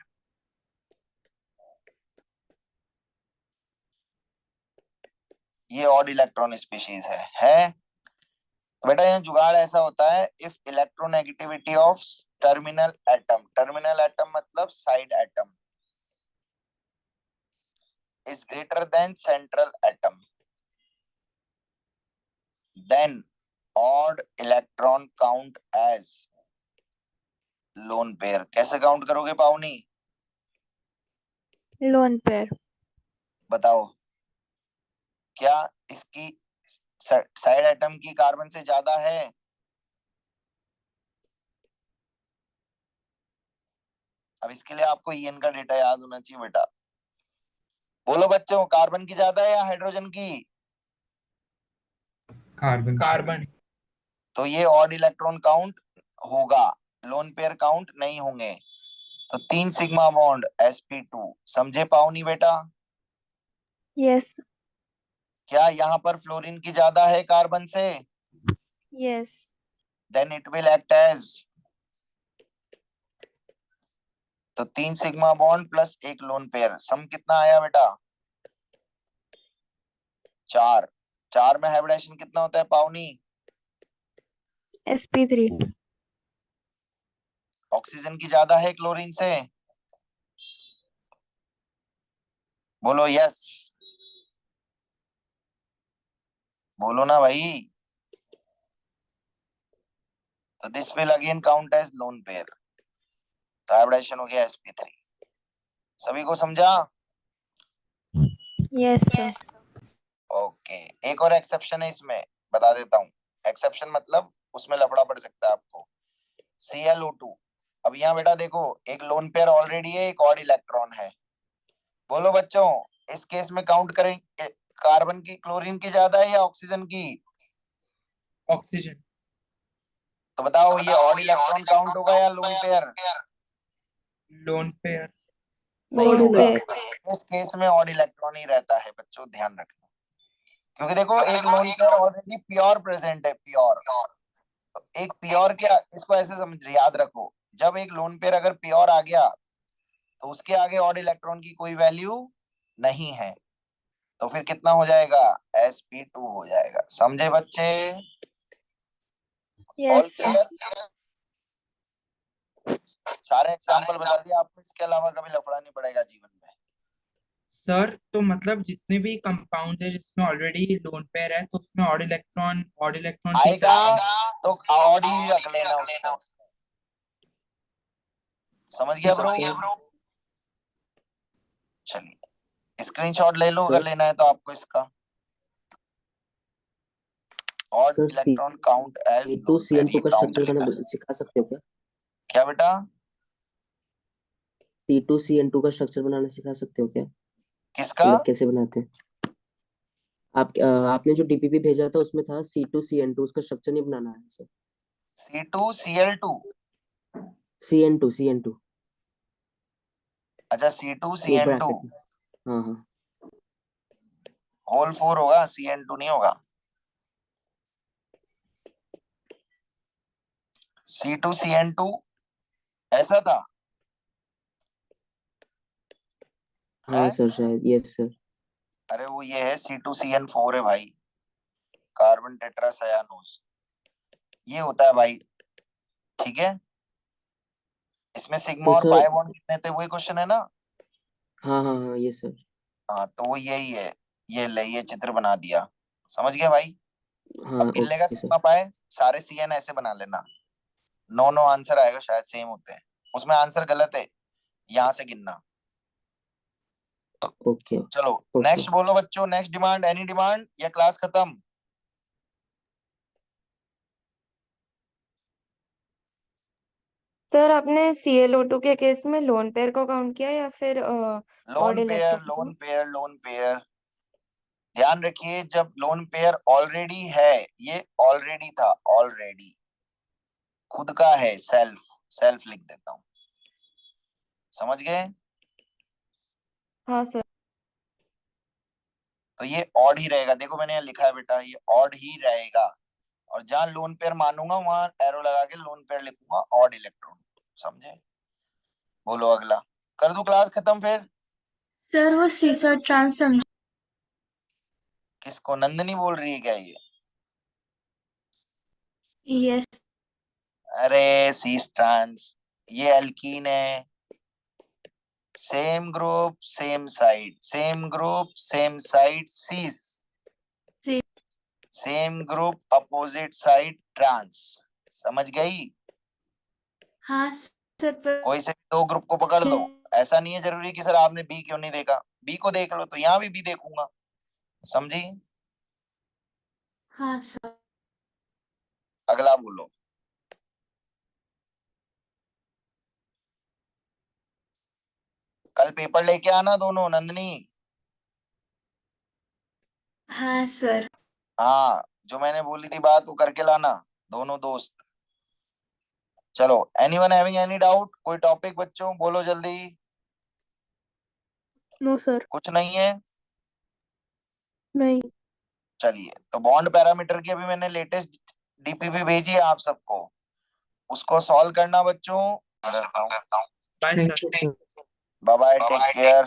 ये ऑड इलेक्ट्रॉन स्पीशीज है। तो बेटा यहाँ जुगाड़ ऐसा होता है, if electronegativity of terminal atom मतलब side atom is greater than central atom, then odd electron count as lone pair। कैसे काउंट करोगे पावनी? Lone pair. बताओ, क्या इसकी साइड एटम की कार्बन से ज्यादा है? अब इसके लिए आपको ईएन का डेटा याद होना चाहिए बेटा। बोलो बच्चों, कार्बन की ज्यादा है या हाइड्रोजन की? कार्बन। कार्बन। तो ये ऑड इलेक्ट्रॉन काउंट होगा, लोन पेयर काउंट नहीं होंगे। तो 3 सिग्मा बॉन्ड sp2, समझे पाओनी बेटा? यस क्या यहाँ पर फ्लोरीन की ज्यादा है कार्बन से? Yes then it will act as, तो 3 sigma bond plus 1 lone pair, sum कितना आया बेटा? 4। 4 में हाइब्रिडेशन कितना होता है पाउनी? sp3 ऑक्सीजन की ज्यादा है क्लोरीन से? बोलो यस, बोलो ना भाई। तो this will again count as lone pair, तो हाइब्रिडेशन हो गया sp3। सभी को समझा? यस सर ओके, एक और एक्सेप्शन है इसमें, बता देता हूँ। एक्सेप्शन मतलब उसमें लफड़ा पड़ सकता है आपको। ClO2, अब यहाँ बेटा देखो, एक लोन पेयर ऑलरेडी है, एक और इलेक्ट्रॉन है। बोलो बच्चों, इस केस में काउंट करें, कार्बन की क्लोरीन की ज्यादा है या ऑक्सीजन की? ऑक्सीजन। तो बताओ ये ऑड इलेक्ट्रॉन काउंट होगा या लोन पेयर? Lone pair. नहीं लोन होगा, पेयर इस केस में ऑड इलेक्ट्रॉन ही रहता है बच्चों, ध्यान रखना। क्योंकि देखो एक lone pair already pure present है, प्योर। एक प्योर क्या, इसको ऐसे समझ याद रखो, जब एक लोन पेयर अगर प्योर आ गया तो उसके आगे ऑड इलेक्ट्रॉन की कोई वैल्यू नहीं है, तो फिर कितना हो जाएगा? sp2 हो जाएगा। समझे बच्चे? All yes sir clear? सारे एग्जांपल बता दिए आपको, इसके अलावा कभी लफड़ा नहीं पड़ेगा जीवन में। सर तो मतलब जितने भी कंपाउंड है जिसमें ऑलरेडी लोन पेयर है तो उसमें ऑड इलेक्ट्रॉन की आएगा तो ऑड ही रख लेना उसको। समझ गया ब्रो? चलिए स्क्रीनशॉट ले लो अगर सर लेना है तो आपको इसका। Odd sir electron count as lone pair, C2CN2 ये का काउंट स्ट्रक्चर लिखा है। बनाना सिखा सकते हो क्या? क्या बेटा? C2CN2 का स्ट्रक्चर बनाना सिखा सकते हो क्या? किसका? मतलब कैसे बनाते हैं? आपने जो डीपीपी भेजा था उसमें था C2CN2, उसका स्ट्रक्चर नहीं बनाना है सर। C2Cl2, CN2 अच्छा वो C2CN2 ब्रैकेट में। हाँ हाँ होल 4 होगा, CN2 नहीं होगा। C2CN2 ऐसा था हाँ है? सर शायद, यस सर। अरे वो ये है C2CN4 है भाई, कार्बन टेट्रासायानोज, ये होता है भाई। ठीक है, इसमें सिग्मा तो और सर पाई बॉन्ड कितने थे, वही क्वेश्चन है ना? हाँ हाँ हाँ ये सर। हाँ तो वो यही है, ये ले, ये चित्र बना दिया। समझ गया भाई? हाँ अब गिन लेगा ओके सिग्मा सर। पाए, सारे CN ऐसे बना लेना। 9 आंसर आएगा, शायद सेम होते हैं, उसमें आंसर गलत है, यहाँ से गिनना। ओके चलो ओके। नेक्स्ट बोलो बच्चों, नेक्स्ट डिमांड, एनी डिमांड या क्लास खत्म? सर आपने ClO2 के केस में लोन पेयर को काउंट किया या फिर ऑड लोन पेयर, इलेक्ट्रॉन को? Lone pair, lone pair. ध्यान रखिए, जब लोन पेयर ऑलरेडी है, ये ऑलरेडी था, ऑलरेडी खुद का है, सेल्फ, सेल्फ लिख देता हूं। समझ गए? हाँ सर तो ये ऑड ही रहेगा, देखो मैंने यहाँ लिखा है बेटा, ये ऑड ही रहेगा। और जहां लोन पेयर मानूंगा वहां एरो लगा के लोन पेयर लिखूंगा, ऑड इलेक्ट्रॉन। समझे? बोलो अगला, कर दूं क्लास खत्म फिर? सर वो सीसर ट्रांस समझ। किसको, नंदनी बोल रही है क्या ये? यस अरे सीस ट्रांस, ये एल्कीन है, same group same side, same group same side cis, same group opposite side trans. समझ गई? हाँ सर पर कोई से भी 2 ग्रुप को पकड़ लो, ऐसा नहीं है जरूरी कि सर आपने बी क्यों नहीं देखा, बी को देख लो, तो यहाँ भी बी देखूंगा। समझी? हाँ सर। अगला बोलो। कल पेपर लेके आना दोनों, नंदनी। हाँ सर। हाँ जो मैंने बोली थी बात वो करके लाना, दोनों दोस्त। चलो, एनीवन हैविंग एनी डाउट? कोई टॉपिक बच्चों बोलो जल्दी। No sir. कुछ नहीं है? नहीं। चलिए, तो बॉन्ड पैरामीटर की अभी मैंने लेटेस्ट डीपीपी भेजी है आप सबको, उसको सॉल्व करना बच्चों। Bye sir. Bye bye, take care,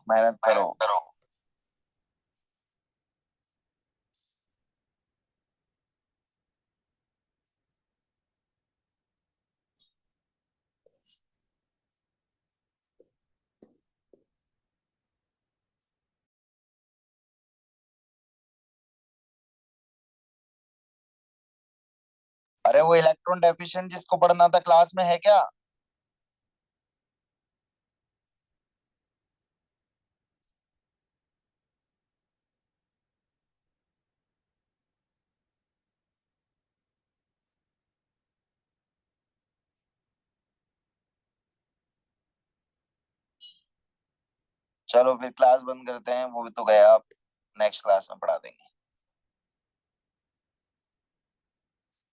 मेहनत करो। अरे वो इलेक्ट्रॉन डेफिशिएंट जिसको पढ़ना था क्लास में है क्या? चलो फिर क्लास बंद करते हैं, वो भी तो गया, अब नेक्स्ट क्लास में पढ़ा देंगे।